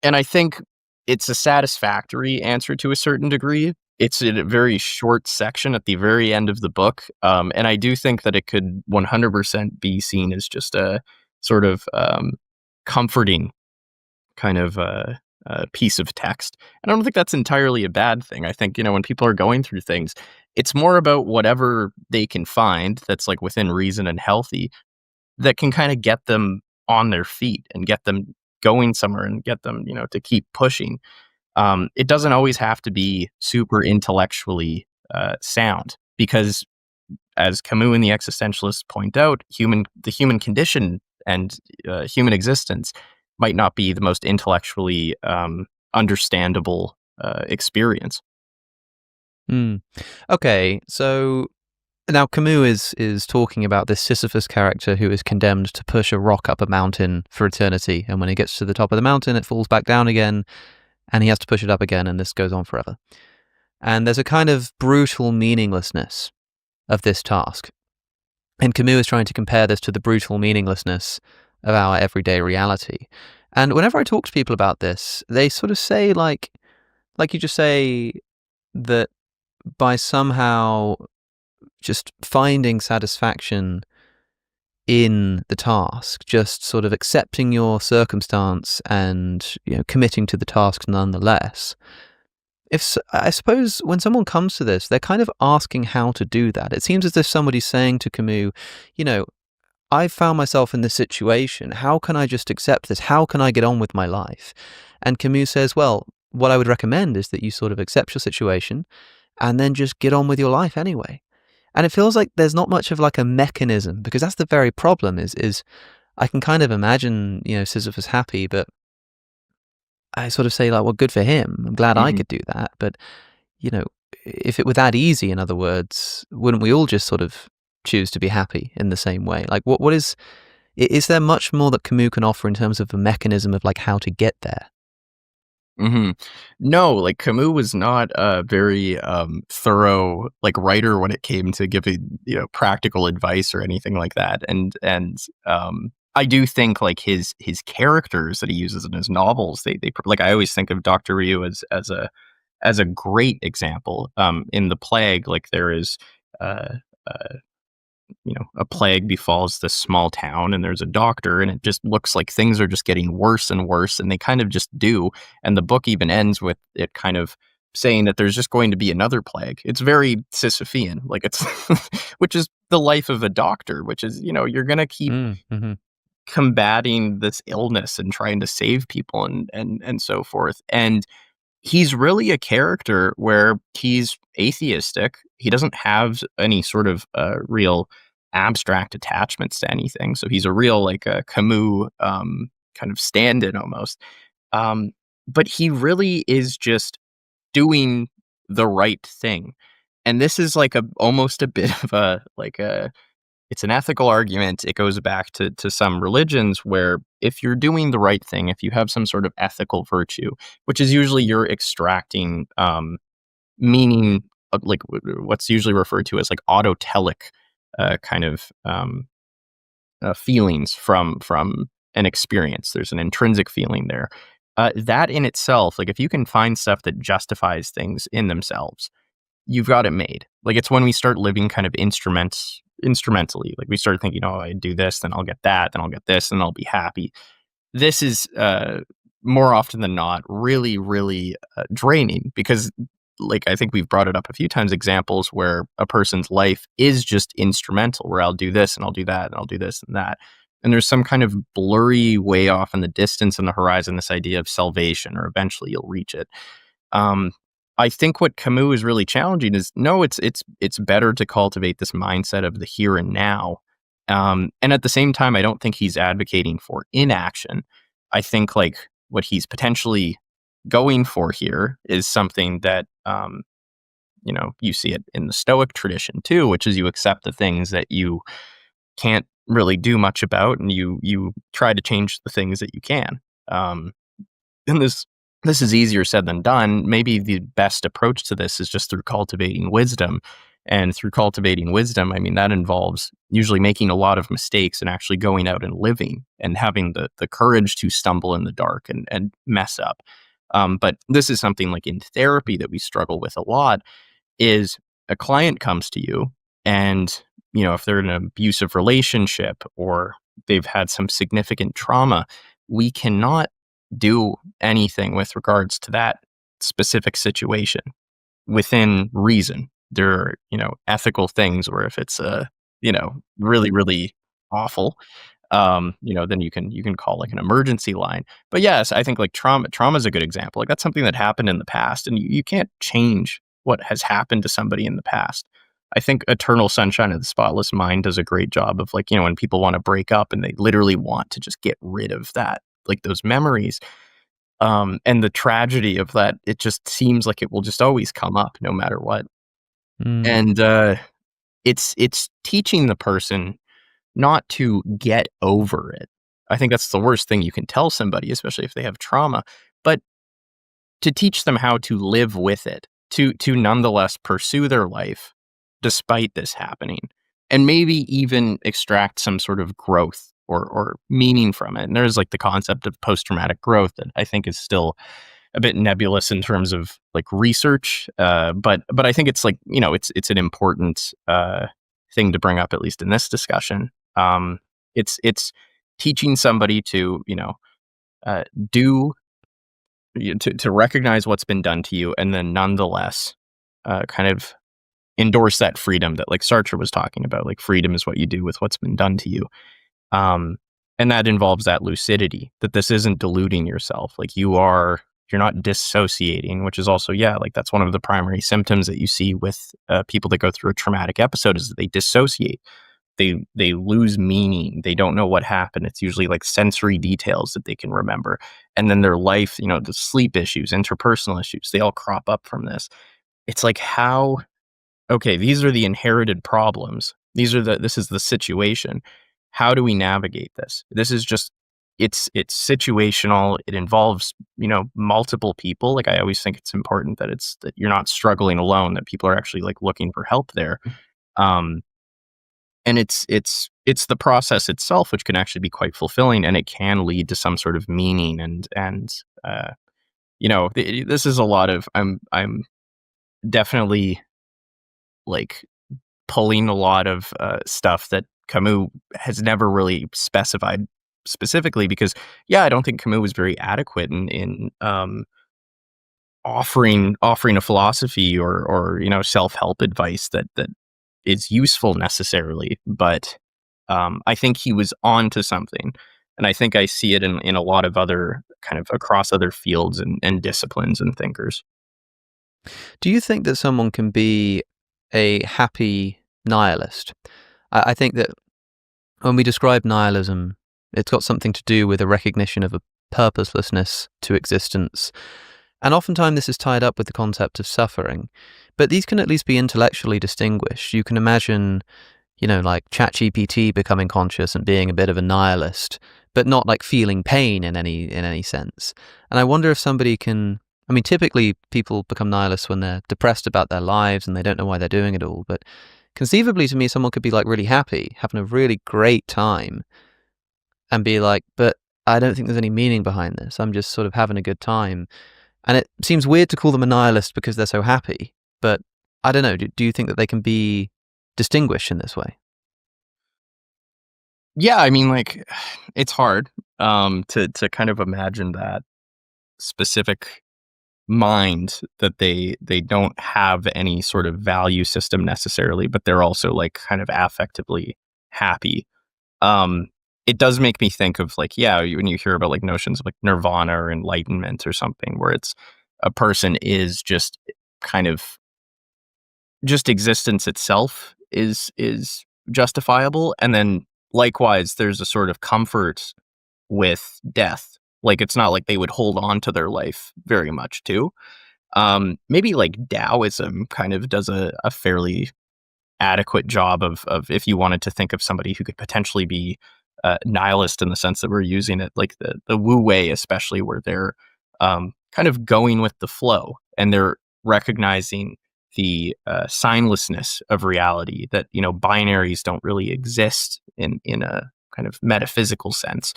I think it's a satisfactory answer to a certain degree. It's in a very short section at the very end of the book. And I do think that it could 100% be seen as just a sort of comforting kind of piece of text. And I don't think that's entirely a bad thing. I think, when people are going through things, it's more about whatever they can find that's like within reason and healthy, that can kind of get them on their feet and get them going somewhere and get them, to keep pushing. It doesn't always have to be super intellectually sound, because as Camus and the existentialists point out, the human condition and human existence might not be the most intellectually understandable experience. Okay, so now Camus is talking about this Sisyphus character who is condemned to push a rock up a mountain for eternity, and when he gets to the top of the mountain, it falls back down again, and he has to push it up again, and this goes on forever. And there's a kind of brutal meaninglessness of this task. And Camus is trying to compare this to the brutal meaninglessness of our everyday reality. And whenever I talk to people about this, they sort of say, like you just say, that by somehow just finding satisfaction in the task, just sort of accepting your circumstance and committing to the task nonetheless. I suppose when someone comes to this, they're kind of asking how to do that. It seems as if somebody's saying to Camus, I've found myself in this situation. How can I just accept this? How can I get on with my life? And Camus says, well, what I would recommend is that you sort of accept your situation and then just get on with your life anyway. And it feels like there's not much of like a mechanism, because that's the very problem is I can kind of imagine, Sisyphus happy, but I sort of say like, well, good for him. I'm glad I could do that. But, if it were that easy, in other words, wouldn't we all just sort of choose to be happy in the same way? Like, what is there much more that Camus can offer in terms of a mechanism of like how to get there? No, like Camus was not a very thorough like writer when it came to giving practical advice or anything like that. And I do think like his characters that he uses in his novels, they like I always think of Dr. Ryu as a great example. In The Plague, like there is uh, uh, a plague befalls this small town, and there's a doctor, and it just looks like things are just getting worse and worse, and they kind of just do. And the book even ends with it kind of saying that there's just going to be another plague. It's very Sisyphean, like it's which is the life of a doctor, which is you're gonna keep Mm-hmm. combating this illness and trying to save people and so forth. And he's really a character where he's atheistic. He doesn't have any sort of real abstract attachments to anything. So he's a real like a Camus kind of stand-in almost. Um, but he really is just doing the right thing. And this is like a almost a bit of a like a it's an ethical argument. It goes back to some religions where if you're doing the right thing, if you have some sort of ethical virtue, which is usually you're extracting meaning, like what's usually referred to as like autotelic kind of feelings from an experience. There's an intrinsic feeling there. That in itself, like if you can find stuff that justifies things in themselves, you've got it made. Like it's when we start living kind of instrumentally. Like we start thinking, oh, I do this, then I'll get that, then I'll get this, and I'll be happy. This is more often than not really, really draining because, like I think we've brought it up a few times, examples where a person's life is just instrumental, where I'll do this and I'll do that and I'll do this and that. And there's some kind of blurry way off in the distance on the horizon, this idea of salvation, or eventually you'll reach it. Um, I think what Camus is really challenging is no, it's better to cultivate this mindset of the here and now. And at the same time, I don't think he's advocating for inaction. I think like what he's potentially going for here is something that you see it in the Stoic tradition too, which is you accept the things that you can't really do much about, and you try to change the things that you can. And this is easier said than done. Maybe the best approach to this is just through cultivating wisdom. And through cultivating wisdom, I mean, that involves usually making a lot of mistakes and actually going out and living and having the courage to stumble in the dark and mess up. But this is something like in therapy that we struggle with a lot is a client comes to you and, if they're in an abusive relationship or they've had some significant trauma, we cannot do anything with regards to that specific situation within reason. There are, ethical things where if it's really, really awful, then you can call like an emergency line. But yes, I think like trauma is a good example. Like that's something that happened in the past, and you can't change what has happened to somebody in the past. I think Eternal Sunshine of the Spotless Mind does a great job of like, when people want to break up and they literally want to just get rid of that, like those memories. And the tragedy of that, it just seems like it will just always come up no matter what. Mm. And it's teaching the person not to get over it. I think that's the worst thing you can tell somebody, especially if they have trauma, but to teach them how to live with it, to nonetheless pursue their life despite this happening, and maybe even extract some sort of growth or meaning from it. And there's like the concept of post-traumatic growth that I think is still a bit nebulous in terms of like research, but I think it's like it's an important thing to bring up, at least in this discussion. It's teaching somebody to do to recognize what's been done to you, and then nonetheless kind of endorse that freedom that like Sartre was talking about. Like freedom is what you do with what's been done to you. And that involves that lucidity, that this isn't deluding yourself. Like you're not dissociating, which is also, like that's one of the primary symptoms that you see with people that go through a traumatic episode is that they dissociate. They lose meaning. They don't know what happened. It's usually like sensory details that they can remember. And then their life, the sleep issues, interpersonal issues, they all crop up from this. It's like okay, these are the inherited problems. This is the situation. How do we navigate this? This is just, it's situational. It involves, multiple people. Like I always think it's important that you're not struggling alone, that people are actually like looking for help there. And it's the process itself which can actually be quite fulfilling, and it can lead to some sort of meaning. This is a lot of I'm definitely like pulling a lot of stuff that Camus has never really specified specifically, because I don't think Camus was very adequate in offering a philosophy or self-help advice that is useful necessarily, but I think he was on to something. And I think I see it in a lot of other kind of across other fields and disciplines and thinkers. Do you think that someone can be a happy nihilist? I think that when we describe nihilism, it's got something to do with a recognition of a purposelessness to existence. And oftentimes this is tied up with the concept of suffering. But these can at least be intellectually distinguished. You can imagine, like ChatGPT becoming conscious and being a bit of a nihilist, but not like feeling pain in any sense. And I wonder if somebody can. I mean, typically people become nihilists when they're depressed about their lives and they don't know why they're doing it all. But conceivably, to me, someone could be like really happy, having a really great time, and be like, but I don't think there's any meaning behind this. I'm just sort of having a good time. And it seems weird to call them a nihilist because they're so happy. But I don't know. Do you think that they can be distinguished in this way? Yeah, I mean, like, it's hard to kind of imagine that specific mind that they don't have any sort of value system necessarily, but they're also like kind of affectively happy. Um, it does make me think of like, when you hear about like notions of like nirvana or enlightenment or something, where it's a person is just kind of just existence itself is justifiable, and then likewise there's a sort of comfort with death. Like, it's not like they would hold on to their life very much too. Maybe like Taoism kind of does a fairly adequate job of if you wanted to think of somebody who could potentially be nihilist in the sense that we're using it, like the Wu Wei, especially, where they're kind of going with the flow and they're recognizing the signlessness of reality, that binaries don't really exist in a kind of metaphysical sense.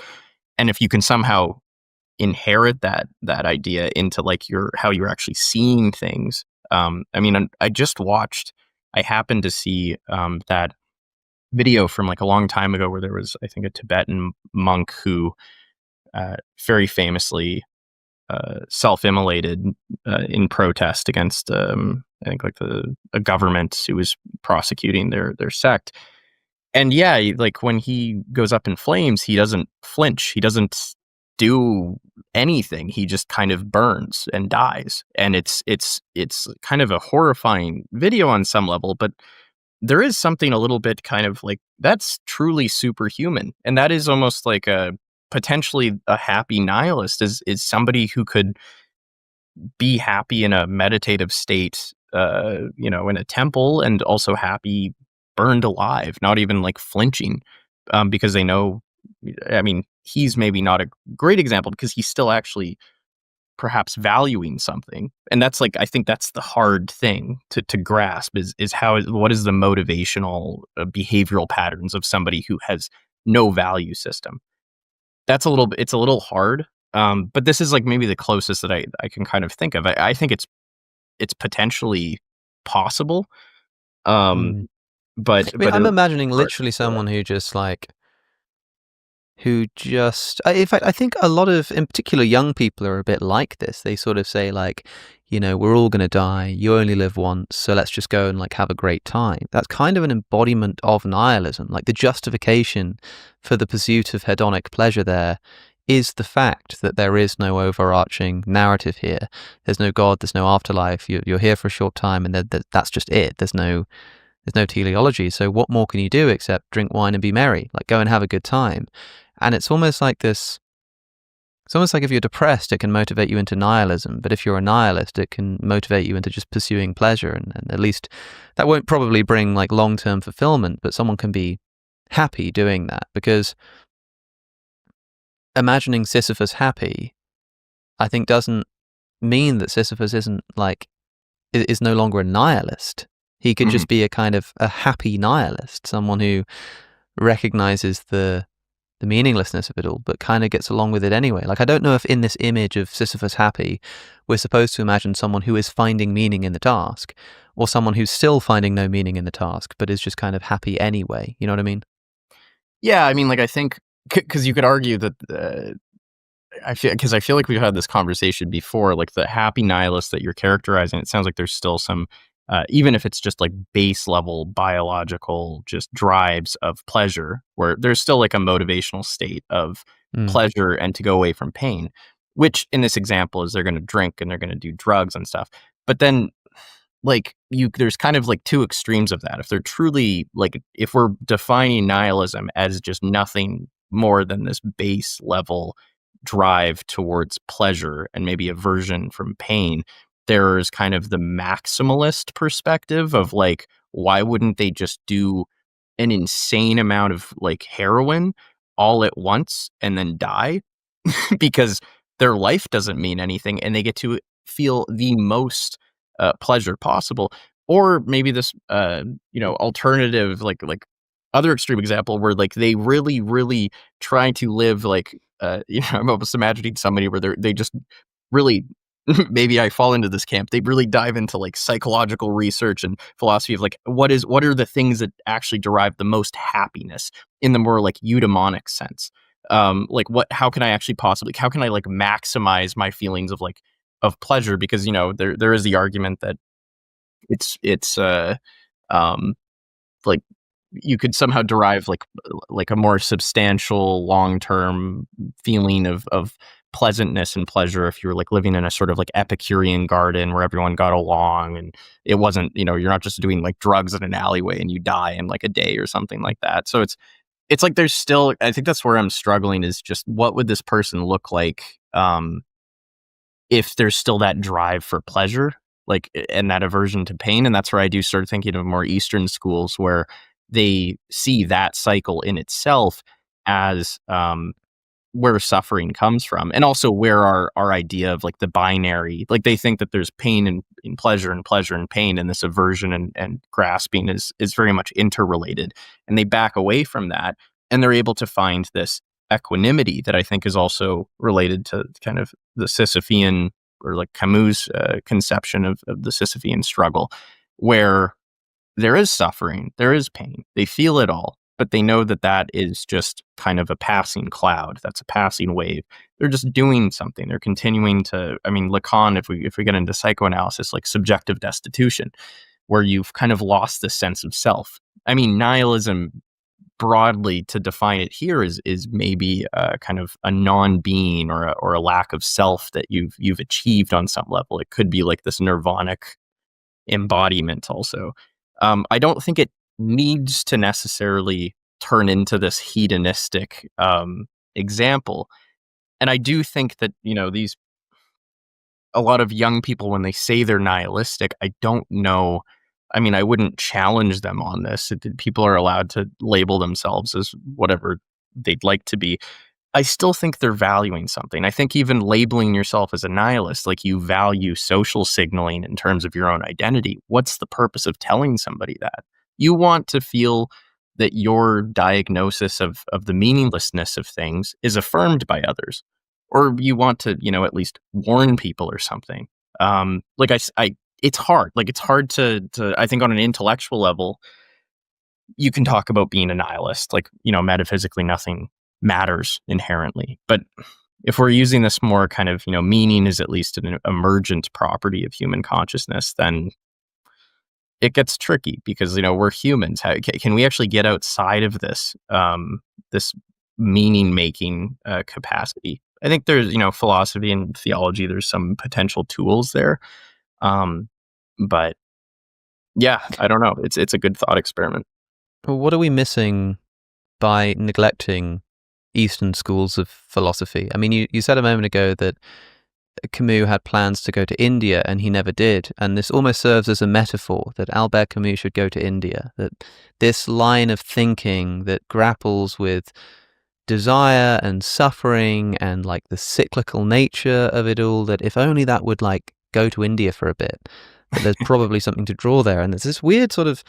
And if you can somehow inherit that idea into like how you're actually seeing things. I mean, I happened to see that video from like a long time ago where there was, I think, a Tibetan monk who very famously self-immolated in protest against, I think, like a government who was prosecuting their sect. And like when he goes up in flames, he doesn't flinch. He doesn't do anything. He just kind of burns and dies. And it's kind of a horrifying video on some level, but there is something a little bit kind of like, that's truly superhuman. And that is almost like potentially a happy nihilist is somebody who could be happy in a meditative state, in a temple, and also happy burned alive, not even like flinching, because they know, I mean, he's maybe not a great example because he's still actually perhaps valuing something. And that's like, I think that's the hard thing to grasp is what is the motivational behavioral patterns of somebody who has no value system. It's a little hard. But this is like maybe the closest that I can kind of think of. I think it's potentially possible. But I mean, I'm imagining hard. literally someone who just in fact, I think a lot of, in particular, young people are a bit like this. They sort of say like, we're all going to die. You only live once. So let's just go and like have a great time. That's kind of an embodiment of nihilism. Like the justification for the pursuit of hedonic pleasure there is the fact that there is no overarching narrative here. There's no God. There's no afterlife. You're here for a short time, and that's just it. There's no teleology. So what more can you do except drink wine and be merry? Like, go and have a good time. And it's almost like this. It's almost like if you're depressed, it can motivate you into nihilism. But if you're a nihilist, it can motivate you into just pursuing pleasure. And at least that won't probably bring like long-term fulfillment, but someone can be happy doing that. Because imagining Sisyphus happy, I think, doesn't mean that Sisyphus is no longer a nihilist. He could Mhm. just be a kind of a happy nihilist, someone who recognizes the meaninglessness of it all, but kind of gets along with it anyway. Like, I don't know if in this image of Sisyphus happy, we're supposed to imagine someone who is finding meaning in the task, or someone who's still finding no meaning in the task, but is just kind of happy anyway. You know what I mean? Yeah, I mean, like, I think because you could argue that I feel like we've had this conversation before, like the happy nihilist that you're characterizing. It sounds like there's still some, even if it's just like base level biological just drives of pleasure, where there's still like a motivational state of Mm. pleasure and to go away from pain, which in this example is they're going to drink and they're going to do drugs and stuff. But then like there's kind of like two extremes of that. If they're truly like, if we're defining nihilism as just nothing more than this base level drive towards pleasure and maybe aversion from pain, there's kind of the maximalist perspective of like, why wouldn't they just do an insane amount of like heroin all at once and then die? Because their life doesn't mean anything and they get to feel the most pleasure possible. Or maybe this alternative like other extreme example where like they really try to live like I'm almost imagining somebody where they just really maybe I fall into this camp. They really dive into like psychological research and philosophy of like what are the things that actually derive the most happiness in the more like eudaimonic sense. Like how can I actually possibly, how can I like maximize my feelings of like of pleasure? Because there is the argument that it's um like you could somehow derive like a more substantial long-term feeling of pleasantness and pleasure if you were like living in a sort of like Epicurean garden where everyone got along and it wasn't, you're not just doing like drugs in an alleyway and you die in like a day or something like that. So it's like there's still, I think that's where I'm struggling, is just what would this person look like if there's still that drive for pleasure, like, and that aversion to pain. And that's where I do start thinking of more Eastern schools where they see that cycle in itself as where suffering comes from, and also where our idea of like the binary, like they think that there's pain in pleasure and pleasure and pain, and this aversion and grasping is very much interrelated, and they back away from that, and they're able to find this equanimity that I think is also related to kind of the Sisyphean, or like Camus' conception of the Sisyphean struggle, where there is suffering, there is pain, they feel it all, but they know that that is just kind of a passing cloud, that's a passing wave. They're just doing something, they're continuing to, I mean, Lacan, if we get into psychoanalysis, like subjective destitution, where you've kind of lost the sense of self. I mean, nihilism broadly, to define it here, is maybe kind of a non-being or a lack of self that you've achieved on some level. It could be like this nirvanic embodiment also. I don't think it needs to necessarily turn into this hedonistic example. And I do think that, these, a lot of young people, when they say they're nihilistic, I don't know. I mean, I wouldn't challenge them on this. People are allowed to label themselves as whatever they'd like to be. I still think they're valuing something. I think even labeling yourself as a nihilist, like you value social signaling in terms of your own identity. What's the purpose of telling somebody that? You want to feel that your diagnosis of the meaninglessness of things is affirmed by others, or you want to, at least warn people or something. Like it's hard. Like it's hard to I think on an intellectual level, you can talk about being a nihilist, like, metaphysically nothing matters inherently. But if we're using this more kind of, meaning is at least an emergent property of human consciousness, then it gets tricky because, we're humans. Can we actually get outside of this meaning making capacity? I think there's, philosophy and theology, there's some potential tools there. But yeah, I don't know. It's a good thought experiment. Well, what are we missing by neglecting Eastern schools of philosophy? I mean, you said a moment ago that Camus had plans to go to India and he never did. And this almost serves as a metaphor that Albert Camus should go to India, that this line of thinking that grapples with desire and suffering and like the cyclical nature of it all, that if only that would like go to India for a bit, that there's probably something to draw there. And there's this weird sort of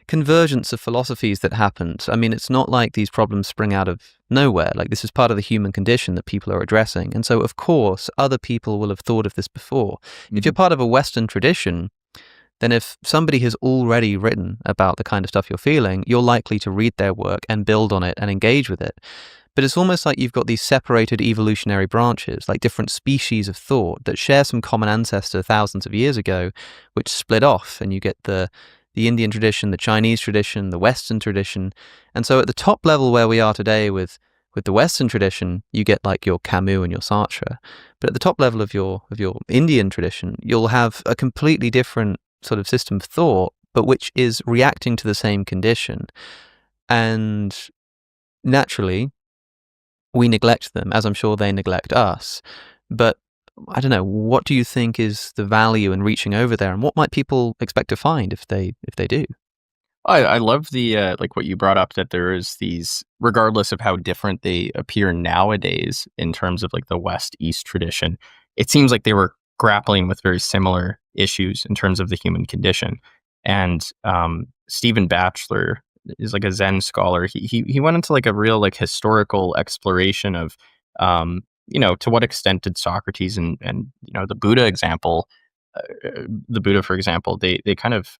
convergence of philosophies that happened. I mean, it's not like these problems spring out of nowhere. Like, this is part of the human condition that people are addressing. And so, of course, other people will have thought of this before. If you're part of a Western tradition, then if somebody has already written about the kind of stuff you're feeling, you're likely to read their work and build on it and engage with it. But it's almost like you've got these separated evolutionary branches, like different species of thought that share some common ancestor thousands of years ago, which split off, and you get the Indian tradition, the Chinese tradition, the Western tradition. And so at the top level where we are today with the Western tradition, you get like your Camus and your Sartre. But at the top level of your Indian tradition, you'll have a completely different sort of system of thought, but which is reacting to the same condition. And naturally, we neglect them, as I'm sure they neglect us. But I don't know, what do you think is the value in reaching over there, and what might people expect to find if they do? I love the like what you brought up, that there is these, regardless of how different they appear nowadays in terms of like the West-East tradition, it seems like they were grappling with very similar issues in terms of the human condition. And Stephen Batchelor is like a Zen scholar. He went into like a real like historical exploration of to what extent did Socrates and the Buddha example, the Buddha, for example, they kind of,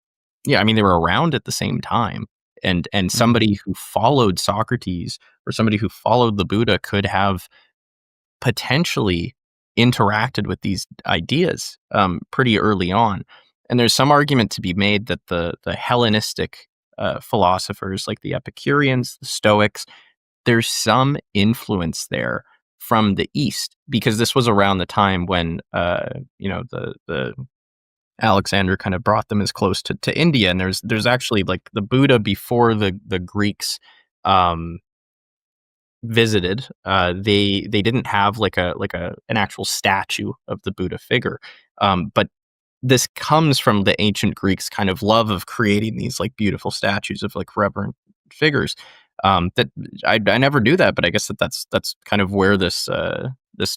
I mean, they were around at the same time, and somebody who followed Socrates or somebody who followed the Buddha could have potentially interacted with these ideas pretty early on. And there's some argument to be made that the Hellenistic philosophers, like the Epicureans, the Stoics, there's some influence there from the East, because this was around the time when the Alexander kind of brought them as close to India. And there's actually like the Buddha before the Greeks visited. They didn't have like an actual statue of the Buddha figure, but this comes from the ancient Greeks' kind of love of creating these like beautiful statues of like reverent figures. That I never knew that, but I guess that's kind of where this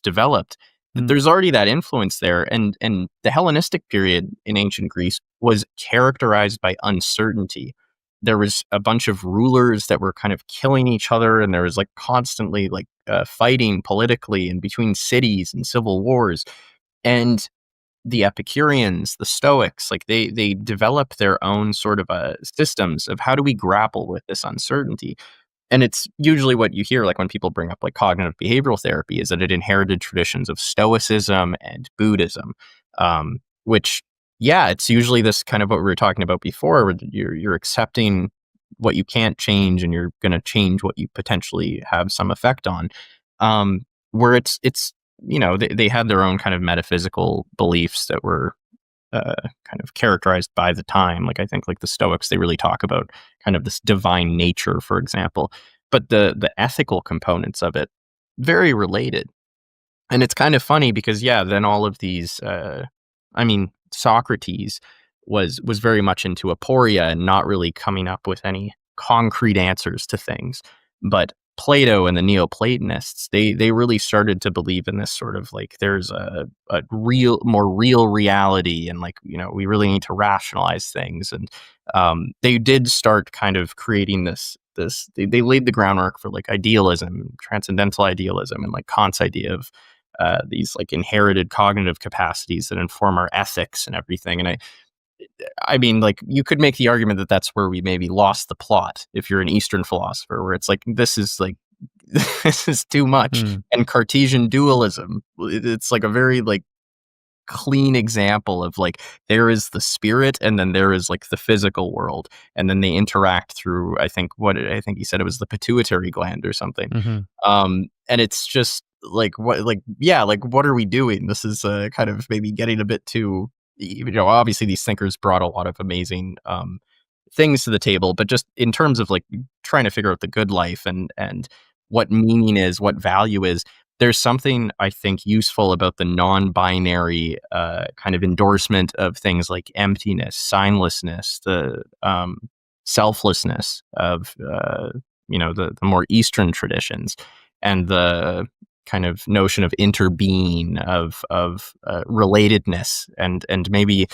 developed. There's already that influence there, and the Hellenistic period in ancient Greece was characterized by uncertainty. There was a bunch of rulers that were kind of killing each other, and there was like constantly like fighting politically and between cities and civil wars. And the Epicureans, the Stoics, like they develop their own sort of systems of how do we grapple with this uncertainty. And it's usually what you hear, like when people bring up like cognitive behavioral therapy, is that it inherited traditions of Stoicism and Buddhism, which, it's usually this kind of what we were talking about before, where you're accepting what you can't change, and you're going to change what you potentially have some effect on. Where it's they had their own kind of metaphysical beliefs that were kind of characterized by the time. Like I think like the Stoics, they really talk about kind of this divine nature, for example, but the ethical components of it, very related. And it's kind of funny because then all of these, Socrates was very much into aporia and not really coming up with any concrete answers to things. But Plato and the Neoplatonists, they really started to believe in this sort of like there's a more real reality, and like we really need to rationalize things. And they did start kind of creating this they laid the groundwork for like idealism, transcendental idealism, and like Kant's idea of these like inherited cognitive capacities that inform our ethics and everything. And I mean, like, you could make the argument that that's where we maybe lost the plot if you're an Eastern philosopher, where it's like, this is too much. And Cartesian dualism, it's like a very like clean example of like, there is the spirit and then there is like the physical world. And then they interact through, I think he said it was the pituitary gland or something. And it's just like, what are we doing? This is kind of maybe getting a bit too, obviously these thinkers brought a lot of amazing things to the table, but just in terms of like trying to figure out the good life and what meaning is, what value is, there's something I think useful about the non-binary kind of endorsement of things like emptiness, signlessness, the selflessness of the more Eastern traditions, and the kind of notion of interbeing, of relatedness, and maybe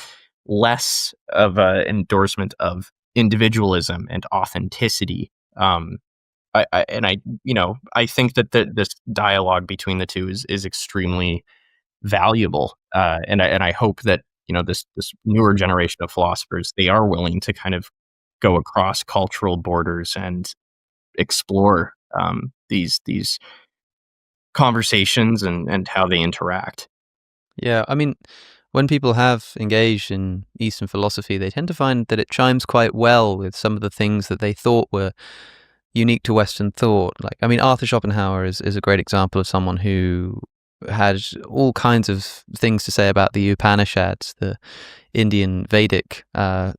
less of an endorsement of individualism and authenticity. I think that this dialogue between the two is extremely valuable, and I hope that this newer generation of philosophers, they are willing to kind of go across cultural borders and explore these conversations and how they interact. Yeah, I mean, when people have engaged in Eastern philosophy, they tend to find that it chimes quite well with some of the things that they thought were unique to Western thought. Like, I mean, Arthur Schopenhauer is a great example of someone who had all kinds of things to say about the Upanishads, the Indian Vedic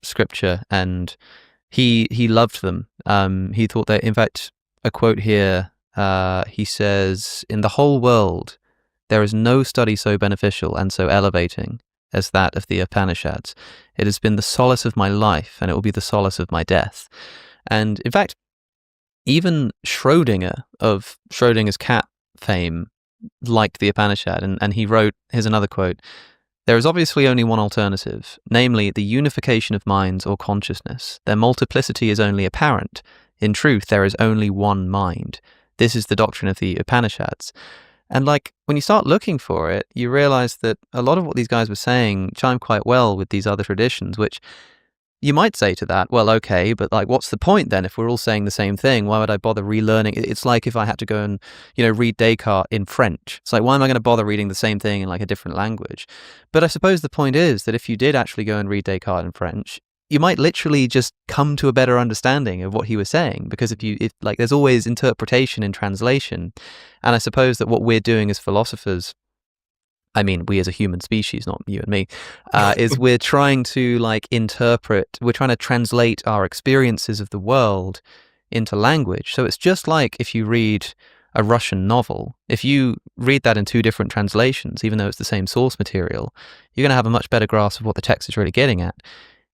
scripture, and he loved them. He thought that, in fact, a quote here, he says, "In the whole world, there is no study so beneficial and so elevating as that of the Upanishads. It has been the solace of my life, and it will be the solace of my death." And in fact, even Schrödinger of Schrödinger's cat fame liked the Upanishad, and he wrote, here's another quote, "There is obviously only one alternative, namely the unification of minds or consciousness. Their multiplicity is only apparent. In truth, there is only one mind. This is the doctrine of the Upanishads." And like, when you start looking for it, you realize that a lot of what these guys were saying chimed quite well with these other traditions, which you might say to that, well, okay, but like, what's the point then if we're all saying the same thing? Why would I bother relearning? It's like if I had to go and, read Descartes in French. It's like, why am I going to bother reading the same thing in like a different language? But I suppose the point is that if you did actually go and read Descartes in French, you might literally just come to a better understanding of what he was saying, because if there's always interpretation in translation. And I suppose that what we're doing as philosophers, I mean, we as a human species, not you and me, is we're trying to we're trying to translate our experiences of the world into language. So it's just like if you read a Russian novel, if you read that in two different translations, even though it's the same source material, you're going to have a much better grasp of what the text is really getting at.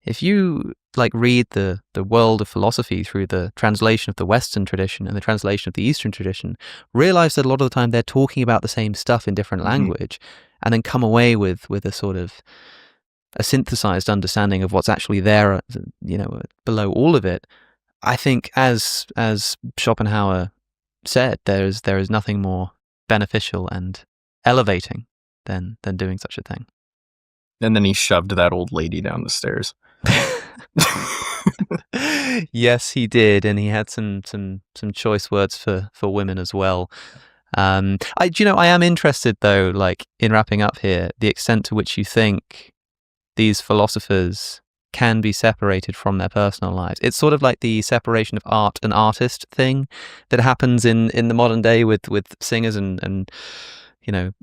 If you read the world of philosophy through the translation of the Western tradition and the translation of the Eastern tradition, realize that a lot of the time they're talking about the same stuff in different language, and then come away with a sort of a synthesized understanding of what's actually there, below all of it. I think, as Schopenhauer said, there is nothing more beneficial and elevating than doing such a thing. And then he shoved that old lady down the stairs. Yes, he did, and he had some choice words for women as well. I am interested though, in wrapping up here, the extent to which you think these philosophers can be separated from their personal lives. It's sort of like the separation of art and artist thing that happens in the modern day with singers and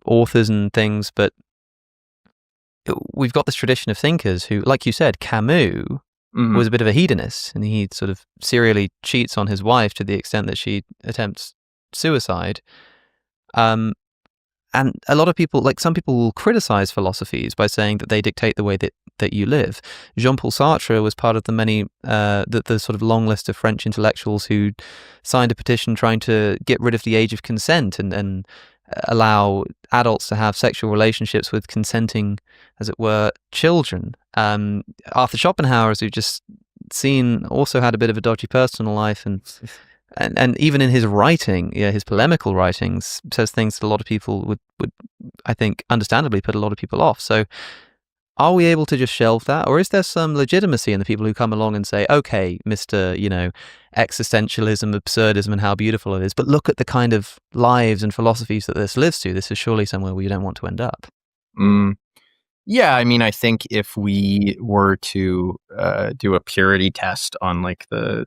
authors and things, but we've got this tradition of thinkers who, like you said, Camus was a bit of a hedonist, and he sort of serially cheats on his wife to the extent that she attempts suicide. And a lot of people, some people will criticize philosophies by saying that they dictate the way that you live. Jean-Paul Sartre was part of the many, the sort of long list of French intellectuals who signed a petition trying to get rid of the age of consent and allow adults to have sexual relationships with consenting, as it were, children. Arthur Schopenhauer, as we've just seen, also had a bit of a dodgy personal life, and even in his writing, his polemical writings, says things that a lot of people would, I think, understandably put a lot of people off. So are we able to just shelve that, or is there some legitimacy in the people who come along and say, okay, Mr., existentialism, absurdism, and how beautiful it is, but look at the kind of lives and philosophies that this lives to. This is surely somewhere where you don't want to end up. Yeah, I mean, I think if we were to do a purity test on the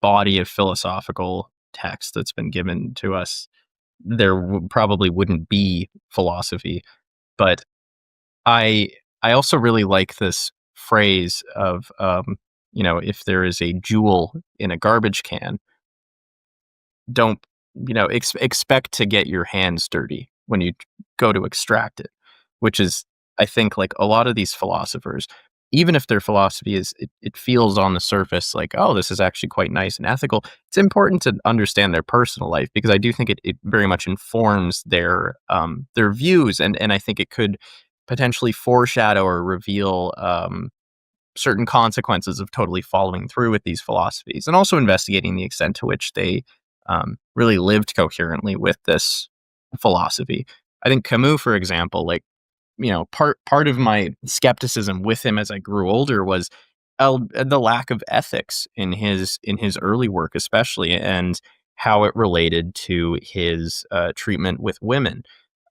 body of philosophical text that's been given to us, there probably wouldn't be philosophy. But I also really like this phrase of if there is a jewel in a garbage can, don't expect to get your hands dirty when you go to extract it, which is, I think, a lot of these philosophers, even if their philosophy is, it feels on the surface oh, this is actually quite nice and ethical, it's important to understand their personal life, because I do think it very much informs their views, and I think it could potentially foreshadow or reveal certain consequences of totally following through with these philosophies, and also investigating the extent to which they really lived coherently with this philosophy. I think Camus, for example, like, part of my skepticism with him as I grew older was the lack of ethics in his early work, especially, and how it related to his treatment with women.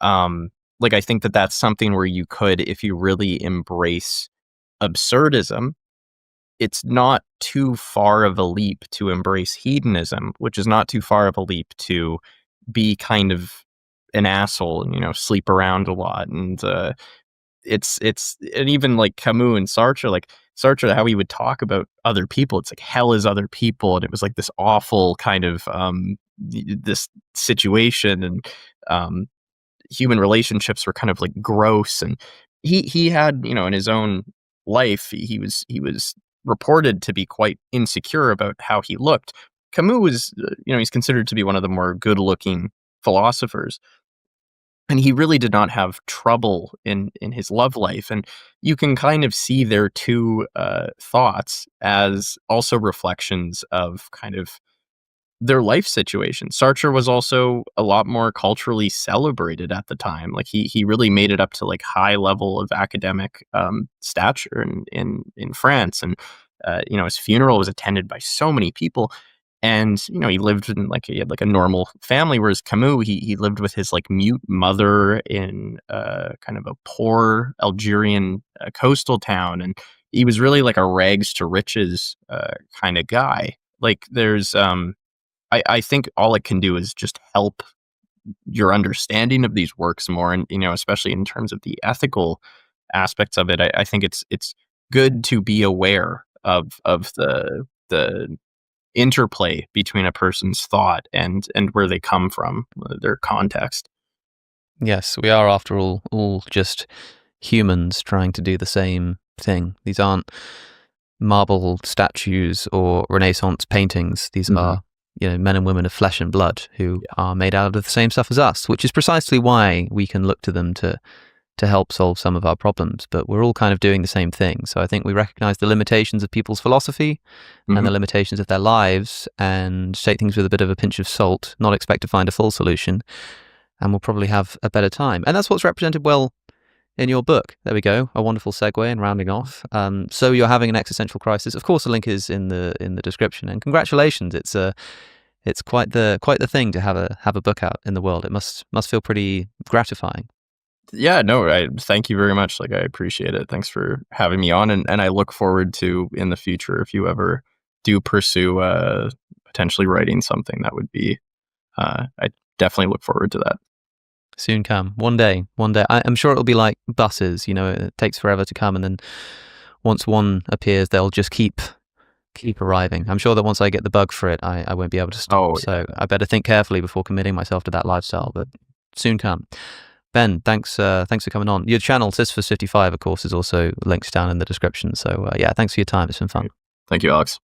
Like, I think that that's something where you could, if you really embrace absurdism, it's not too far of a leap to embrace hedonism, which is not too far of a leap to be kind of an asshole and, sleep around a lot. And and even like Camus and Sartre, how he would talk about other people, it's like hell is other people, and it was like this awful kind of this situation, and human relationships were kind of like gross. And he had, in his own life, he was reported to be quite insecure about how he looked. Camus was, he's considered to be one of the more good-looking philosophers, and he really did not have trouble in his love life. And you can kind of see their two thoughts as also reflections of kind of their life situation. Sartre was also a lot more culturally celebrated at the time. Like, he really made it up to like high level of academic stature in France, and his funeral was attended by so many people. And he lived in he had like a normal family, whereas Camus, he lived with his like mute mother in kind of a poor Algerian coastal town, and he was really like a rags to riches kind of guy. Like, there's I think all it can do is just help your understanding of these works more, and especially in terms of the ethical aspects of it. I think it's good to be aware of the interplay between a person's thought and where they come from, their context. Yes, we are, after all just humans trying to do the same thing. These aren't marble statues or Renaissance paintings. These are men and women of flesh and blood who are made out of the same stuff as us, which is precisely why we can look to them to help solve some of our problems. But we're all kind of doing the same thing. So I think we recognize the limitations of people's philosophy and the limitations of their lives, and take things with a bit of a pinch of salt, not expect to find a full solution, and we'll probably have a better time. And that's what's represented well in your book. There we go, a wonderful segue and rounding off. So you're having an existential crisis. Of course, the link is in the description. And congratulations, it's quite the thing to have a book out in the world. It must feel pretty gratifying. Yeah, no, I thank you very much. Like, I appreciate it. Thanks for having me on, and I look forward to, in the future, if you ever do pursue potentially writing something, that would be I definitely look forward to that. Soon come. One day. I'm sure it'll be like buses, it takes forever to come, and then once one appears, they'll just keep arriving. I'm sure that once I get the bug for it, I won't be able to stop. So I better think carefully before committing myself to that lifestyle, but soon come. Ben, thanks for coming on. Your channel, Sisyphus 55, of course, is also linked down in the description. So thanks for your time. It's been fun. Thank you, Alex.